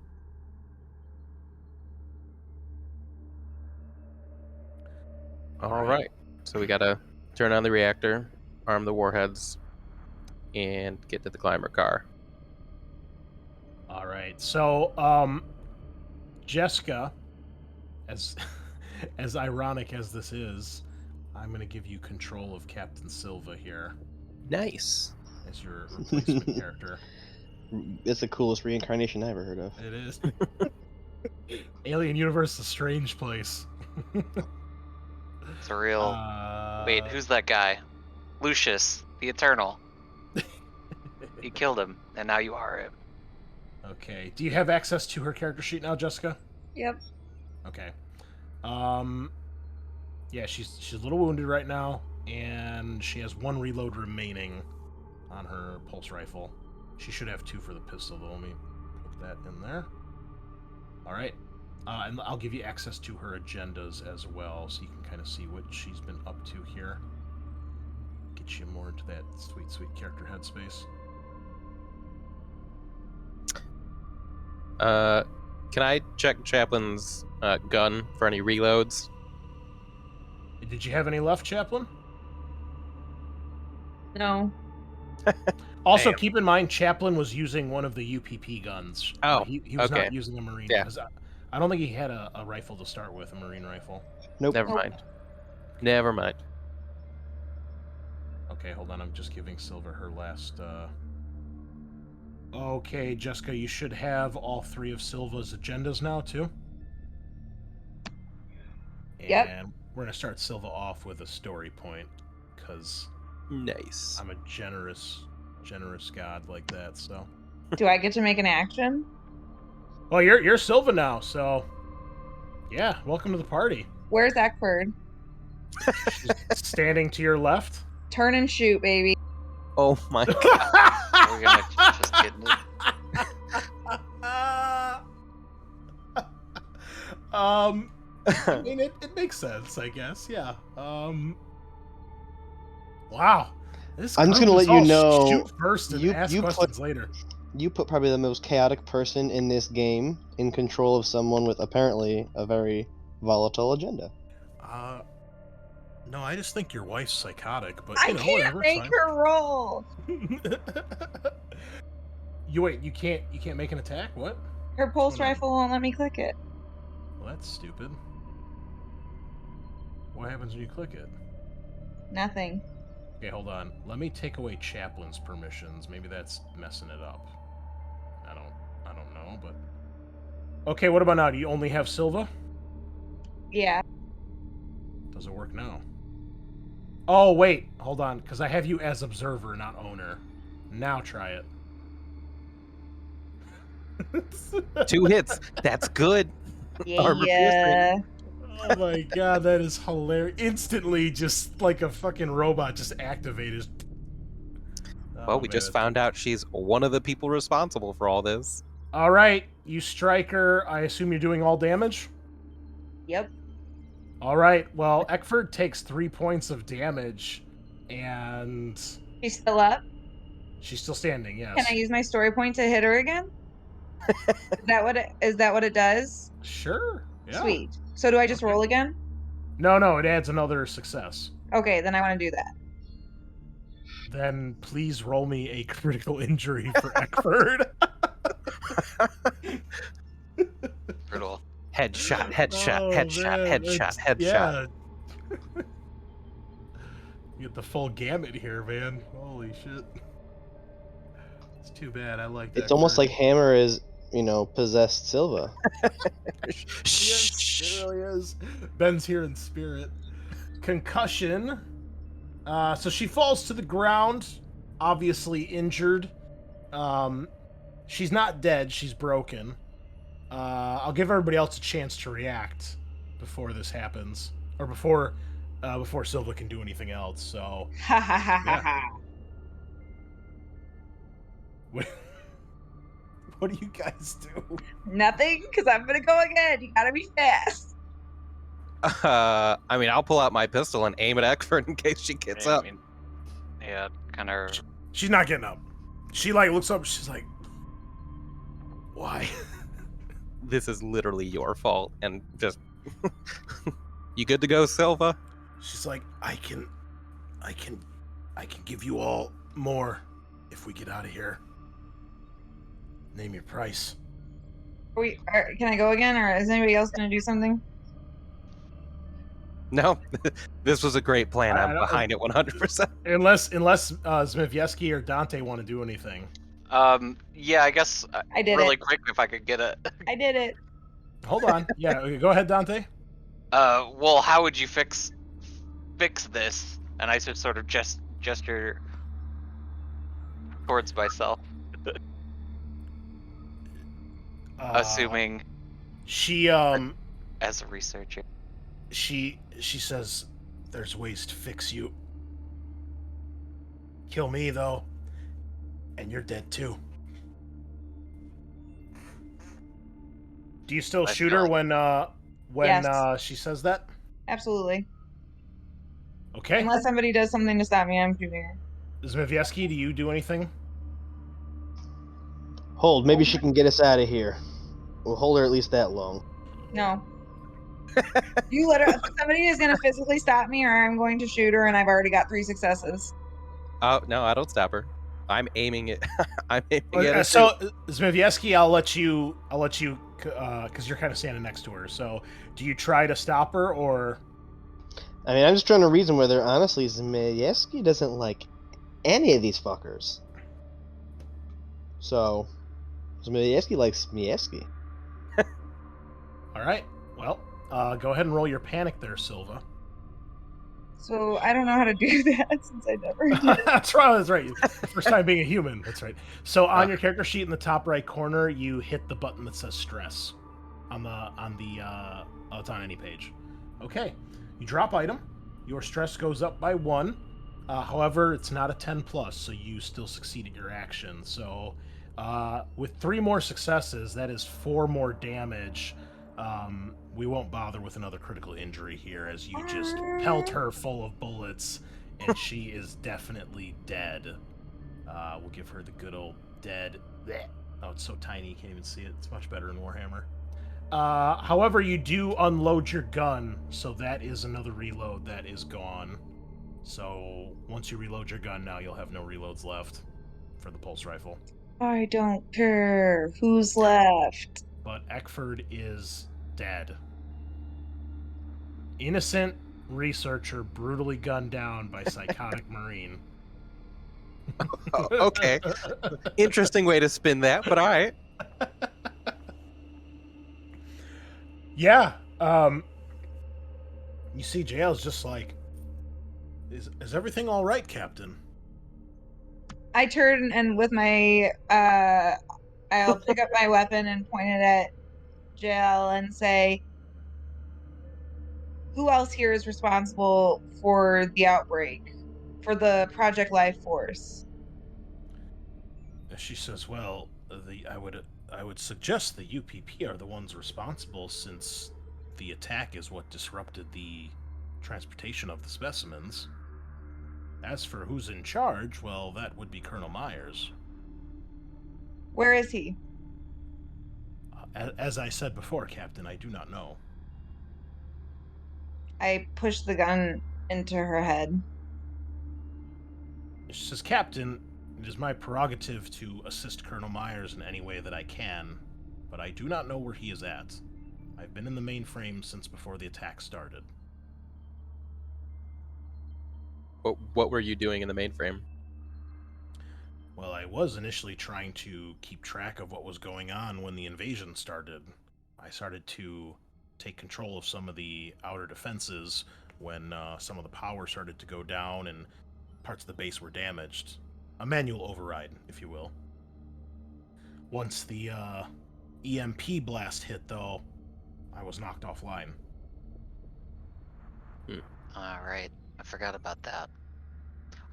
All right. So we gotta turn on the reactor, arm the warheads, and get to the climber car. All right. So, Jessica, as as ironic as this is, I'm going to give you control of Captain Silva here Nice. as your replacement character. It's the coolest reincarnation I ever heard of. It is. Alien universe is a strange place. It's a real. Wait, who's that guy? Lucius, the Eternal. You killed him, and now you are him. Okay. Do you have access to her character sheet now, Jessica? Yep. Okay. Yeah, she's a little wounded right now, and she has 1 reload remaining on her pulse rifle. She should have 2 for the pistol, though. Let me put that in there. All right. And I'll give you access to her agendas as well, so you can kind of see what she's been up to here. Get you more into that sweet, sweet character headspace. Can I check Chaplin's gun for any reloads? Did you have any left, Chaplin? No. Also, Damn. keep in mind, Chaplin was using one of the UPP guns. Oh, he was okay. not using a Marine. Yeah. 'Cause I don't think he had a rifle to start with, a Marine rifle. Nope. Never mind. Never mind. Okay, hold on. I'm just giving Silver her last. Okay, Jessica, you should have all 3 of Silva's agendas now, too. Yep. And we're going to start Silva off with a story point, because Nice. I'm a generous god like that, so. Do I get to make an action? Well, you're Silva now, so. Yeah, welcome to the party. Where's Eckford? She's standing to your left. Turn and shoot, baby. Oh my god. We're gonna just get into it. I mean, it makes sense, I guess. Yeah. Wow. I'm just gonna let you know, Shoot first and ask questions later. You put probably the most chaotic person in this game in control of someone with apparently a very volatile agenda. No, I just think your wife's psychotic, but I you know, can't whatever. make her roll. You can't make an attack? What? Her pulse Hold on. rifle won't let me click it. Well, that's stupid. What happens when you click it? Nothing. Okay, hold on. Let me take away Chaplin's permissions. Maybe that's messing it up. I don't know, but okay, what about now? Do you only have Silva? Yeah. Does it work now? Oh, wait. Hold on, because I have you as observer, not owner. Now try it. 2 hits. That's good. Armor Yeah. Oh my god, that is hilarious. Instantly, just like a fucking robot, just activated. Well, we just found out she's one of the people responsible for all this. All right, you strike her. I assume you're doing all damage? Yep. All right, well, Eckford takes 3 points of damage, and She's still up. she's still standing, yes. Can I use my story point to hit her again? Is that what it does? Sure, yeah. Sweet. So do I just roll again? No, it adds another success. Okay, then I want to do that. Then please roll me a critical injury for Eckford. Brutal. Headshot, Oh, headshot, man, headshot. Yeah. You get the full gamut here, man. Holy shit. It's too bad. I like that. It's almost like Hammer is, possessed Silva. Yes, it really is. Ben's here in spirit. Concussion. So she falls to the ground, obviously injured. She's not dead. She's broken. I'll give everybody else a chance to react before this happens, or before Silva can do anything else. So, Ha ha ha ha ha. what do you guys do? Nothing, because I'm gonna go again. You gotta be fast. I mean, I'll pull out my pistol and aim at Eckford in case she gets up. Yeah, kind of. She's not getting up. She looks up. She's like, "Why?" This is literally your fault, and just you good to go, Silva? She's like, I can give you all more if we get out of here. Name your price. Can I go again, or is anybody else gonna do something? No, this was a great plan. I'm I don't- behind it 100%. Unless Zmijewski or Dante want to do anything. Yeah, I guess I did really it. quick if I could get it. I did it. Hold on. Yeah, okay, go ahead, Dante. Well, how would you fix this? And I should sort of gesture towards myself, assuming She as a researcher. she says there's ways to fix you. Kill me though, and you're dead too. Do you still shoot her when Yes. she says that? Absolutely. Okay. Unless somebody does something to stop me, I'm shooting her. Zmijewski, do you do anything? Hold, maybe she can get us out of here. We'll hold her at least that long. No. You let her. Somebody is gonna physically stop me, or I'm going to shoot her, and I've already got 3 successes. Oh no, I don't stop her. I'm aiming it. I'm aiming at her. So Zmijewski, I'll let you, because you're kind of standing next to her. So, do you try to stop her, or? I mean, I'm just trying to reason whether, honestly, Zmijewski doesn't like any of these fuckers. So, Zmijewski likes Zmijewski. All right. Well, go ahead and roll your panic there, Silva. So I don't know how to do that since I never did. That's right. That's right. First time being a human. That's right. So on your character sheet in the top right corner, you hit the button that says stress. It's on any page. Okay. You drop item. Your stress goes up by 1. However, it's not a 10 plus, so you still succeed at your action. So with 3 more successes, that is 4 more damage. We won't bother with another critical injury here, as you just pelt her full of bullets, and she is definitely dead. We'll give her the good old dead. Blech. Oh, it's so tiny you can't even see it. It's much better in Warhammer. However, you do unload your gun, so that is another reload that is gone. So once you reload your gun now, you'll have no reloads left for the pulse rifle. I don't care who's left. But Eckford is dead. Innocent researcher brutally gunned down by psychotic Marine. Oh, okay. Interesting way to spin that, but all right. Yeah. You see, JL's just like, is everything all right, Captain? I turn and with my I'll pick up my weapon and point it at Jail and say, who else here is responsible for the outbreak, for the Project Life Force? She says, well, I would suggest the UPP are the ones responsible, since the attack is what disrupted the transportation of the specimens. As for who's in charge, well, that would be Colonel Myers. Where is he? As I said before, Captain, I do not know. I push the gun into her head. She says, Captain, it is my prerogative to assist Colonel Myers in any way that I can, but I do not know where he is at. I've been in the mainframe since before the attack started. What were you doing in the mainframe? Well, I was initially trying to keep track of what was going on when the invasion started. I started to take control of some of the outer defenses when some of the power started to go down and parts of the base were damaged. A manual override, if you will. Once the EMP blast hit, though, I was knocked offline. Alright, I forgot about that.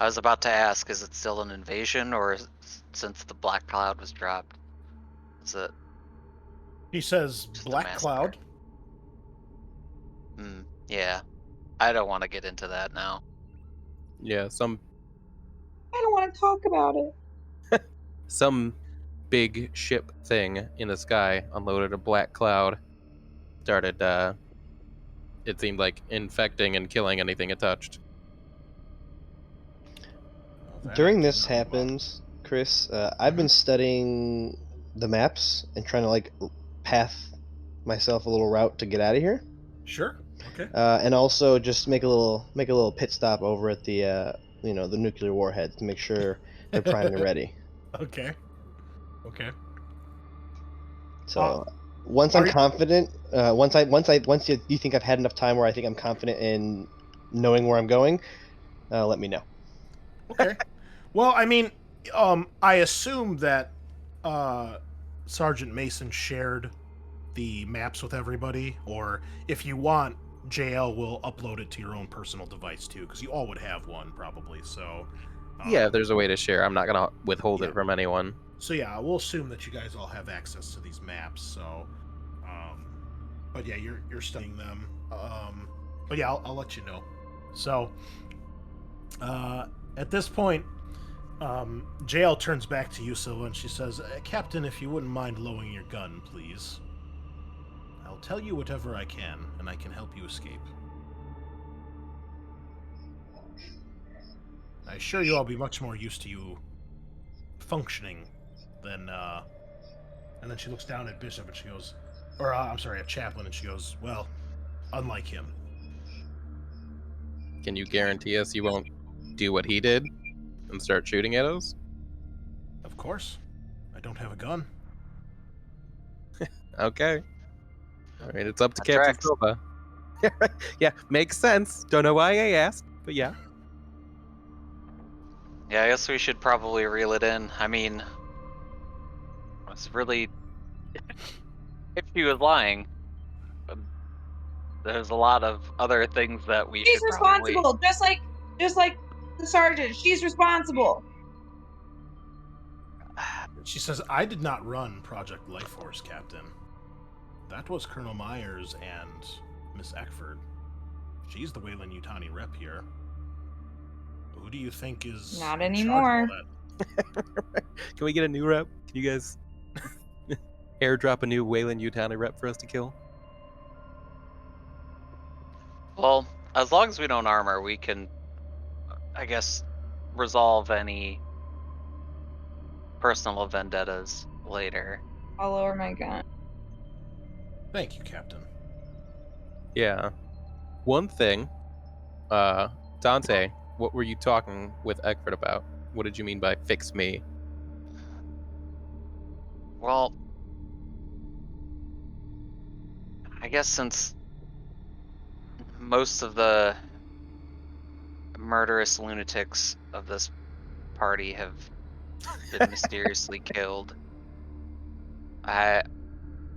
I was about to ask, is it still an invasion, or since the black cloud was dropped? Is it He says, just a Black massacre? Cloud? Yeah. I don't want to get into that now. Yeah, I don't want to talk about it. some big ship thing in the sky unloaded a black cloud, started it seemed like infecting and killing anything it touched. During this happens, Chris, I've been studying the maps and trying to like path myself a little route to get out of here. Sure. Okay. And also just make a little pit stop over at the the nuclear warheads to make sure they're primed and ready. Okay. Okay. So once I'm are you- confident, once you think I've had enough time where I think I'm confident in knowing where I'm going, let me know. Okay. Well, I mean, I assume that Sergeant Mason shared the maps with everybody, or if you want, JL will upload it to your own personal device too, because you all would have one probably. So Yeah, there's a way to share. I'm not gonna withhold yeah. it from anyone. So yeah, we'll assume that you guys all have access to these maps. So, but yeah, you're studying them. But yeah, I'll let you know. So, at this point, JL turns back to you, Silva, and she says, Captain, if you wouldn't mind lowering your gun, please. I'll tell you whatever I can, and I can help you escape. I assure you I'll be much more used to you functioning than, And then she looks down at Bishop and she goes, at Chaplin, and she goes, well, unlike him. Can you guarantee us you won't do what he did and start shooting at us? Of course. I don't have a gun. Okay. I mean, it's up to That Captain tracks. Silva. Yeah, makes sense. Don't know why I asked, but yeah. Yeah, I guess we should probably reel it in. I mean, it's really... if she was lying, there's a lot of other things that we She's should probably... responsible, just like the sergeant. She's responsible. She says, I did not run Project Life Force, Captain. That was Colonel Myers and Miss Eckford. She's the Weyland-Yutani rep here. Who do you think is Not in anymore. charge of all that? Can we get a new rep? Can you guys airdrop a new Weyland-Yutani rep for us to kill? Well, as long as we don't armor, we can, I guess, resolve any personal vendettas later. I'll lower my gun. Thank you, Captain. Yeah. One thing, Dante, what were you talking with Eckford about? What did you mean by fix me? Well, I guess since most of the murderous lunatics of this party have been mysteriously killed. I've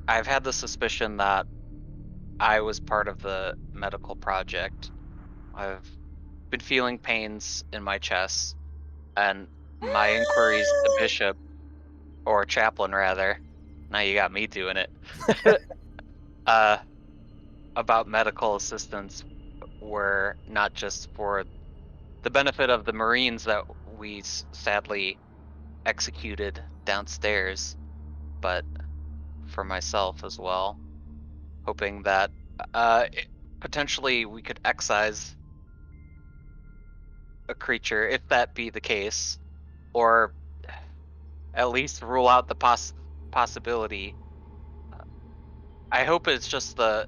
had the suspicion that I was part of the medical project. I've been feeling pains in my chest, and my inquiries to Bishop, or Chaplin rather, now you got me doing it, about medical assistance were not just for the benefit of the Marines that we sadly executed downstairs, but for myself as well, hoping that potentially we could excise a creature, if that be the case, or at least rule out the possibility. I hope it's just the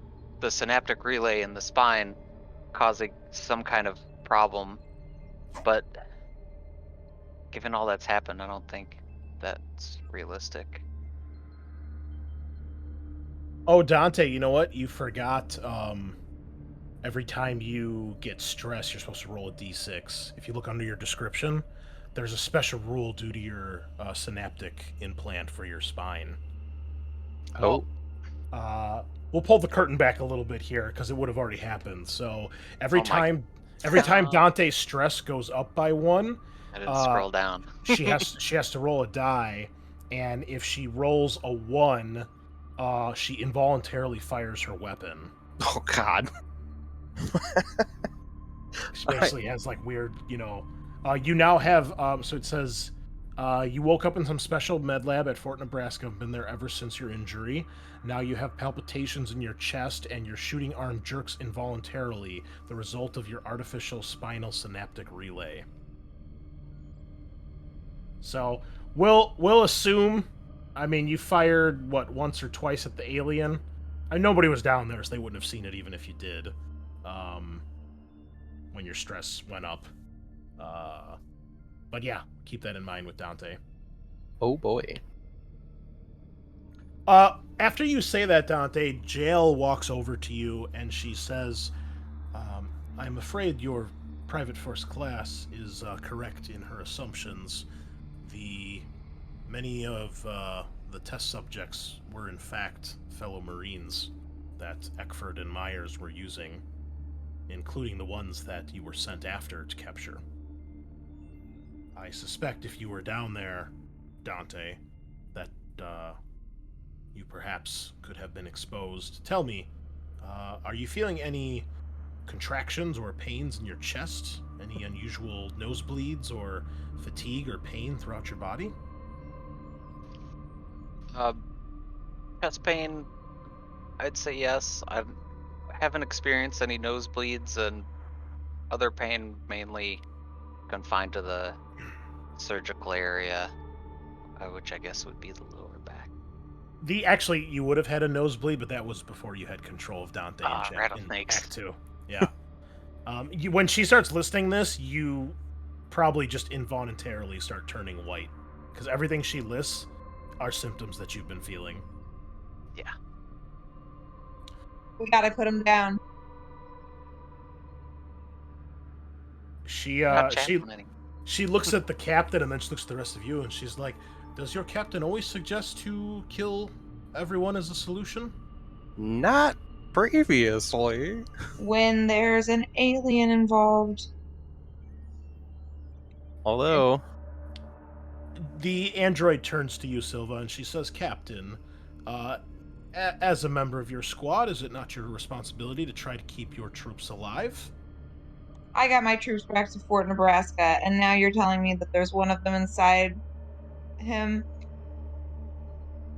synaptic relay in the spine causing some kind of problem, but given all that's happened, I don't think that's realistic. Oh, Dante, you know what? You forgot. Every time you get stressed, you're supposed to roll a d6. If you look under your description, there's a special rule due to your synaptic implant for your spine. Oh. We'll pull the curtain back a little bit here because it would have already happened. So every Oh my- time Dante's stress goes up by 1, I didn't scroll down. she has to roll a die, and if she rolls a 1, she involuntarily fires her weapon. Oh God. She basically has like weird, you now have, so it says, you woke up in some special med lab at Fort Nebraska, have been there ever since your injury. Now you have palpitations in your chest and your shooting arm jerks involuntarily, the result of your artificial spinal synaptic relay. So, we'll assume, I mean, you fired, once or twice at the alien? Nobody was down there, so they wouldn't have seen it even if you did. When your stress went up. But yeah, keep that in mind with Dante. Oh boy. After you say that, Dante, Jael walks over to you and she says, I'm afraid your private first class is correct in her assumptions. Many of the test subjects were in fact fellow Marines that Eckford and Myers were using, including the ones that you were sent after to capture. I suspect if you were down there, Dante, that you perhaps could have been exposed. Tell me, are you feeling any contractions or pains in your chest? Any unusual nosebleeds or fatigue or pain throughout your body? Chest pain, I'd say yes. I haven't experienced any nosebleeds, and other pain mainly confined to the surgical area, which I guess would be the lower back. Actually, you would have had a nosebleed, but that was before you had control of Dante in rattlesnakes. Act 2. Yeah. When she starts listing this, you probably just involuntarily start turning white, because everything she lists are symptoms that you've been feeling. Yeah. We gotta put him down. She Not Chaplin anymore. she looks at the captain and then she looks at the rest of you and she's like, does your captain always suggest to kill everyone as a solution? Not previously. When there's an alien involved. Although, The android turns to you, Silva, and she says, Captain, as a member of your squad, is it not your responsibility to try to keep your troops alive? I got my troops back to Fort Nebraska, and now you're telling me that there's one of them inside him.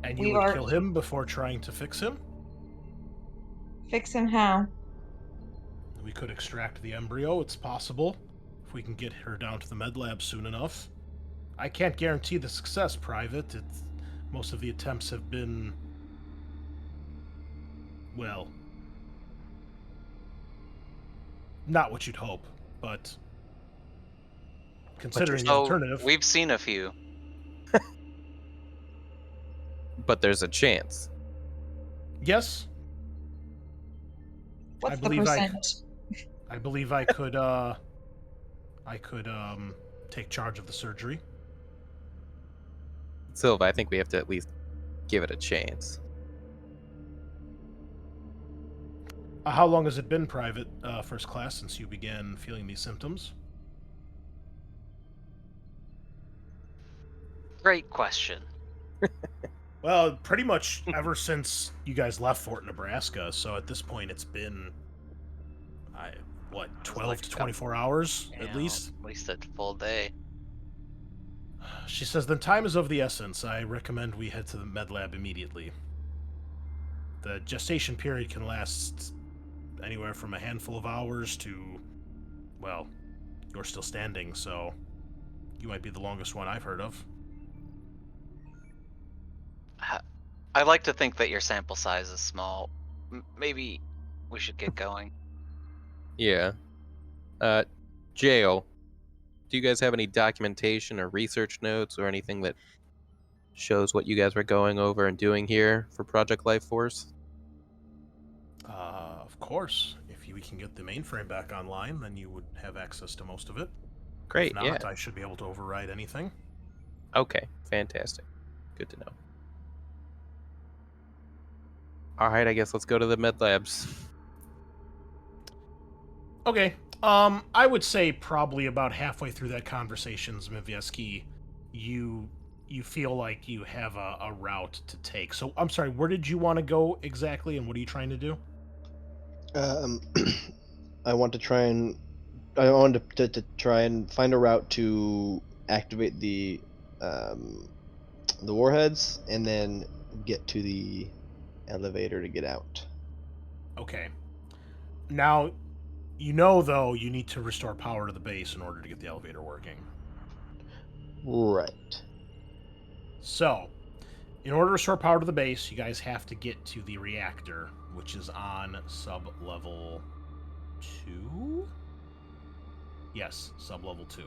And you would kill him before trying to fix him? Fix him how? We could extract the embryo, it's possible, if we can get her down to the med lab soon enough. I can't guarantee the success, Private. Most of the attempts have been, well, not what you'd hope, but considering the alternative... We've seen a few. but there's a chance. Yes. What's I the believe percent? I believe I could take charge of the surgery. Silva, I think we have to at least give it a chance. How long has it been, Private First Class, since you began feeling these symptoms? Great question. Well, pretty much ever since you guys left Fort Nebraska, so at this point it's been, 12 like to 24 hours, Yeah, at least? At least a full day. She says, then time is of the essence. I recommend we head to the med lab immediately. The gestation period can last anywhere from a handful of hours to, well, you're still standing, so you might be the longest one I've heard of. I like to think that your sample size is small. Maybe we should get going. Yeah. Jail. Do you guys have any documentation or research notes or anything that shows what you guys were going over and doing here for Project Life Force? Of course. If we can get the mainframe back online, then you would have access to most of it. Great, If not, yeah. I should be able to override anything. Okay, fantastic. Good to know. Alright, I guess let's go to the med labs. Okay. I would say probably about halfway through that conversation, Zmijewski, you feel like you have a route to take. So, I'm sorry, where did you want to go exactly, and what are you trying to do? I want to try and to try and find a route to activate the warheads, and then get to the elevator to get out. Okay. Now, you know, though, you need to restore power to the base in order to get the elevator working. Right. So, in order to restore power to the base, you guys have to get to the reactor, which is on sub-level 2? Yes, sub-level 2.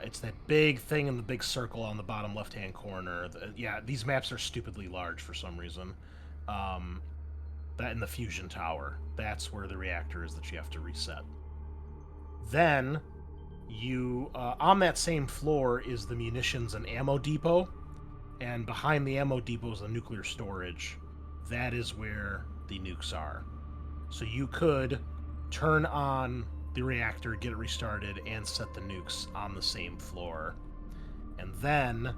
It's that big thing in the big circle on the bottom left-hand corner. Yeah, these maps are stupidly large for some reason. That in the fusion tower. That's where the reactor is that you have to reset. Then, you on that same floor is the munitions and ammo depot, and behind the ammo depot is the nuclear storage. That is where the nukes are. So you could turn on the reactor, get it restarted, and set the nukes on the same floor. And then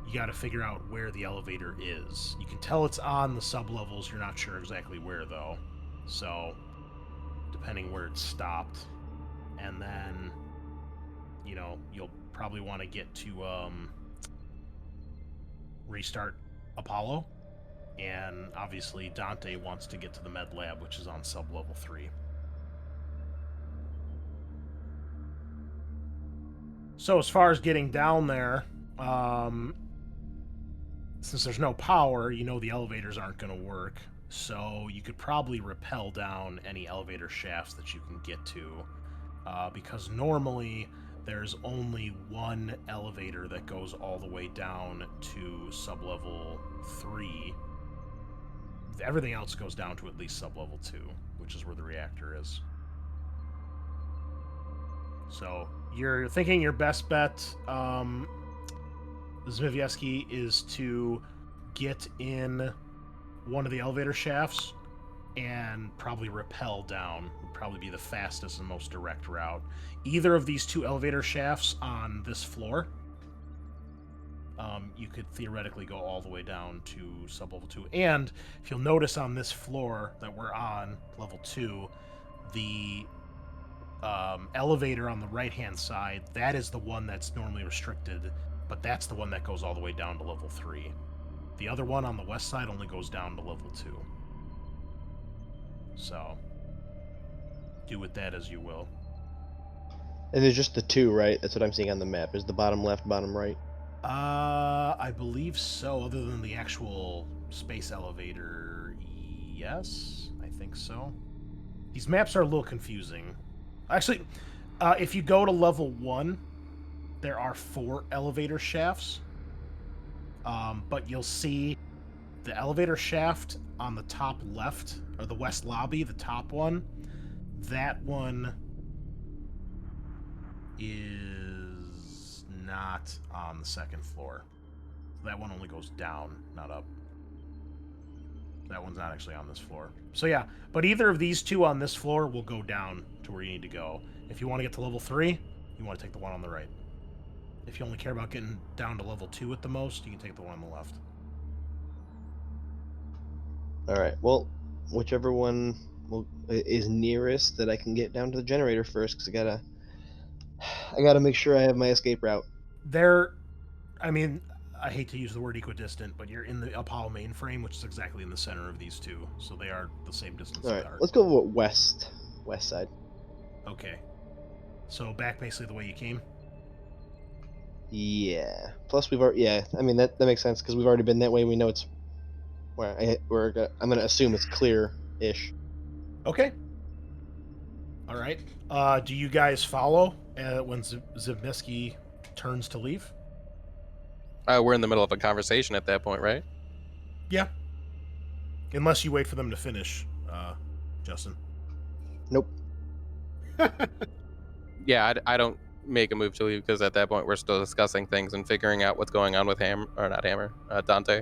you got to figure out where the elevator is. You can tell it's on the sub-levels. You're not sure exactly where, though. So, depending where it stopped. And then, you know, you'll probably want to get to restart Apollo. And obviously Dante wants to get to the med lab, which is on sub-level 3. So as far as getting down there, since there's no power, you know the elevators aren't going to work. So you could probably rappel down any elevator shafts that you can get to, because normally there's only one elevator that goes all the way down to sub-level 3. Everything else goes down to at least sub-level 2, which is where the reactor is. So you're thinking your best bet, Zmijewski, is to get in one of the elevator shafts and probably rappel down. Would probably be the fastest and most direct route. Either of these two elevator shafts on this floor, you could theoretically go all the way down to sub-level 2. And if you'll notice on this floor that we're on, level 2, the elevator on the right-hand side, that is the one that's normally restricted, but that's the one that goes all the way down to level 3. The other one on the west side only goes down to level 2. So, do with that as you will. And there's just the two, right? That's what I'm seeing on the map. Is the bottom left, bottom right? I believe so, other than the actual space elevator. Yes, I think so. These maps are a little confusing. Actually, if you go to level 1, there are 4 elevator shafts. But you'll see the elevator shaft on the top left, or the west lobby, the top one, that one is not on the second floor. That one only goes down, not up. That one's not actually on this floor. So yeah, but either of these two on this floor will go down to where you need to go. If you want to get to level 3, you want to take the one on the right. If you only care about getting down to level 2 at the most, you can take the one on the left. Alright, well, whichever one is nearest that I can get down to the generator first, because I gotta make sure I have my escape route. I mean, I hate to use the word equidistant, but you're in the Apollo mainframe, which is exactly in the center of these two, so they are the same distance Alright, apart. let's go west side. Okay. So back basically the way you came? Yeah. Plus we've already, yeah, I mean, that makes sense, because we've already been that way, we know it's, I'm gonna assume it's clear-ish. Okay. All right. Do you guys follow when Zmijewski turns to leave? We're in the middle of a conversation at that point, right? Yeah. Unless you wait for them to finish, Justin. Nope. Yeah, I don't make a move to leave because at that point we're still discussing things and figuring out what's going on with Dante.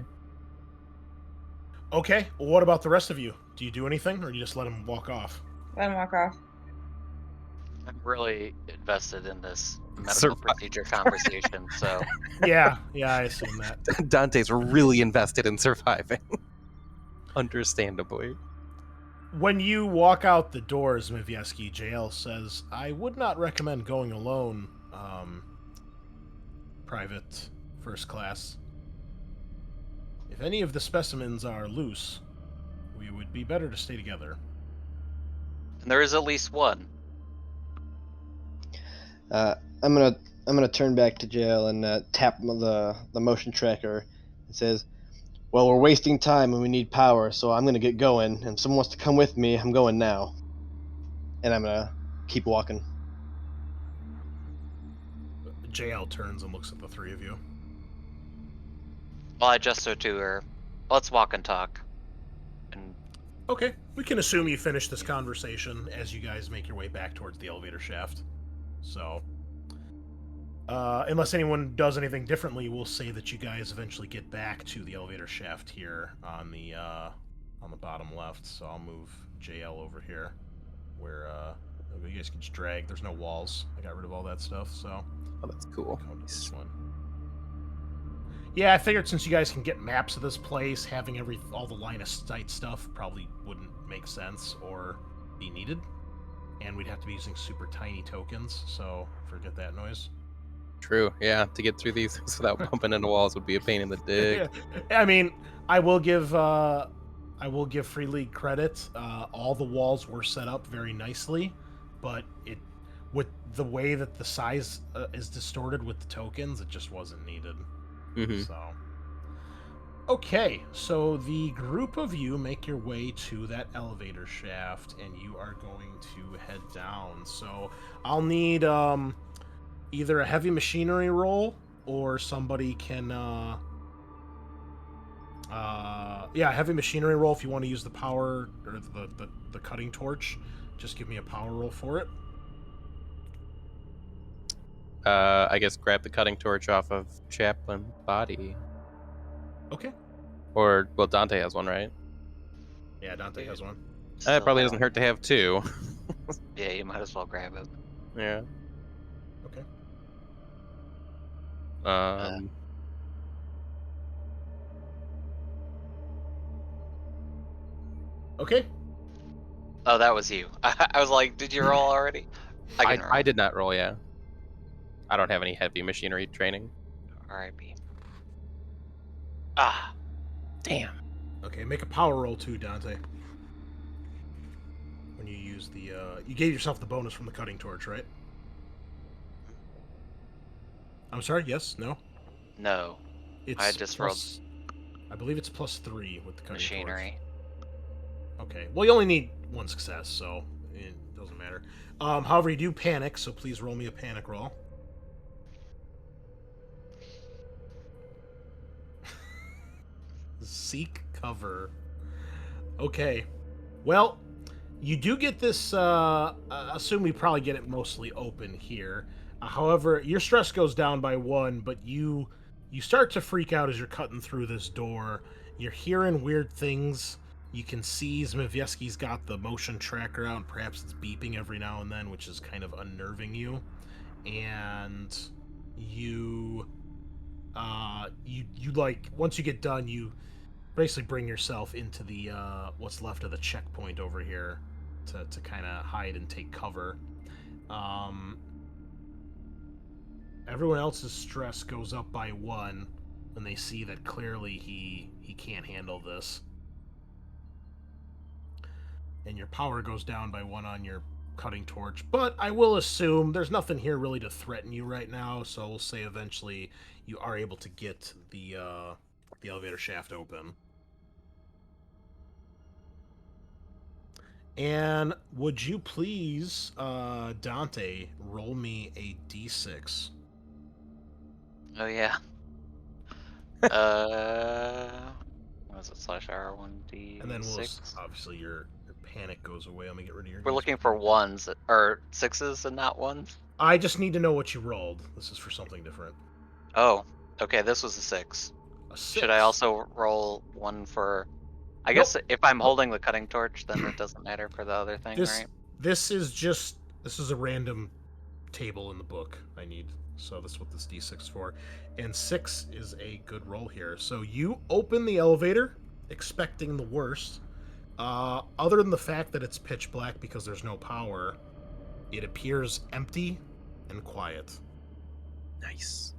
Okay. Well, what about the rest of you? Do you do anything, or do you just let him walk off? Let him walk off. I'm really invested in this medical procedure conversation, so Yeah, I assume that. Dante's really invested in surviving. Understandably. When you walk out the doors, Zmijewski, JL says, I would not recommend going alone, Private First Class. If any of the specimens are loose, we would be better to stay together. and there is at least one. I'm gonna turn back to jail and tap the motion tracker. It says, well, we're wasting time and we need power, so I'm gonna get going. And if someone wants to come with me, I'm going now. And I'm gonna keep walking. JL turns and looks at the three of you. Well, I gesture to her. Let's walk and talk. And Okay, we can assume you finish this conversation as you guys make your way back towards the elevator shaft. So, unless anyone does anything differently, we'll say that you guys eventually get back to the elevator shaft here on the bottom left. So I'll move JL over here, where you guys can just drag. There's no walls. I got rid of all that stuff. So Oh, that's cool. come to this one. Yeah, I figured since you guys can get maps of this place, having all the line of sight stuff probably wouldn't make sense or be needed. And we'd have to be using super tiny tokens, so forget that noise. True, yeah. To get through these without bumping into walls would be a pain in the dick. I mean, I will give Free League credit. All the walls were set up very nicely, but with the way that the size is distorted with the tokens, it just wasn't needed. Mm-hmm. So, okay, so the group of you make your way to that elevator shaft, and you are going to head down. So I'll need either a heavy machinery roll, or somebody can heavy machinery roll if you want to use the power or the cutting torch. Just give me a power roll for it. I guess grab the cutting torch off of Chaplin's body. Okay. Or, well, Dante has one, right? Yeah, Dante has one. still It probably have- doesn't hurt to have two. Yeah, you might as well grab it. Yeah. Okay. Okay. Oh, that was you. I was like, did you roll already? can roll. I did not roll, yeah. I don't have any heavy machinery training. R.I.P. Ah, Damn. Okay, make a power roll too, Dante. When you use the, you gave yourself the bonus from the cutting torch, right? I'm sorry, yes? No? no. It's I just rolled I believe it's +3 with the cutting machinery. torch. Okay, well, you only need one success, so it doesn't matter. However, you do panic, so please roll me a panic roll. Seek cover. Okay. Well, you do get this, assume we probably get it mostly open here. However, your stress goes down by 1, but you start to freak out as you're cutting through this door. You're hearing weird things. You can see Zmijewski's got the motion tracker out, and perhaps it's beeping every now and then, which is kind of unnerving you. And you like, once you get done, you basically bring yourself into the what's left of the checkpoint over here to kind of hide and take cover. Everyone else's stress goes up by 1 when they see that clearly he can't handle this, and your power goes down by 1 on your cutting torch. But I will assume there's nothing here really to threaten you right now, so we'll say eventually you are able to get the elevator shaft open. And would you please, Dante, roll me a d6? Oh yeah. What was it? /R1d6. And then obviously your panic goes away. Let me get rid of your. We're looking for 1s or 6s and not 1s. I just need to know what you rolled. This is for something different. Oh, okay. This was a 6. A 6. Should I also roll 1 for? I guess if I'm holding the cutting torch, then it doesn't matter for the other thing, right? This is a random table in the book I need. So that's what this d6 is for. And 6 is a good roll here. So you open the elevator, expecting the worst. Other than the fact that it's pitch black because there's no power, it appears empty and quiet. Nice.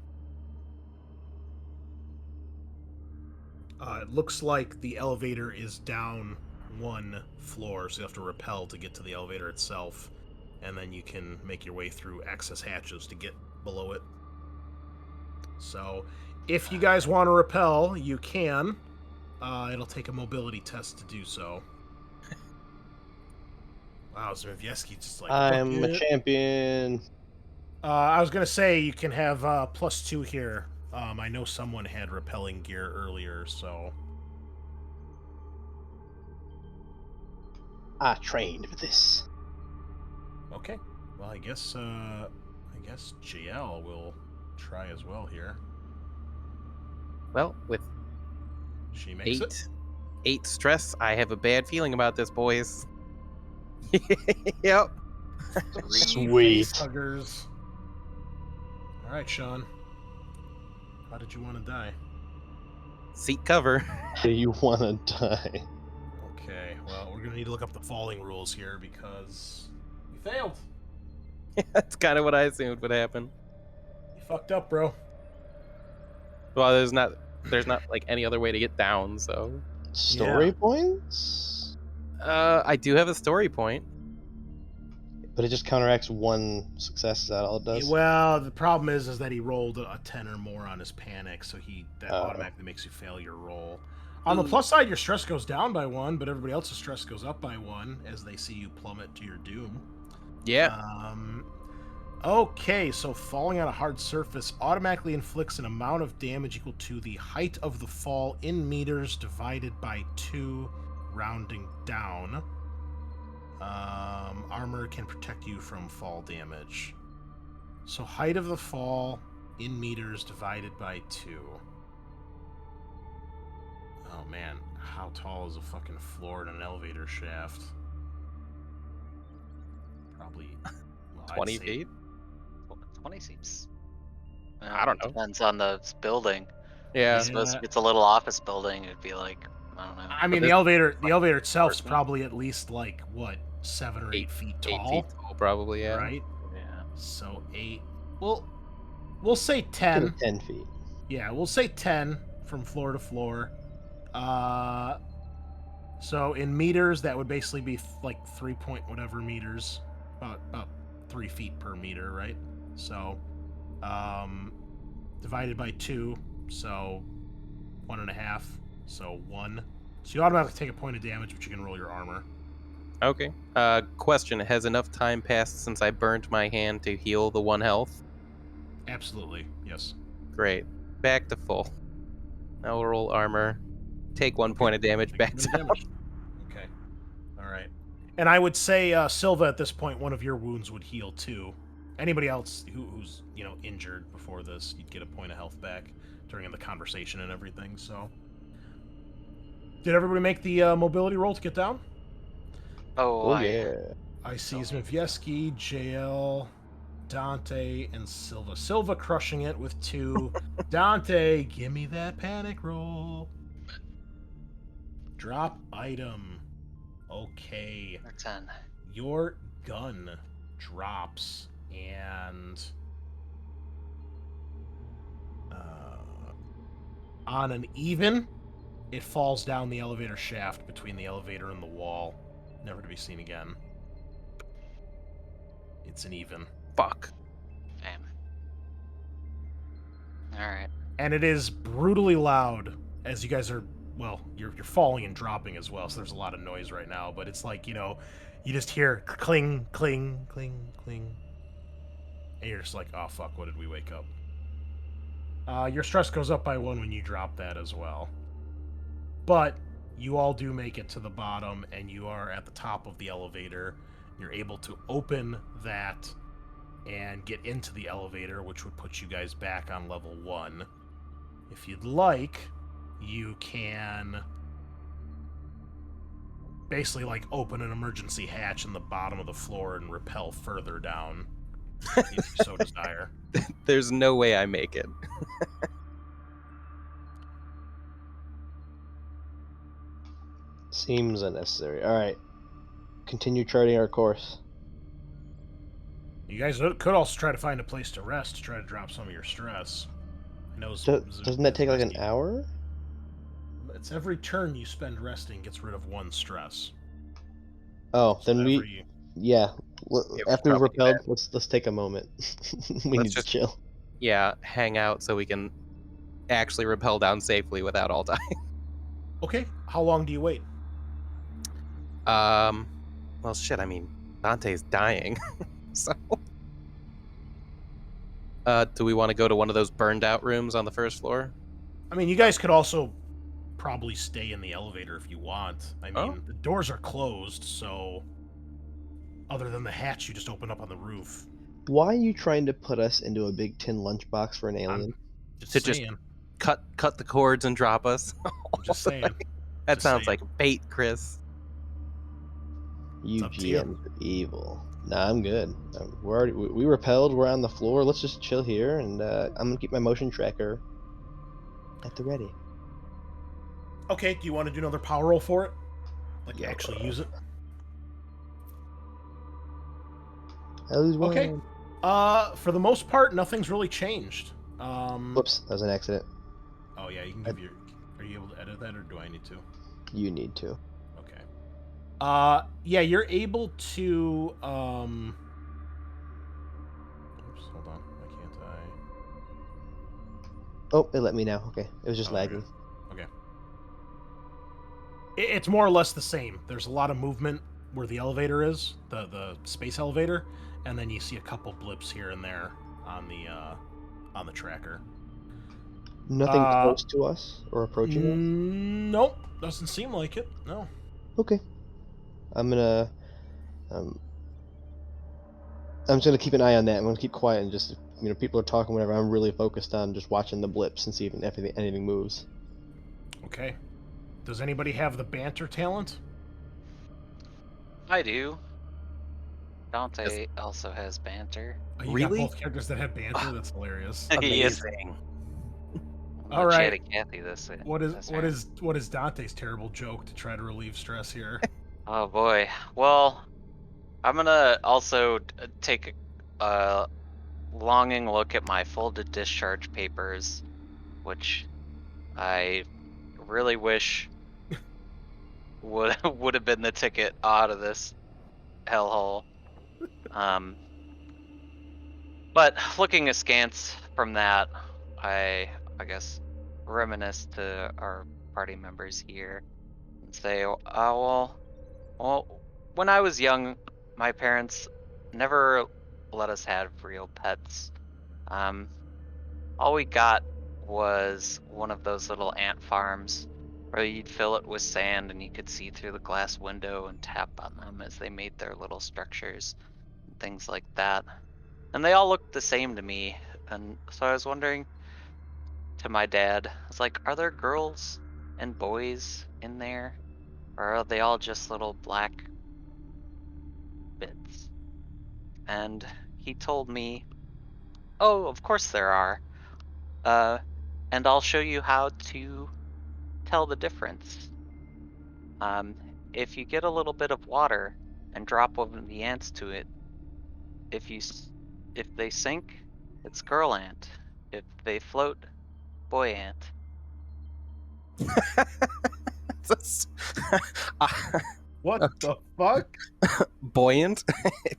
It looks like the elevator is down 1 floor, so you have to rappel to get to the elevator itself, and then you can make your way through access hatches to get below it. So, if you guys want to rappel, you can. It'll take a mobility test to do so. Wow, Zmijewski just like... I'm a champion. I was going to say you can have +2 here. I know someone had rappelling gear earlier, so... I trained for this. Okay. Well, I guess JL will try as well here. Well, with She makes it. 8 stress, I have a bad feeling about this, boys. Yep. 3 Sweet. facehuggers. All right, Sean. How did you want to die? Seek cover. Do you want to die? Okay, well, we're going to need to look up the falling rules here because you failed. That's kind of what I assumed would happen. You fucked up, bro. Well, there's not like any other way to get down, so. Story points? I do have a story point. But it just counteracts 1 success. Is that all it does? Well, the problem is that he rolled a 10 or more on his panic, so that automatically makes you fail your roll. On the plus side, your stress goes down by 1, but everybody else's stress goes up by 1 as they see you plummet to your doom. Yeah. Okay, so falling on a hard surface automatically inflicts an amount of damage equal to the height of the fall in meters divided by 2, rounding down. Armor can protect you from fall damage. So height of the fall in meters divided by 2. Oh man, how tall is a fucking floor in an elevator shaft? Probably 20 feet? 20 seems. I don't know. Depends on the building. Yeah. I suppose if it's a little office building, it'd be like, I don't know. I mean, the elevator itself is probably at least like what, 7 or 8 feet tall. 8 feet tall, probably. Yeah. Right. Yeah. So 8. We'll say 10. 10 feet. Yeah, we'll say 10 from floor to floor. So in meters, that would basically be like 3 point whatever meters, about 3 feet per meter, right? So, divided by 2, so 1.5, so 1. So you automatically take a point of damage, but you can roll your armor. Okay. Question: has enough time passed since I burnt my hand to heal the 1 health? Absolutely, yes. Great. Back to full. Now we'll roll armor. take 1 point of damage, Take backs 1 point of out. damage. Okay. All right. And I would say, Silva, at this point, one of your wounds would heal too. Anybody else who's injured before this, you'd get a point of health back during the conversation and everything. So, did everybody make the mobility roll to get down? Oh yeah. I see Zmijewski, JL, Dante, and Silva. Silva crushing it with 2. Dante, give me that panic roll. Drop item. Okay. 10. Your gun drops, and on an even, it falls down the elevator shaft between the elevator and the wall, never to be seen again. It's an even. Fuck. Damn. Alright. And it is brutally loud as you guys are, well, you're falling and dropping as well, so there's a lot of noise right now, but it's like, you just hear cling, cling, cling, cling. And you're just like, oh fuck, what did we wake up? Your stress goes up by 1 when you drop that as well. But you all do make it to the bottom, and you are at the top of the elevator. You're able to open that and get into the elevator, which would put you guys back on level 1. If you'd like, you can basically like open an emergency hatch in the bottom of the floor and rappel further down if you so desire. There's no way I make it. Seems unnecessary. All right. Continue charting our course. You guys could also try to find a place to rest to try to drop some of your stress. I know Doesn't that take like an hour? It's every turn you spend resting gets rid of 1 stress. Oh, So then yeah. After we've probably repelled, let's take a moment. we Let's need just- to chill. Yeah, hang out so we can actually rappel down safely without all dying. Okay, how long do you wait? Well, shit, I mean, Dante's dying. So, do we want to go to one of those burned out rooms on the first floor? I mean, you guys could also probably stay in the elevator if you want. I mean, Oh. the doors are closed, so other than the hatch you just open up on the roof. Why are you trying to put us into a big tin lunchbox for an alien? Just To just- saying. Cut the cords and drop us. I'm just saying. That Just sounds saying. like bait, Chris. You up to you. GMs are evil. Nah, I'm good. We repelled. We're on the floor. Let's just chill here, and I'm gonna keep my motion tracker at the ready. Okay, do you want to do another power roll for it? Like Yeah. actually use it? I lose one. Okay. For the most part, nothing's really changed. Whoops, that was an accident. Oh yeah, you can give your. Are you able to edit that, or do I need to? You need to. Okay. Yeah, you're able to. Oops, hold on. Why can't I? Oh, it let me now. Okay, it was just Oh, lagging. Okay. It's more or less the same. There's a lot of movement where the elevator is, the space elevator, and then you see a couple blips here and there on the tracker. Nothing close to us or approaching us. Nope, doesn't seem like it. No. Okay. I'm just gonna keep an eye on that. I'm gonna keep quiet and just, people are talking, whatever. I'm really focused on just watching the blips and see if anything moves. Okay. Does anybody have the banter talent? I do. Dante also has banter. Oh, you Really? got both characters that have banter. That's hilarious. He is. Amazing. All right. Chatty Cathy this What this round. is Dante's terrible joke to try to relieve stress here? Oh boy. Well, I'm gonna also take a longing look at my folded discharge papers, which I really wish would have been the ticket out of this hellhole. But looking askance from that, I guess reminisce to our party members here and say, well, when I was young, my parents never let us have real pets. All we got was one of those little ant farms Or you'd fill it with sand and you could see through the glass window and tap on them as they made their little structures and things like that. And they all looked the same to me. And so I was wondering to my dad, I was like, are there girls and boys in there? Or are they all just little black bits? And he told me, oh, of course there are. And I'll show you how to tell the difference. If you get a little bit of water and drop one of the ants to it, if they sink, it's girl ant. If they float, boy ant. What the fuck? Buoyant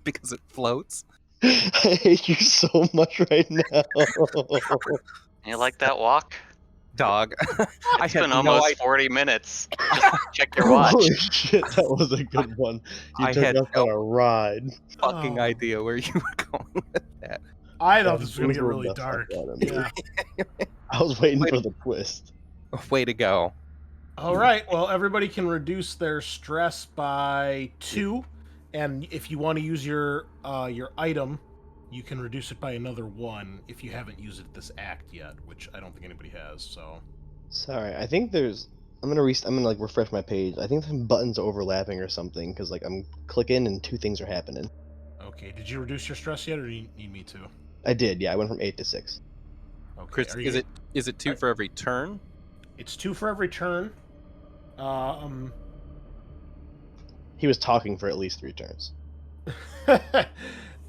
because it floats. I hate you so much right now. You like that walk? Dog. It's had been no almost idea. 40 minutes. Just check your watch. Holy shit, that was a good one. You I took had us on a ride. Fucking Oh. idea where you were going with that. I thought this was gonna Those get were really the fuck dark. out of me. Yeah. I was waiting for the twist. Way to go. All right. Well, everybody can reduce their stress by 2, and if you want to use your item, you can reduce it by another 1 if you haven't used it this act yet, which I don't think anybody has. So. Sorry, I think there's. I'm gonna like refresh my page. I think the buttons are overlapping or something because like I'm clicking and 2 things are happening. Okay. Did you reduce your stress yet, or do you need me to? I did, yeah. I went from 8 to 6. Okay. Chris, are you- is it 2 for every turn? It's 2 for every turn. He was talking for at least 3 turns.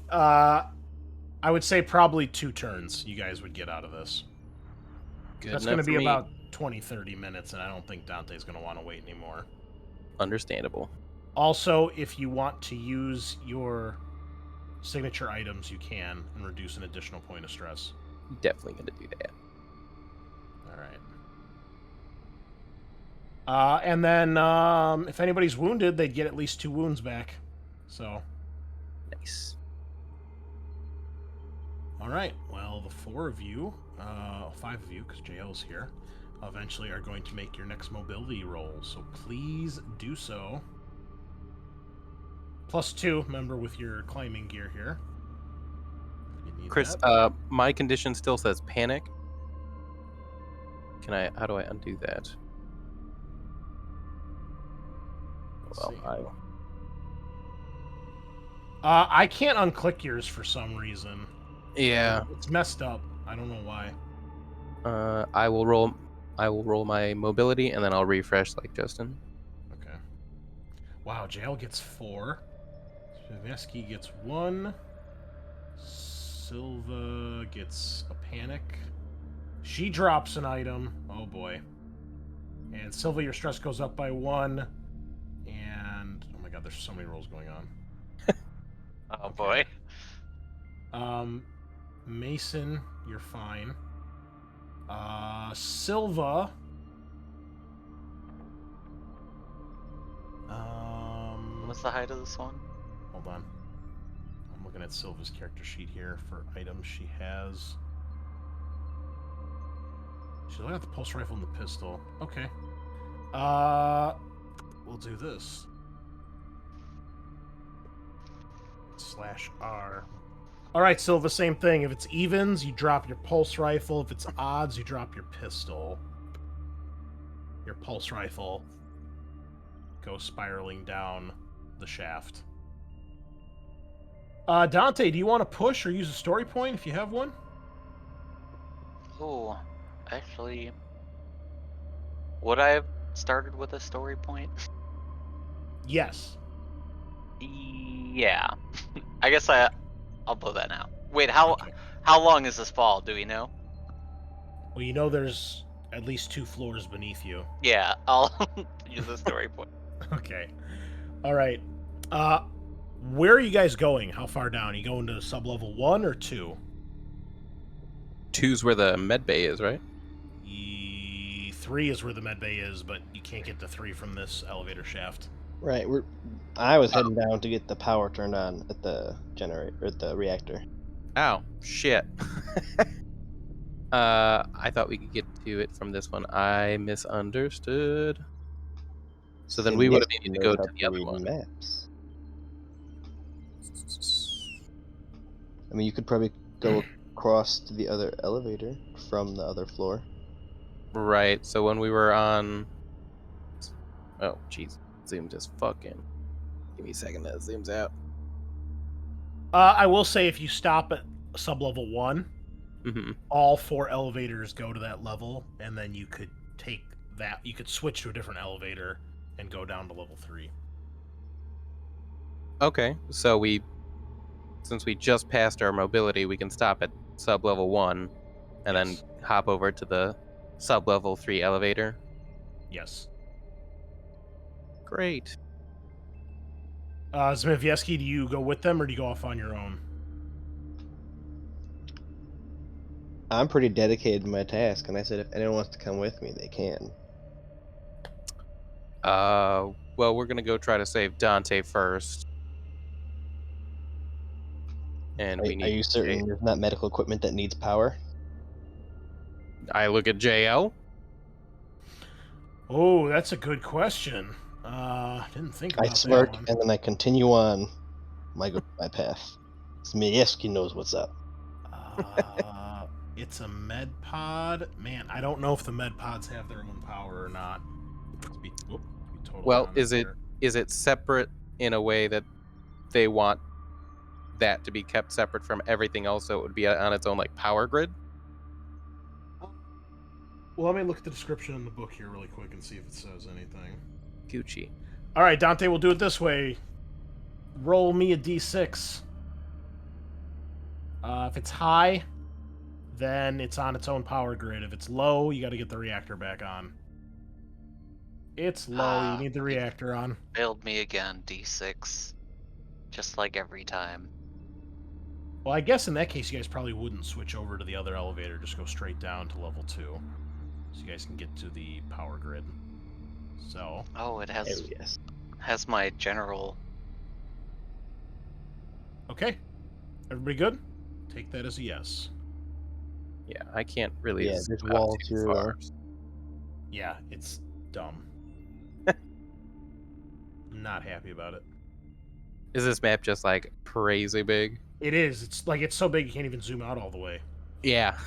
I would say probably 2 turns you guys would get out of this. Good That's enough going to for be me. about 20-30 minutes, and I don't think Dante's going to want to wait anymore. Understandable. Also, if you want to use your signature items, you can, and reduce an additional point of stress. Definitely gonna do that. All right. And then, if anybody's wounded, they'd get at least 2 wounds back. So, Nice. all right. Well, the 4 of you, 5 of you, because JL's here, eventually are going to make your next mobility roll. So please do so. +2, remember, with your climbing gear here. You need Chris, that. my condition still says panic. How do I undo that? Let's Well, see. I can't unclick yours for some reason. yeah. It's messed up. I don't know why. I will roll my mobility and then I'll refresh like Justin. Okay. Wow, Jail gets 4. Zmijewski gets 1. Silva gets a panic. She drops an item. Oh boy. And Silva, your stress goes up by 1. And oh my god, there's so many rolls going on. Oh boy. Mason, you're fine. Silva. What's the height of this one? Hold on. I'm looking at Silva's character sheet here for items she has. She's got the pulse rifle and the pistol. Okay. We'll do this. /R. Alright, Silva, same thing. If it's evens, you drop your pulse rifle. If it's odds, you drop your pistol. Your pulse rifle goes spiraling down the shaft. Dante, do you want to push or use a story point if you have one? Oh, actually, would I have started with a story point? Yes. Yeah. I guess I'll blow that now. Wait, how Okay. long is this fall? Do we know? Well, you know there's at least 2 floors beneath you. Yeah, I'll use a story point. Okay. All right. Where are you guys going? How far down? Are you going to sub-level 1 or 2? 2's where the med bay is, right? 3 is where the med bay is, but you can't get to 3 from this elevator shaft. Right, I was heading down to get the power turned on at the generator, or the reactor. Ow, shit. I thought we could get to it from this one. I misunderstood. So then we would have needed to go to the other one. Maps. I mean, you could probably go across to the other elevator from the other floor. Right. So when we were on, oh jeez, Zoom just fucking. Give me a second. That zooms out. I will say if you stop at sub-level 1, Mm-hmm. all 4 elevators go to that level, and then you could take that. You could switch to a different elevator and go down to level 3. Okay. So since we just passed our mobility, we can stop at sub-level 1, and then hop over to the sub-level 3 elevator. Yes. Great. Zmijewski, do you go with them or do you go off on your own? I'm pretty dedicated to my task, and I said if anyone wants to come with me, they can. Well, we're gonna go try to save Dante first. And we need. Are you certain there's not medical equipment that needs power? I look at JL. Oh, that's a good question. Didn't think about I smirk, that one. and then I continue on my path. Zmijewski knows what's up. It's a med pod. Man, I don't know if the med pods have their own power or not. To be totally Well, honest is it separate in a way that they want that to be kept separate from everything else, so it would be on its own like power grid? Well, let me look at the description in the book here really quick and see if it says anything. Gucci. All right, Dante, we'll do it this way. Roll me a d6. If it's high, then it's on its own power grid. If it's low, you got to get the reactor back on. It's low. You need the reactor on. Failed me again, D6. Just like every time. Well, I guess in that case, you guys probably wouldn't switch over to the other elevator. Just go straight down to level 2. So you guys can get to the power grid. So. Oh, it has Yes. has my general. Okay. Everybody good? Take that as a yes. Yeah, I can't really. Yeah, zoom this out wall too to your far. Yeah, it's dumb. Not happy about it. Is this map just like crazy big? It is. It's so big you can't even zoom out all the way. Yeah.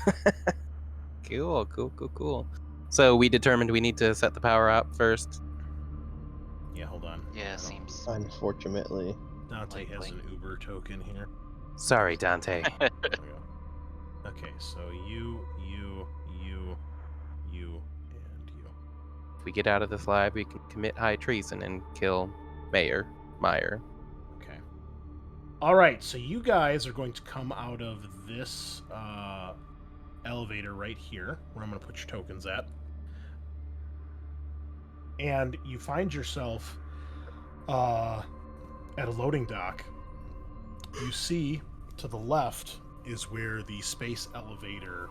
Cool. So we determined we need to set the power up first. Yeah, hold on. Yeah, seems. Unfortunately. Dante has likely. an Uber token here. Sorry, Dante. There we go. Okay, so you, and you. If we get out of this lab, we can commit high treason and kill Mayor Meyer. Okay. All right, so you guys are going to come out of this elevator right here, where I'm going to put your tokens at. And you find yourself at a loading dock. You see to the left is where the space elevator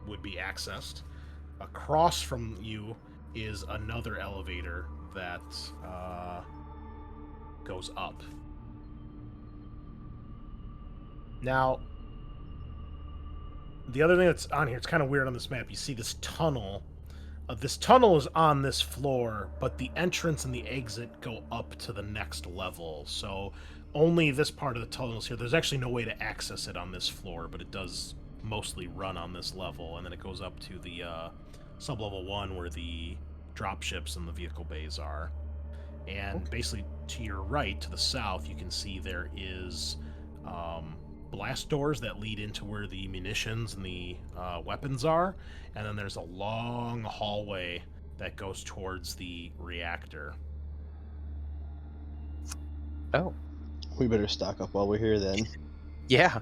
would be accessed. Across from you is another elevator that goes up. Now, the other thing that's on here, it's kind of weird on this map. You see this tunnel. This tunnel is on this floor, but the entrance and the exit go up to the next level. So only this part of the tunnel is here. There's actually no way to access it on this floor, but it does mostly run on this level. And then it goes up to the sub-level 1 where the dropships and the vehicle bays are. And basically to your right, to the south, you can see there is blast doors that lead into where the munitions and the weapons are. And then there's a long hallway that goes towards the reactor. Oh. We better stock up while we're here then. Yeah.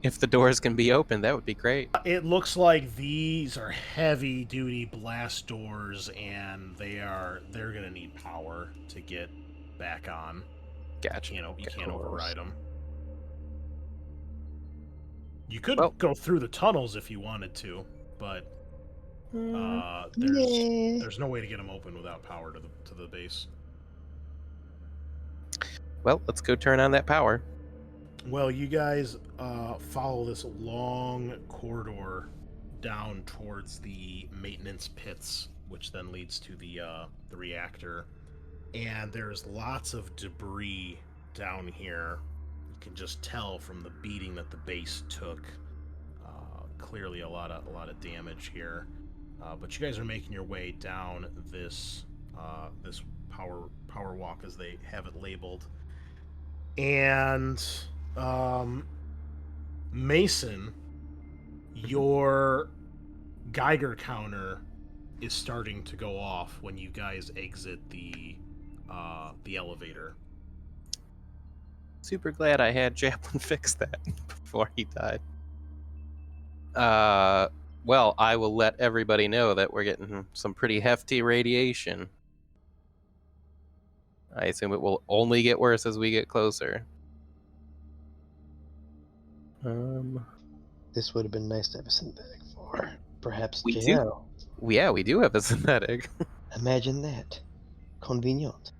If the doors can be open, that would be great. It looks like these are heavy-duty blast doors, and they're gonna need power to get back on. Gotcha. You can't override them. You could Well- go through the tunnels if you wanted to, but there's no way to get them open without power to the base. Well, let's go turn on that power. Well, you guys follow this long corridor down towards the maintenance pits, which then leads to the reactor. And there's lots of debris down here. You can just tell from the beating that the base took. Clearly, a lot of damage here. But you guys are making your way down this this power walk, as they have it labeled. And Mason, your Geiger counter is starting to go off when you guys exit the elevator. Super glad I had Chaplin fix that before he died. Well, I will let everybody know that we're getting some pretty hefty radiation. I assume it will only get worse as we get closer. This would have been nice to have a synthetic for. Perhaps We JL. Yeah, we do have a synthetic. Imagine that. Convenient.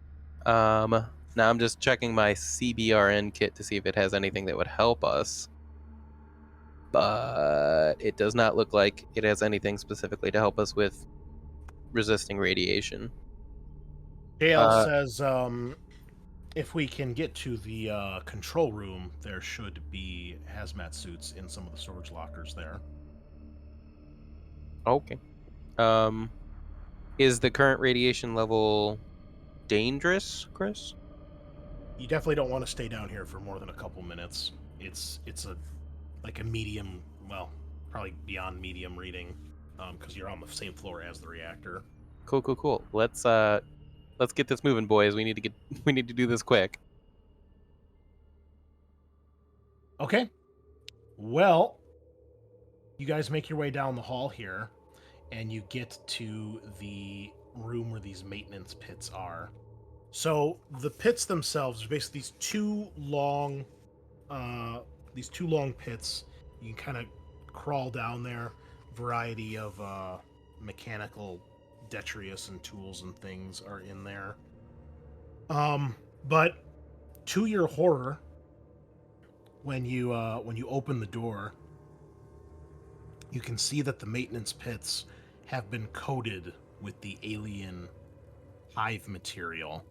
Now I'm just checking my CBRN kit to see if it has anything that would help us. But it does not look like it has anything specifically to help us with resisting radiation. JL says, if we can get to the control room, there should be hazmat suits in some of the storage lockers there. Okay. Is the current radiation level dangerous, Chris? You definitely don't want to stay down here for more than a couple minutes. It's a medium, well, probably beyond medium reading, because you're on the same floor as the reactor. Cool. Let's get this moving, boys. We need to do this quick. Okay. Well, you guys make your way down the hall here, and you get to the room where these maintenance pits are. So the pits themselves are basically these two long pits. You can kind of crawl down there. Variety of mechanical detritus and tools and things are in there. But to your horror, when you open the door, you can see that the maintenance pits have been coated with the alien hive material.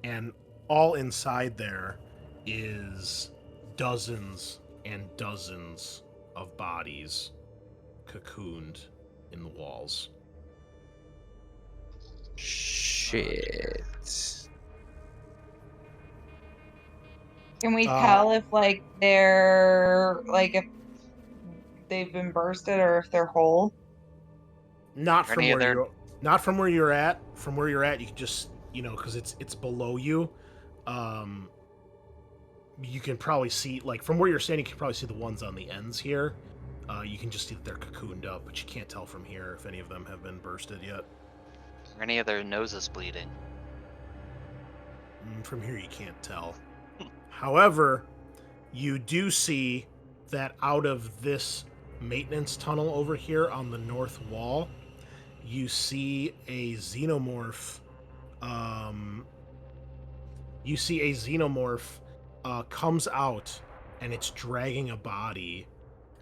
And all inside there is dozens and dozens of bodies cocooned in the walls. Shit. Can we tell if they're if they've been bursted or if they're whole? Not from where you're at. From where you're at, you can just because it's below you. You can probably see from where you're standing. You can probably see the ones on the ends here. You can just see that they're cocooned up, but you can't tell from here if any of them have been bursted yet. Are any of their noses bleeding? From here, you can't tell. However, you do see that out of this maintenance tunnel over here on the north wall, you see a xenomorph. Comes out, and it's dragging a body,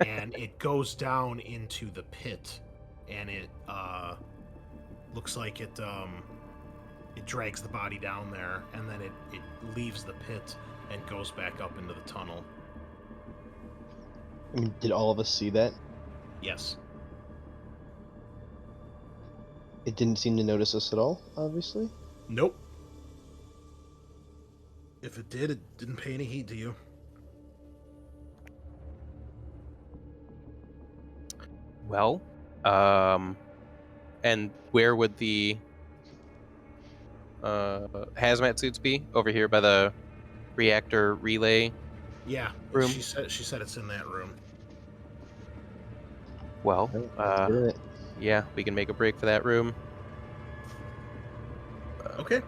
and it goes down into the pit, and it looks like it drags the body down there, and then it leaves the pit and goes back up into the tunnel. I mean, did all of us see that? Yes. It didn't seem to notice us at all, obviously. Nope. If it did, it didn't pay any heed to you. Well, and where would the hazmat suits be? Over here by the reactor relay room? She said it's in that room. Well, Let's do it. yeah, we can make a break for that room. Okay.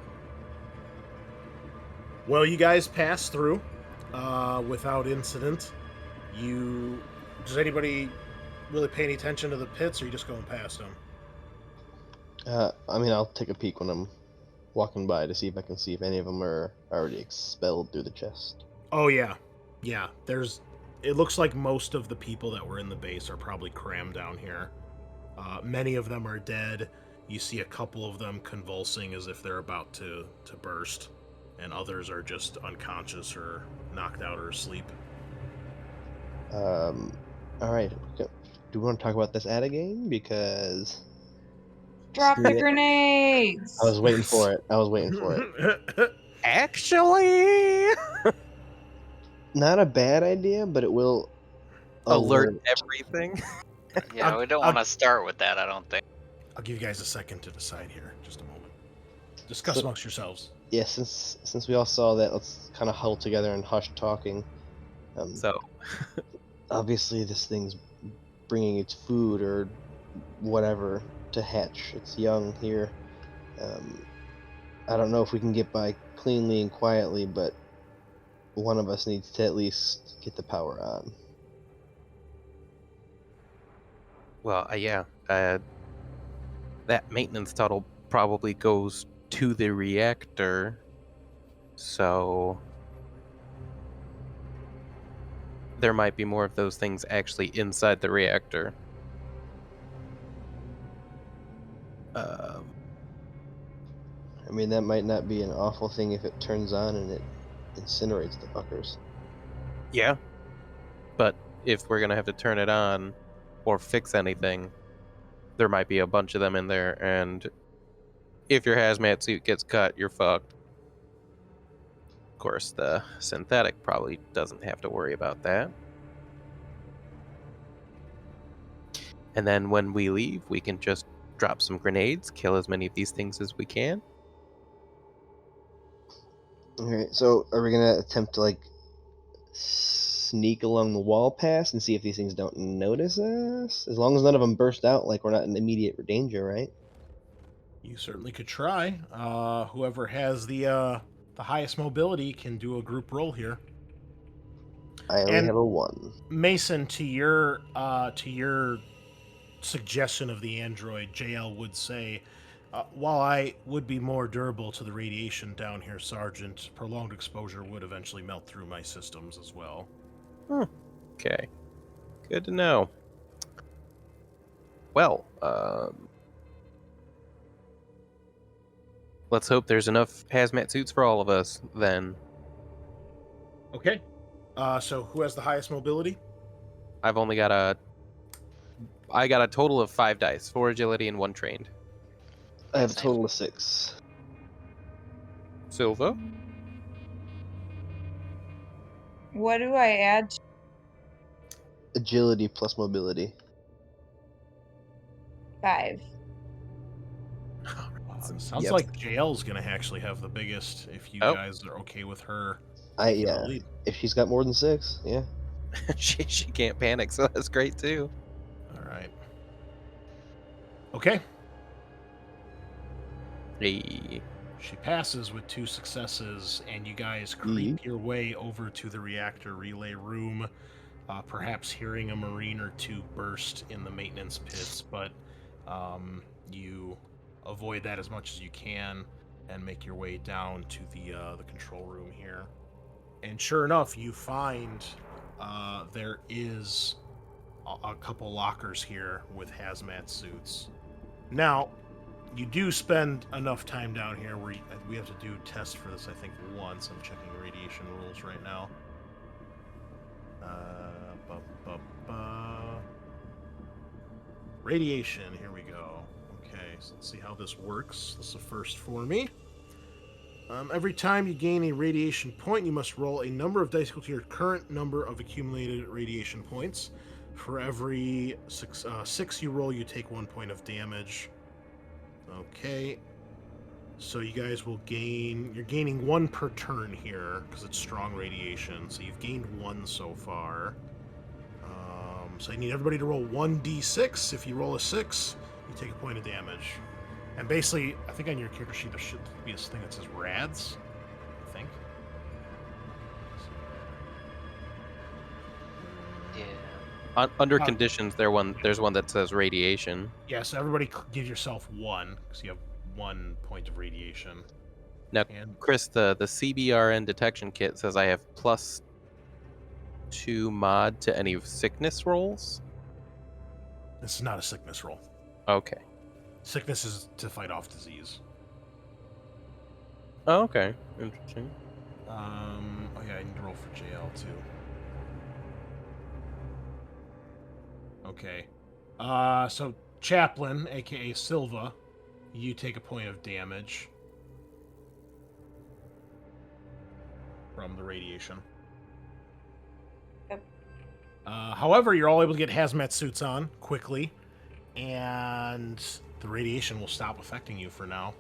Well, you guys pass through without incident. Does anybody really pay any attention to the pits, or are you just going past them? I mean, I'll take a peek when I'm walking by to see if I can see if any of them are already expelled through the chest. Oh, yeah. Yeah, it looks like most of the people that were in the base are probably crammed down here. Many of them are dead. You see a couple of them convulsing as if they're about to burst, and others are just unconscious or knocked out or asleep. All right. Do we want to talk about this ATA game? Because Drop the Yeah. grenades. I was waiting for it. I was waiting for it. Actually, Not a bad idea, but it will alert everything. Yeah, we don't want to start with that, I don't think. I'll give you guys a second to decide here. Just a moment. Discuss So- amongst yourselves. Yeah, since we all saw that, let's kind of huddle together and hush talking. So, Obviously, this thing's bringing its food or whatever to hatch. It's young here. I don't know if we can get by cleanly and quietly, but one of us needs to at least get the power on. well, yeah, that maintenance tunnel probably goes to the reactor, so there might be more of those things actually inside the reactor. I mean, that might not be an awful thing if it turns on and it incinerates the fuckers. Yeah, but if we're gonna have to turn it on or fix anything, there might be a bunch of them in there, and if your hazmat suit gets cut, you're fucked. Of course, the synthetic probably doesn't have to worry about that. And then when we leave, we can just drop some grenades, kill as many of these things as we can. Okay, so are we gonna attempt to like sneak along the wall pass and see if these things don't notice us? As long as none of them burst out, like we're not in immediate danger, right? You certainly could try. Whoever has the highest mobility can do a group roll here. I only And- have a 1. Mason, to your suggestion of the android, JL would say, while I would be more durable to the radiation down here, Sergeant, prolonged exposure would eventually melt through my systems as well. Okay. Good to know. Well, let's hope there's enough hazmat suits for all of us, then. Okay. So who has the highest mobility? I've only got I got a total of 5 dice, 4 agility and 1 trained. I have a Same. total of 6. Silva? What do I add? Agility plus mobility. 5. Sounds Yep. like JL's gonna actually have the biggest. If you Oh. guys are okay with her, Yeah. lead. If she's got more than 6, yeah. she can't panic, so that's great too. All right. Okay. Hey. She passes with 2 successes, and you guys creep your way over to the reactor relay room, perhaps hearing a Marine or 2 burst in the maintenance pits, but you avoid that as much as you can and make your way down to the control room here. And sure enough, you find there is a couple lockers here with hazmat suits. Now, you do spend enough time down here where we have to do tests for this, I think, once. I'm checking radiation rules right now. Radiation, here we go. Okay, so let's see how this works. This is a first for me. Every time you gain a radiation point, you must roll a number of dice equal to your current number of accumulated radiation points. For every 6 you roll, you take 1 point of damage. Okay. So you guys will you're gaining 1 per turn here, because it's strong radiation. So you've gained 1 so far. So I need everybody to roll 1d6. If you roll a 6, you take a point of damage. And basically, I think on your character sheet there should be a thing that says RADS, I think. Yeah. Under conditions, there's one that says radiation. Yeah, so everybody give yourself 1, because you have 1 point of radiation. Now, And Chris, the CBRN detection kit says I have plus to mod to any sickness rolls? This is not a sickness roll. Okay. Sickness is to fight off disease. Oh, okay. Interesting. Oh yeah, I need to roll for JL too. Okay. So Chaplin, aka Silva, you take a point of damage from the radiation. Yep. However, you're all able to get hazmat suits on quickly, and the radiation will stop affecting you for now.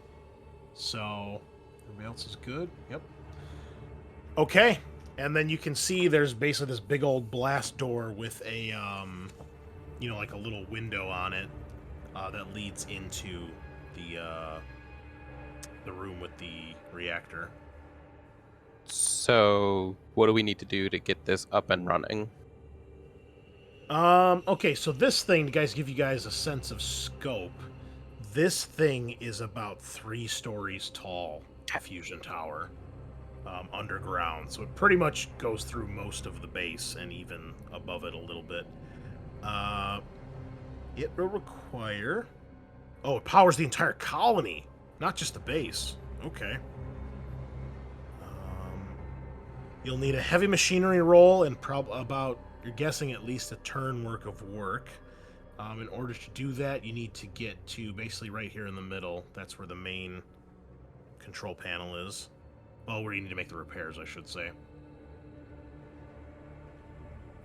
So, everybody else is good? Yep. Okay, and then you can see there's basically this big old blast door with a, like a little window on it that leads into the room with the reactor. So, what do we need to do to get this up and running? Okay, so this thing, to give you guys a sense of scope, this thing is about 3 stories tall, a fusion tower, underground. So it pretty much goes through most of the base and even above it a little bit. It will require... Oh, it powers the entire colony, not just the base. Okay. You'll need a heavy machinery roll and you're guessing at least a turn work of work. In order to do that, you need to get to basically right here in the middle. That's where the main control panel is. Well, where you need to make the repairs, I should say.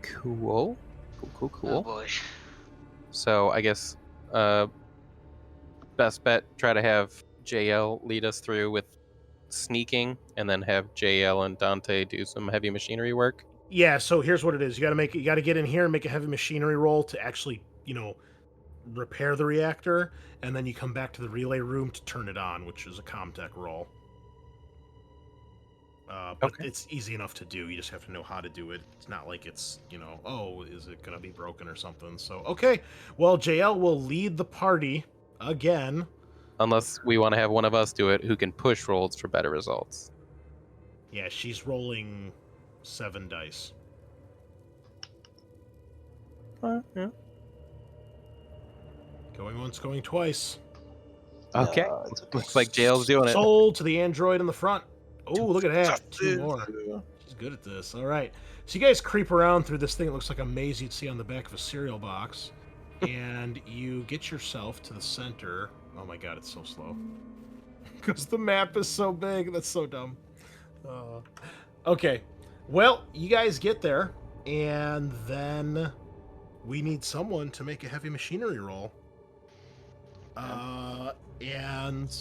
Cool. Cool. Oh boy. So, I guess best bet, try to have JL lead us through with sneaking, and then have JL and Dante do some heavy machinery work. Yeah, so here's what it is. You got to get in here and make a heavy machinery roll to actually, repair the reactor, and then you come back to the relay room to turn it on, which is a Comtech roll. But Okay. It's easy enough to do. You just have to know how to do it. It's not like it's, is it going to be broken or something? So, okay. Well, JL will lead the party again. Unless we want to have one of us do it who can push rolls for better results. Yeah, she's rolling 7 dice. Yeah. Going once, going twice. Okay. It's okay. Looks like JL's doing it. Sold to the android in the front. Oh, look at that. 2 more. She's good at this. All right. So you guys creep around through this thing that looks like a maze you'd see on the back of a cereal box. And you get yourself to the center. Oh my god, it's so slow. Because the map is so big. That's so dumb. Okay. Well, you guys get there. And then we need someone to make a heavy machinery roll. And...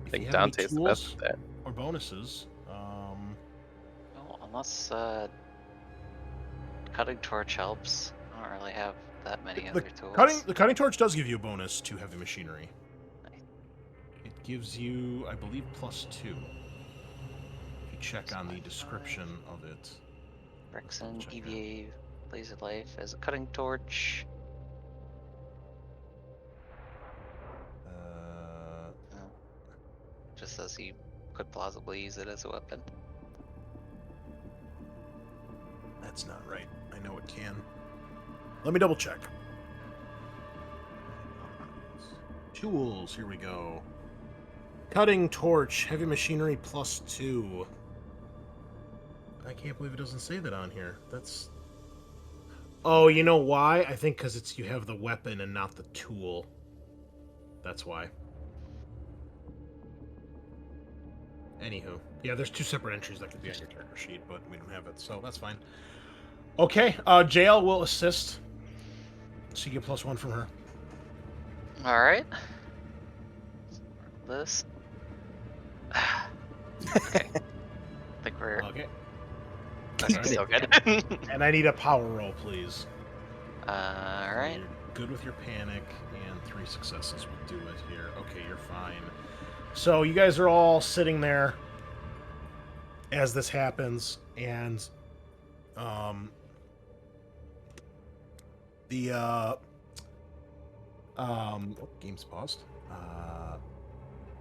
I think Dante's the best at that. Or bonuses. Well, unless cutting torch helps. I don't really have that many other tools. The cutting torch does give you a bonus to heavy machinery. It gives you, I believe, +2. If you check on the description of it. Brixen, EVA, Blaze of Life as a cutting torch. Just says he could plausibly use it as a weapon. That's not right. I know it can. Let me double check. Tools, here we go. Cutting torch, heavy machinery +2. I can't believe it doesn't say that on here. That's... Oh, you know why? I think because you have the weapon and not the tool. That's why. Anywho. Yeah, there's 2 separate entries that could be on your character sheet, but we don't have it, so that's fine. Okay, JL will assist. So you get +1 from her. Alright. This. Okay. I think we're Okay. so good. And I need a power roll, please. Alright. You're good with your panic, and 3 successes will do it here. Okay, you're fine. So you guys are all sitting there as this happens, and game's paused.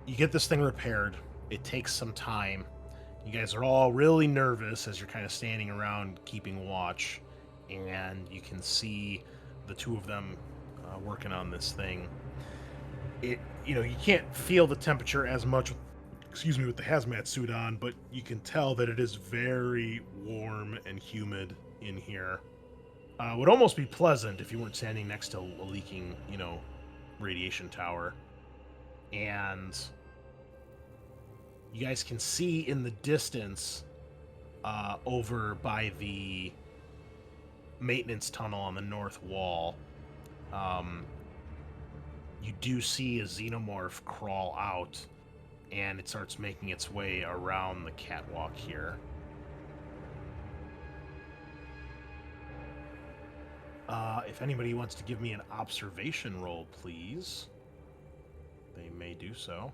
You get this thing repaired. It takes some time, You guys are all really nervous as you're kind of standing around keeping watch, and you can see the two of them working on this thing. You can't feel the temperature as much, with the hazmat suit on, but you can tell that it is very warm and humid in here. Would almost be pleasant if you weren't standing next to a leaking, radiation tower. And you guys can see in the distance, over by the maintenance tunnel on the north wall, you do see a xenomorph crawl out, and it starts making its way around the catwalk here. If anybody wants to give me an observation roll, please, they may do so.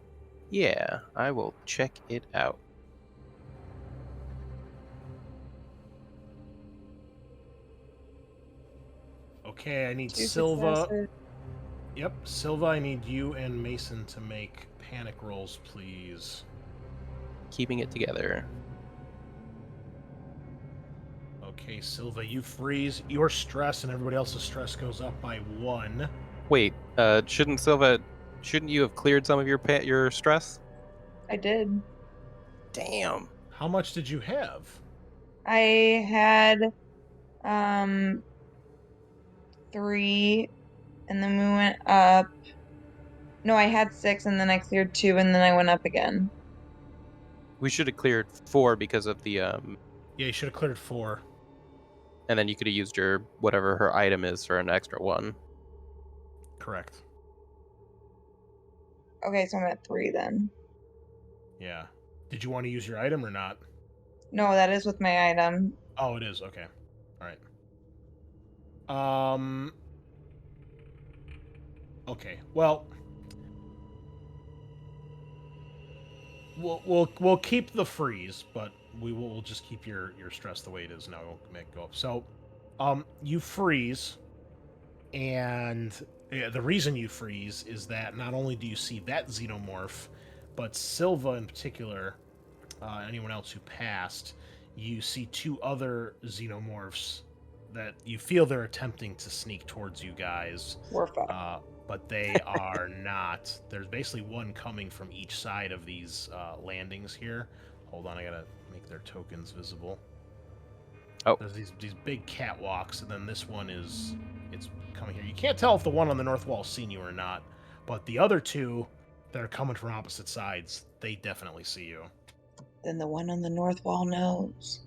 Yeah, I will check it out. Okay, I need 2 Silva. successes. Yep, Silva, I need you and Mason to make panic rolls, please. Keeping it together. Okay, Silva, you freeze. Your stress and everybody else's stress goes up by 1. Wait, shouldn't you have cleared some of your stress? I did. Damn. How much did you have? I had 3, and then we went up. No, I had 6, and then I cleared 2, and then I went up again. We should have cleared 4 because of the Yeah, you should have cleared 4. and then you could have used your whatever her item is for an extra 1. Correct. Okay, so I'm at 3 then. Yeah. Did you want to use your item or not? No, that is with my item. Oh, it is. Okay. All right. Okay. Well, we'll keep the freeze, but we'll just keep your stress the way it is now. We'll make it go up. So, you freeze, and the reason you freeze is that not only do you see that xenomorph, but Silva in particular, anyone else who passed, you see 2 other xenomorphs that you feel they're attempting to sneak towards you guys. We're fucked. But they are not. There's basically one coming from each side of these landings here. Hold on, I gotta make their tokens visible. Oh. There's these big catwalks, and then this one it's coming here. You can't tell if the one on the north wall's seen you or not, but the other 2 that are coming from opposite sides, they definitely see you. Then the one on the north wall knows.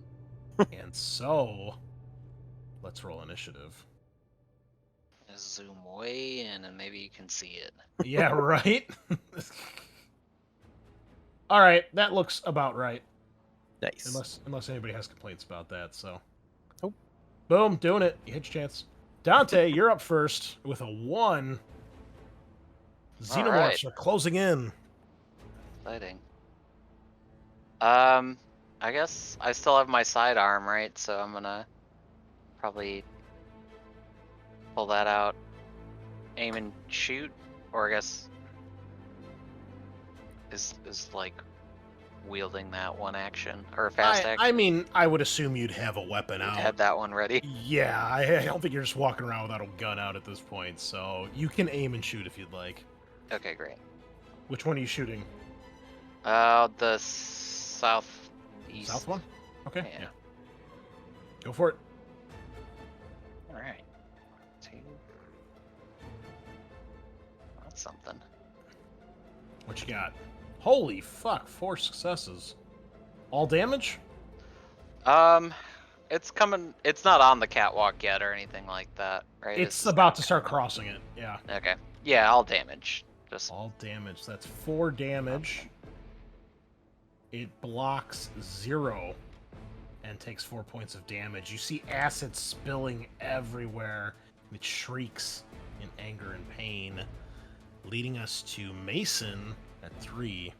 And so, let's roll initiative. Zoom way in and maybe you can see it. Yeah, right? All right, that looks about right. Nice. Unless anybody has complaints about that, so. Oh. Boom, doing it. You hit your chance. Dante, you're up first with a 1. Xenomorphs right. are closing in. Exciting. I guess I still have my sidearm, right? So I'm gonna probably pull that out, aim and shoot, or I guess is like wielding that one action or a fast action. I mean, I would assume you'd have a weapon out. Had that one ready. Yeah, I don't think you're just walking around without a gun out at this point, so you can aim and shoot if you'd like. Okay, great. Which one are you shooting? The southeast. South one? Okay, Yeah. yeah. Go for it. All right. 2. That's something. What you got? Holy fuck, 4 successes. All damage? It's coming. It's not on the catwalk yet or anything like that, right? It's about to start crossing it, yeah. Okay. Yeah, all damage. Just All damage. That's 4 damage. It blocks 0 and takes 4 points of damage. You see acid spilling everywhere. It shrieks in anger and pain, leading us to Mason at 3.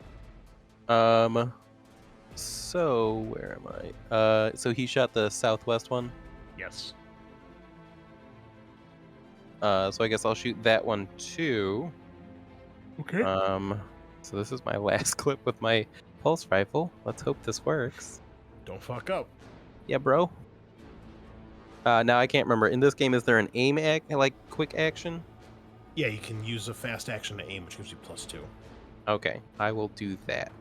So where am I? So he shot the southwest one. Yes. So I guess I'll shoot that one too. Okay. So this is my last clip with my pulse rifle. Let's hope this works. Don't fuck up. Yeah, bro. Now I can't remember. In this game, is there an aim quick action? Yeah, you can use a fast action to aim, which gives you +2. Okay, I will do that.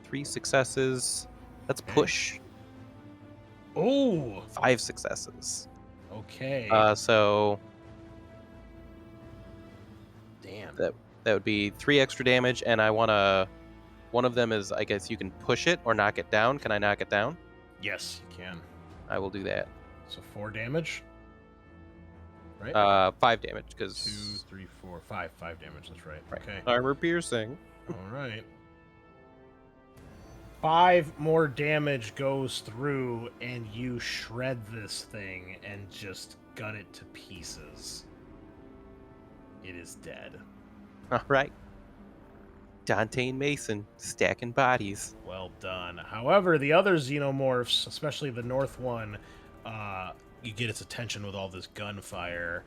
3 successes. Let's push. Oh, 5 successes. okay. So Damn. that would be 3 extra damage, and I want to. One of them is, I guess you can push it or knock it down. Can I knock it down? Yes, you can. I will do that. So 4 damage. Right? 5 damage, because 2, 3, 4, 5. 5 damage, that's right. Right. Okay. Armor piercing. Alright. 5 more damage goes through, and you shred this thing and just gut it to pieces. It is dead. All right. Dante and Mason stacking bodies. Well done. However, the other xenomorphs, especially the north one, you get its attention with all this gunfire.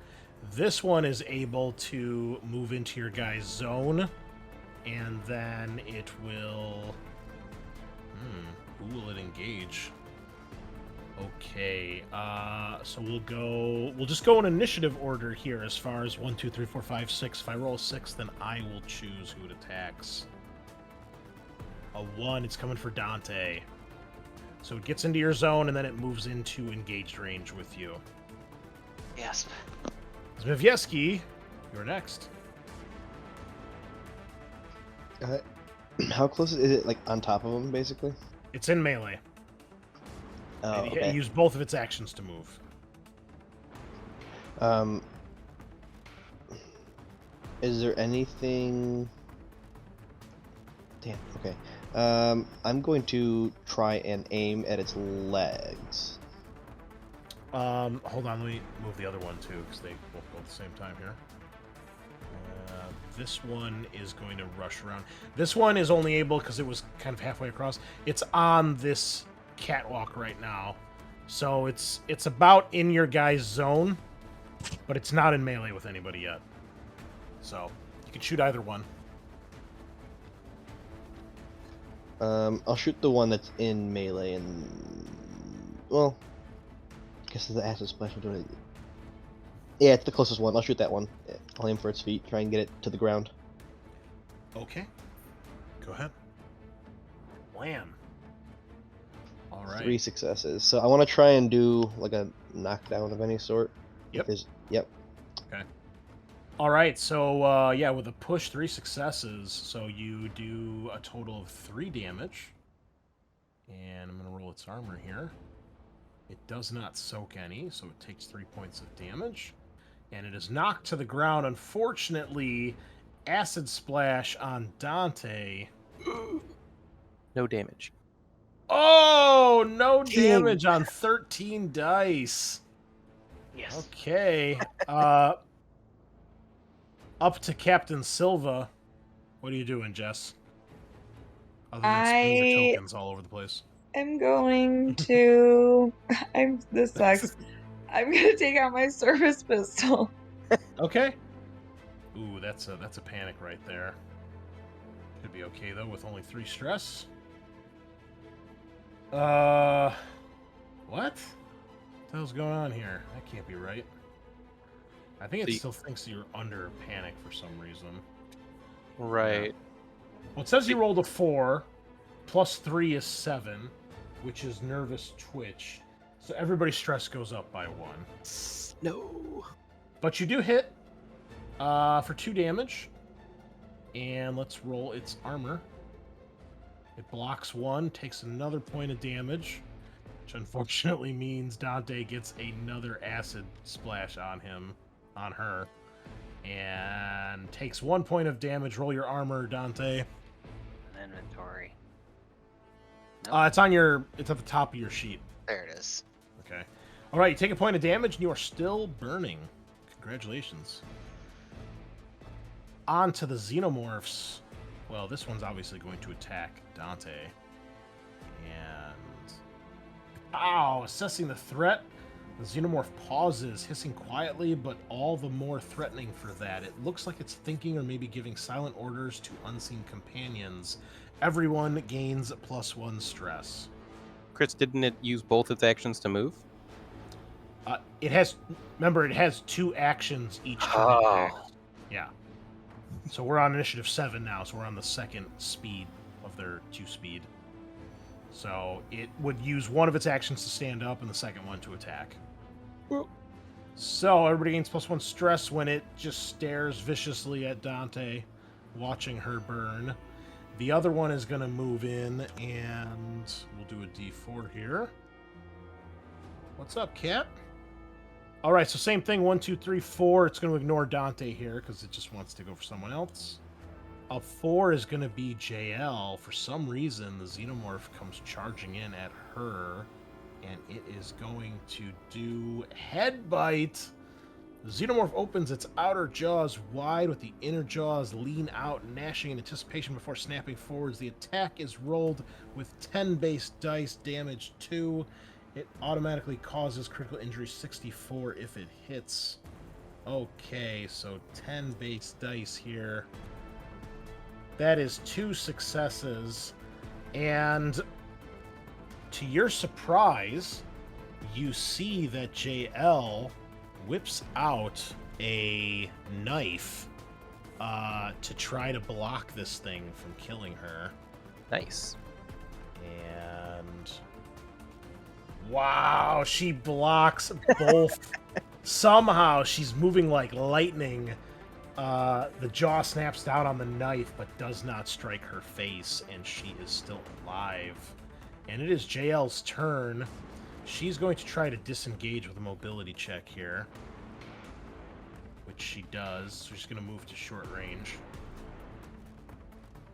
This one is able to move into your guy's zone, and then it will... who will it engage? Okay, so we'll just go in initiative order here as far as 1, 2, 3, 4, 5, 6. If I roll a 6, then I will choose who it attacks. A 1, it's coming for Dante. So it gets into your zone, and then it moves into engaged range with you. Yes. Zmijewski, you're next. How close is it? Like on top of him, basically. It's in melee. Oh, And okay. you use both of its actions to move. Is there anything? Damn. Okay. I'm going to try and aim at its legs. Hold on, let me move the other one too, because they both go at the same time here. This one is going to rush around. This one is only able, because it was kind of halfway across, it's on this catwalk right now. So it's about in your guy's zone, but it's not in melee with anybody yet. So you can shoot either one. I'll shoot the one that's in melee, and well, I guess the acid splash will do it. Yeah, it's the closest one. I'll shoot that one. Yeah, I'll aim for its feet, try and get it to the ground. Okay. Go ahead. Wham. All right. 3 successes. So I want to try and do like a knockdown of any sort. Yep. Yep. Okay. All right. So yeah, with a push, 3 successes. So you do a total of 3 damage. And I'm gonna roll its armor here. It does not soak any, so it takes 3 points of damage. And it is knocked to the ground. Unfortunately, acid splash on Dante. No damage. Oh, no Dang. damage on 13 dice. Yes. Okay. Up to Captain Silva. What are you doing, Jess? Other than spinning your tokens all over the place. I'm going to. This sucks. I'm gonna take out my service pistol. Okay. Ooh, that's a panic right there. Could be okay though with only 3 stress. What? What the hell's going on here? That can't be right. I think it still thinks you're under panic for some reason. Right. Well, it says you rolled a 4, plus 3 is 7, which is nervous twitch. So everybody's stress goes up by 1. No. But you do hit for 2 damage. And let's roll its armor. It blocks 1, takes another point of damage, which unfortunately means Dante gets another acid splash on her, and takes 1 point of damage. Roll your armor, Dante. Inventory. It's at the top of your sheet. There it is. Okay. All right, you take a point of damage, and you are still burning. Congratulations. On to the xenomorphs. Well, this one's obviously going to attack Dante. And... Ow! Assessing the threat. The xenomorph pauses, hissing quietly, but all the more threatening for that. It looks like it's thinking or maybe giving silent orders to unseen companions. Everyone gains +1 stress. Chris, didn't it use both its actions to move? It has 2 actions each turn. Oh. Yeah. So we're on initiative 7 now, so we're on the second speed of their 2 speed. So it would use one of its actions to stand up and the second one to attack. So everybody gains +1 stress when it just stares viciously at Dante, watching her burn. The other one is going to move in, and we'll do a D4 here. What's up, cat? All right, so same thing, 1, 2, 3, 4. It's going to ignore Dante here because it just wants to go for someone else. A 4 is going to be JL. For some reason, the xenomorph comes charging in at her, and it is going to do Headbite. The xenomorph opens its outer jaws wide with the inner jaws lean out, gnashing in anticipation before snapping forwards. The attack is rolled with 10 base dice, damage 2. It automatically causes critical injury 64 if it hits. Okay, so 10 base dice here. That is 2 successes. And to your surprise, you see that JL whips out a knife to try to block this thing from killing her. Nice. And wow, she blocks both. Somehow she's moving like lightning. The jaw snaps down on the knife but does not strike her face, and she is still alive. And it is JL's turn. She's going to try to disengage with a mobility check here, which she does. So she's going to move to short range.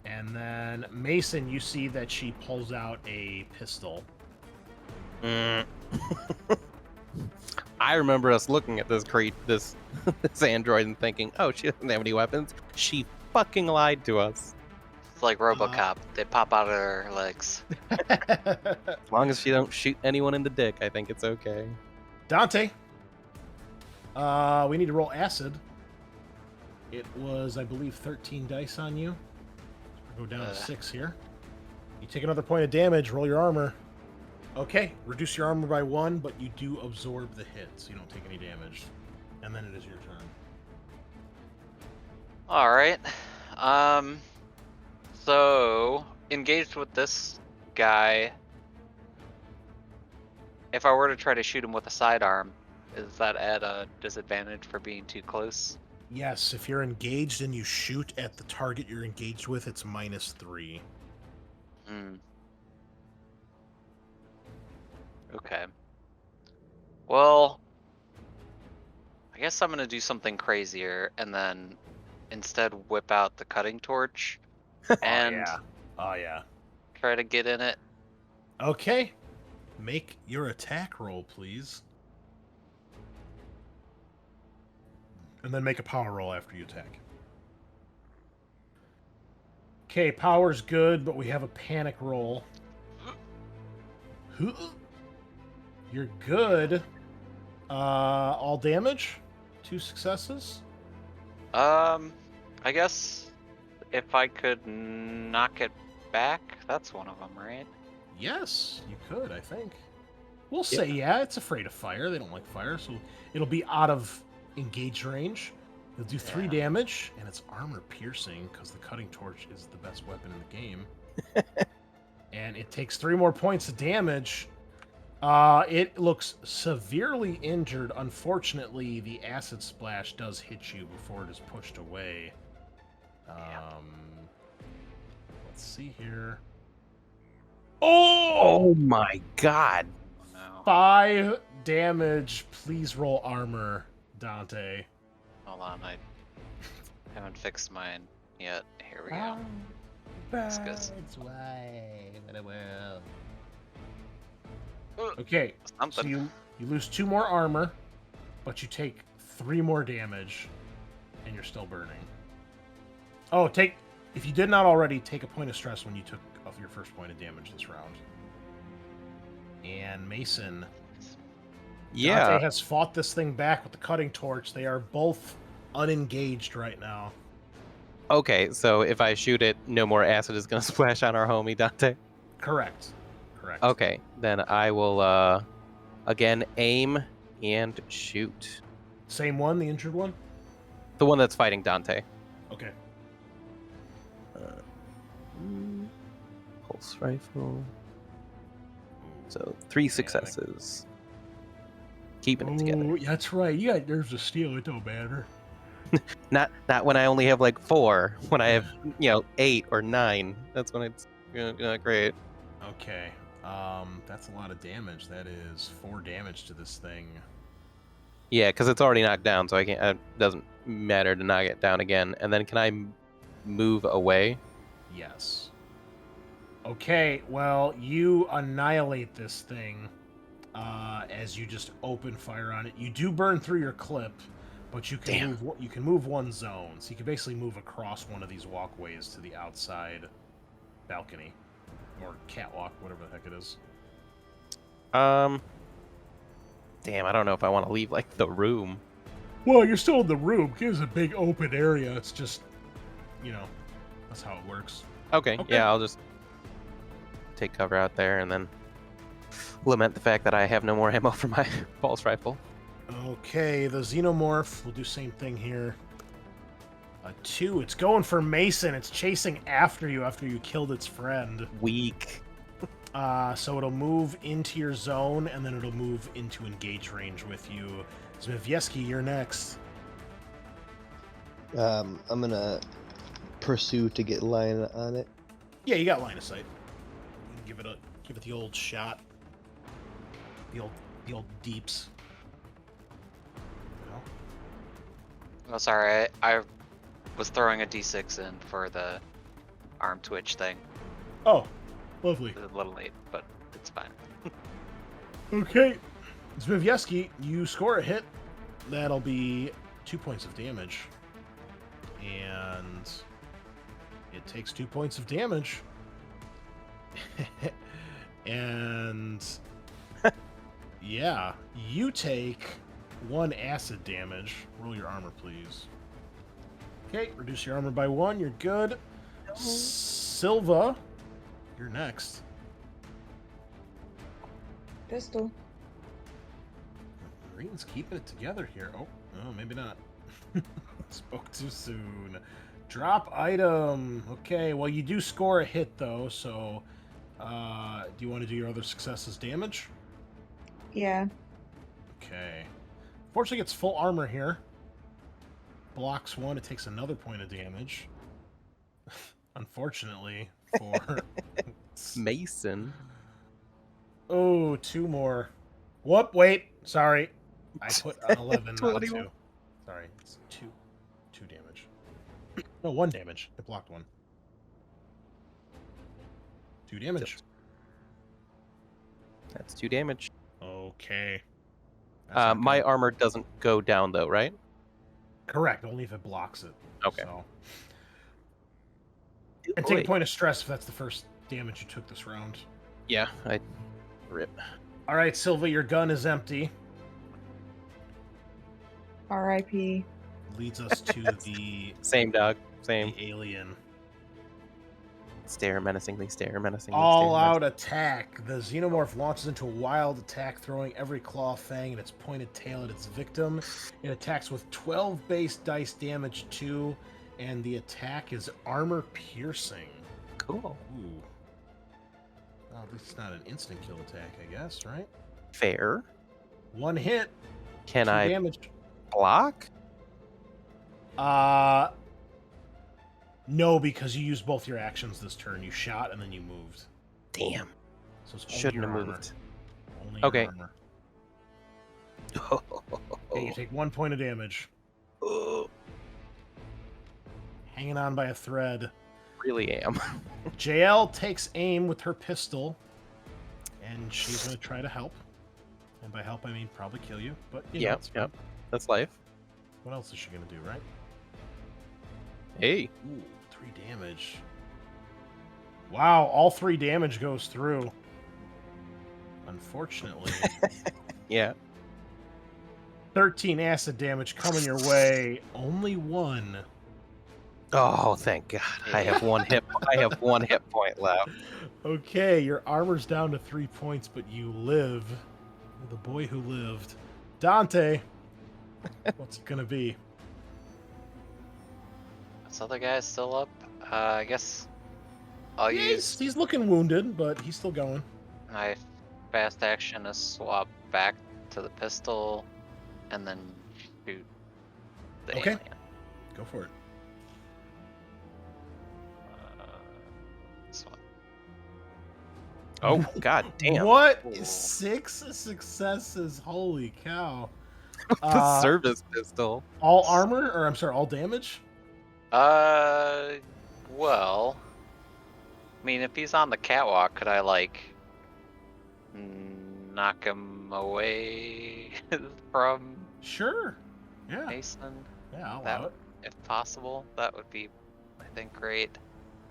And then Mason, you see that she pulls out a pistol. I remember us looking at this this android and thinking, oh, she doesn't have any weapons. She fucking lied to us. It's like RoboCop. They pop out of her legs. As long as she don't shoot anyone in the dick, I think it's okay. Dante, we need to roll acid. It was, I believe, 13 dice on you. We'll go down to 6 here. You take another point of damage, roll your armor. Okay, reduce your armor by 1, but you do absorb the hit, so you don't take any damage. And then it is your turn. All right. So engaged with this guy. If I were to try to shoot him with a sidearm, is that at a disadvantage for being too close? Yes, if you're engaged and you shoot at the target you're engaged with, it's -3. Hmm. Okay. Well, I guess I'm gonna do something crazier and then instead whip out the cutting torch and Oh yeah. try to get in it. Okay. Make your attack roll, please. And then make a power roll after you attack. Okay, power's good, but we have a panic roll. You're good. All damage? 2 successes? I guess if I could knock it back, that's one of them, right? Yes, you could, I think. We'll say, yeah, it's afraid of fire. They don't like fire, so it'll be out of engaged range. It'll do 3 damage, and it's armor piercing, because the cutting torch is the best weapon in the game. And it takes 3 more points of damage. It looks severely injured. Unfortunately, the acid splash does hit you before it is pushed away. Let's see here. Oh my god. No. 5 damage. Please roll armor, Dante. Hold on, I haven't fixed mine yet. Here we go. That's good. Okay, so Something. you lose 2 more armor, but you take 3 more damage, and you're still burning. Oh, if you did not already, take a point of stress when you took off your first point of damage this round. And Mason, Yeah. Dante has fought this thing back with the cutting torch. They are both unengaged right now. Okay, so if I shoot it, no more acid is going to splash on our homie Dante. Correct. Okay, then I will again aim and shoot. Same one, the injured one? The one that's fighting Dante. Okay. Pulse rifle. So 3 successes. Keeping it together. Oh, that's right. You got nerves of steel. It don't matter. Not when I only have like 4. When I have 8 or 9. That's when it's not great. Okay. That's a lot of damage. That is 4 damage to this thing. Yeah, because it's already knocked down, so I can't. It doesn't matter to knock it down again. And then can I move away? Yes. Okay, well, you annihilate this thing as you just open fire on it. You do burn through your clip, but you can move one zone. So you can basically move across one of these walkways to the outside balcony or catwalk, whatever the heck it is. Damn, I don't know if I want to leave like the room. Well, you're still in the room. It's a big open area. It's just, that's how it works. Okay, yeah, I'll just take cover out there and then lament the fact that I have no more ammo for my pulse rifle. Okay, the xenomorph will do same thing here. A 2. It's going for Mason. It's chasing after you killed its friend. Weak. So it'll move into your zone, and then it'll move into engage range with you. Zmijewski, you're next. I'm gonna pursue to get line on it. Yeah, you got line of sight. You can give it the old shot. The old deeps. Oh, sorry. I was throwing a d6 in for the arm twitch thing. Oh, lovely. It's a little late, but it's fine. Okay. Zmijewski, you score a hit. That'll be 2 points of damage. And it takes 2 points of damage. And yeah, you take 1 acid damage. Roll your armor, please. Okay, reduce your armor by 1. You're good. Silva, you're next. Pistol. Marines keeping it together here. Oh, maybe not. Spoke too soon. Drop item. Okay, well, you do score a hit, though, so do you want to do your other successes damage? Yeah. Okay. Fortunately, it's full armor here. Blocks 1, it takes another point of damage. Unfortunately, for... Mason. Oh, 2 more. Whoop, wait. Sorry. I put 11, not 2. Sorry, it's 2 damage. No, 1 damage. It blocked 1. 2 damage. That's 2 damage. Okay. My armor doesn't go down though, right? Correct, only if it blocks it. Okay. So. And take a point of stress if that's the first damage you took this round. Yeah, I rip. All right, Silva, your gun is empty. R.I.P. Leads us to the Same dog. Same. the alien. Stare menacingly, stare menacingly. All out attack. The xenomorph launches into a wild attack, throwing every claw, fang, and its pointed tail at its victim. It attacks with 12 base dice damage 2, and the attack is armor piercing. Cool. Ooh. Well, at least it's not an instant kill attack, I guess, right? Fair. 1 hit. Can 2 I damage. block? No, because you used both your actions this turn. You shot and then you moved. Damn. So it's only Shouldn't your have armor. moved. Only your Okay. armor. Okay, you take 1 point of damage. Hanging on by a thread. Really am. JL takes aim with her pistol, and she's going to try to help. And by help, I mean probably kill you. But you know, Yep, it's fine. yep. That's life. What else is she going to do, right? Hey. Ooh, 3 damage. Wow, all 3 damage goes through. Unfortunately, Yeah. 13 acid damage coming your way. Only one. Oh, thank God! I have one hit. I have one hit point left. Okay, your armor's down to 3 points, but you live. You're the boy who lived. Dante, what's it gonna be? This other guy's still up. I guess I'll Yeah, use he's looking wounded, but he's still going. my fast action to swap back to the pistol, and then shoot the Okay. alien. Go for it. This one. Oh God, damn! What? Cool. 6 successes. Holy cow. The service pistol. All armor, or I'm sorry, all damage? Well, I mean, if he's on the catwalk, could I like knock him away from Sure. Yeah. Mason? Yeah, I'll That allow it. If possible, that would be, I think, great.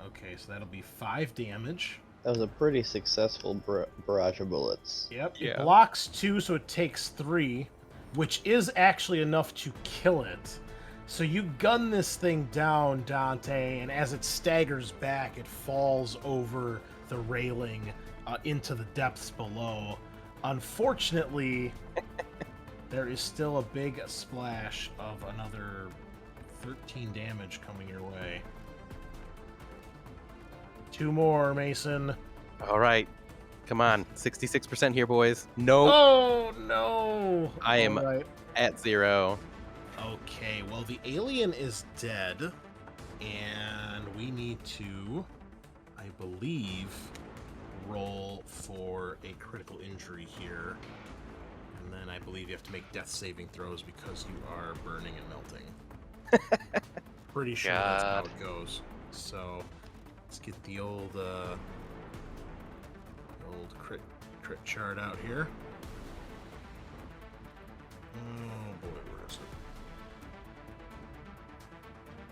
Okay, so that'll be 5 damage. That was a pretty successful barrage of bullets. Yep. It Yeah. blocks 2, so it takes 3, which is actually enough to kill it. So you gun this thing down, Dante, and as it staggers back, it falls over the railing into the depths below. Unfortunately, there is still a big splash of another 13 damage coming your way. 2 more, Mason. All right, come on, 66% here, boys. No, Oh, no. I am- All right. at 0. Okay, well, the alien is dead, and we need to, I believe, roll for a critical injury here. And then I believe you have to make death saving throws because you are burning and melting. Pretty sure that's how God. it goes. So let's get the old crit chart out here. Oh boy, where is it?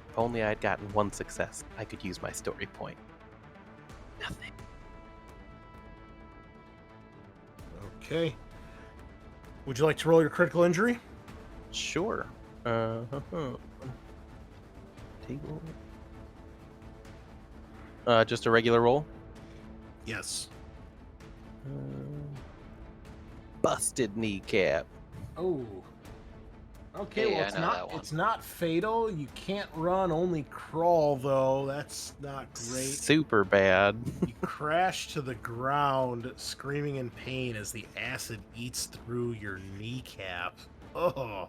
If only I'd gotten 1 success, I could use my story point. Nothing. Okay. Would you like to roll your critical injury? Sure. Table. Just a regular roll. Yes. Busted kneecap. Oh. Okay, Yeah, well I it's know not that one. it's not fatal. You can't run, only crawl though. That's not great. Super bad. You crash to the ground, screaming in pain as the acid eats through your kneecap. Oh.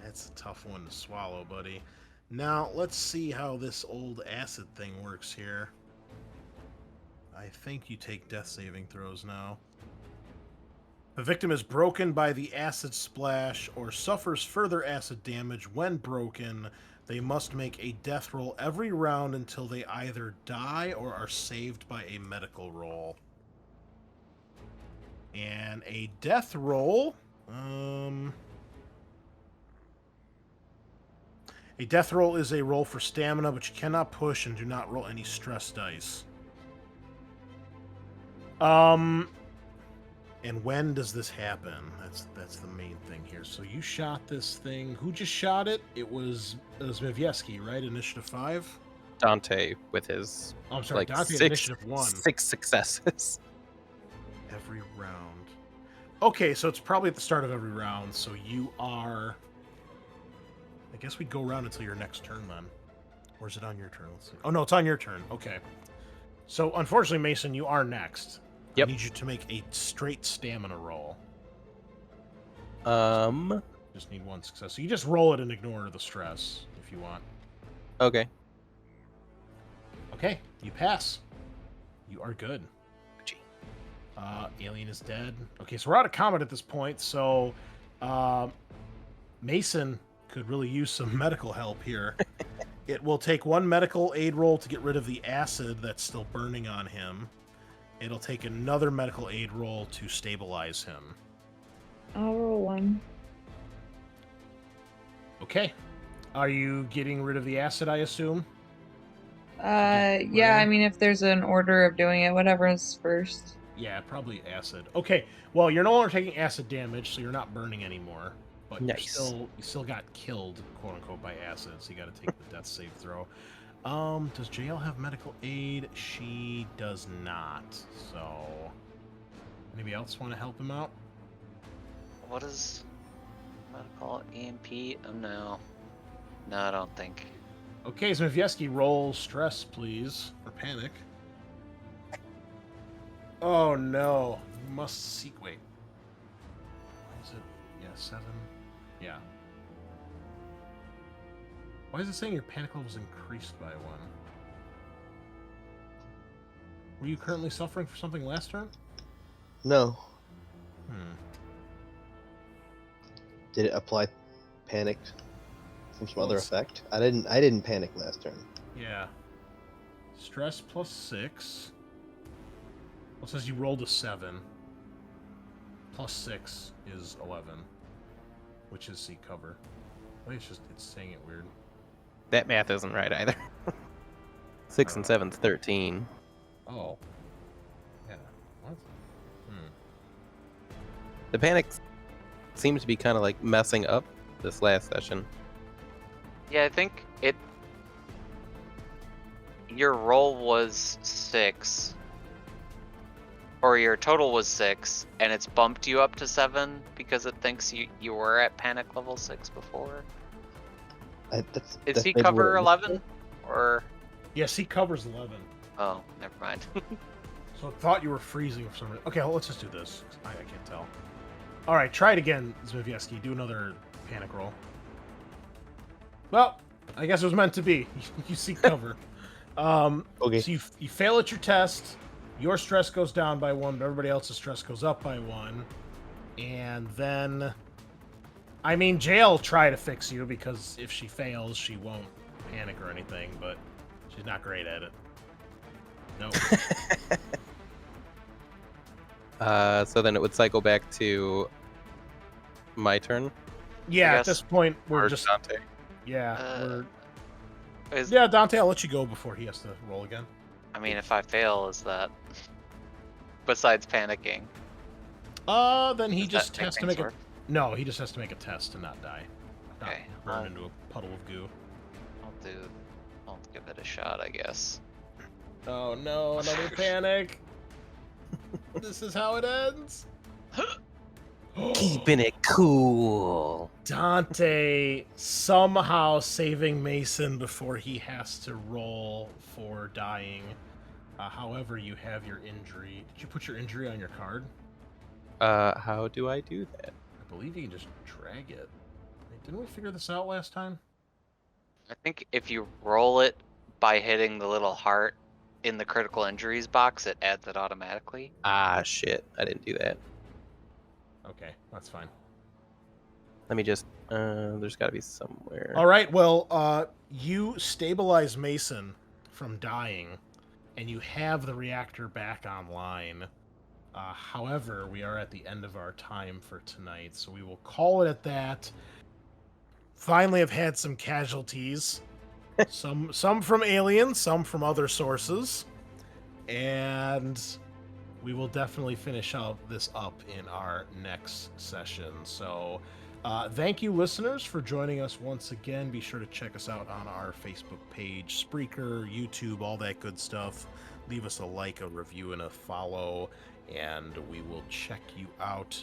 That's a tough one to swallow, buddy. Now, let's see how this old acid thing works here. I think you take death saving throws now. The victim is broken by the acid splash or suffers further acid damage when broken. They must make a death roll every round until they either die or are saved by a medical roll. And a death roll... A death roll is a roll for stamina, but you cannot push and do not roll any stress dice. And when does this happen? That's the main thing here. So you shot this thing. Who just shot it? It was Zmijewski, right? Initiative 5? Dante with his Oh, I'm sorry, like Dante at 6 Initiative 1. successes. Every round. Okay, so it's probably at the start of every round, so you are... I guess we'd go around until your next turn, then. Or is it on your turn? Let's see. Oh, no, it's on your turn. Okay. So, unfortunately, Mason, you are next. Yep. I need you to make a straight stamina roll. Just need 1 success. So you just roll it and ignore the stress, if you want. Okay. Okay, you pass. You are good. Gee. Alien is dead. Okay, so we're out of combat at this point, so Mason could really use some medical help here. It will take 1 medical aid roll to get rid of the acid that's still burning on him. It'll take another medical aid roll to stabilize him. I'll roll 1. Okay. Are you getting rid of the acid, I assume? Yeah, I mean, if there's an order of doing it, whatever is first. Yeah, probably acid. Okay, well, you're no longer taking acid damage, so you're not burning anymore. but Nice. you still got killed, quote unquote, by acid. So you got to take the death save throw. Does JL have medical aid? She does not. So, anybody else want to help him out? What is medical EMP? Oh no. No, I don't think. Okay, Zmijewski, roll stress, please, or panic. Oh no, you must seek. Wait, why is it? Yeah, 7. Yeah. Why is it saying your panic level is increased by 1? Were you currently suffering for something last turn? No. Hmm. Did it apply panic from some other Well, effect? I didn't panic last turn. Yeah. Stress plus 6. Well, it says you rolled a 7. Plus 6 is 11. Which is seek cover. I think it's saying it weird. That math isn't right either. 6 and 7's 13. Oh. Yeah. What? The panic seems to be kind of like messing up this last session. Yeah, I think it. Your roll was 6, or your total was 6, and it's bumped you up to 7 because it thinks you were at panic level 6 before. Is he maybe cover what it looks 11, or? Yeah, seek cover's 11. Oh, never mind. So I thought you were freezing for some reason. Okay, well, let's just do this. I can't tell. All right, try it again, Zmijewski. Do another panic roll. Well, I guess it was meant to be. You seek cover. Okay. So you fail at your test. Your stress goes down by 1, but everybody else's stress goes up by 1. And then, I mean, Jail try to fix you because if she fails, she won't panic or anything. But she's not great at it. No. So then it would cycle back to my turn. Yeah, at guess- this point we're Or just Dante. yeah. Is- Yeah, Dante, I'll let you go before he has to roll again. I mean, if I fail, is that besides panicking? Then he does just that has to things make a work? no. He just has to make a test to not die. Not Okay, burn into a puddle of goo. I'll give it a shot, I guess. Oh no, another panic. This is how it ends. Keeping it cool. Dante somehow saving Mason before he has to roll for dying. However, you have your injury. Did you put your injury on your card? How do I do that? I believe you can just drag it. Wait, didn't we figure this out last time? I think if you roll it by hitting the little heart in the critical injuries box, it adds it automatically. Ah, shit. I didn't do that. Okay, that's fine. Let me just... there's got to be somewhere. All right, well, you stabilize Mason from dying, and you have the reactor back online. However, we are at the end of our time for tonight, so we will call it at that. Finally, have had some casualties. some from aliens, some from other sources, and we will definitely finish this up in our next session. So thank you, listeners, for joining us once again. Be sure to check us out on our Facebook page, Spreaker, YouTube, all that good stuff. Leave us a like, a review, and a follow, and we will check you out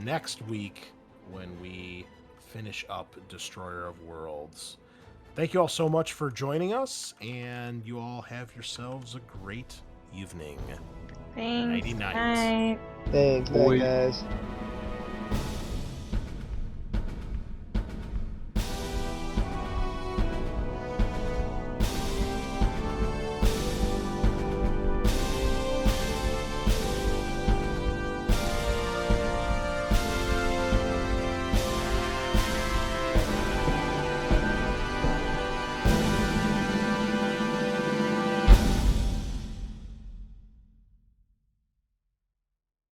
next week when we finish up Destroyer of Worlds. Thank you all so much for joining us, and you all have yourselves a great evening. Thanks. Nighty-night. Night. Thanks, Boy. guys.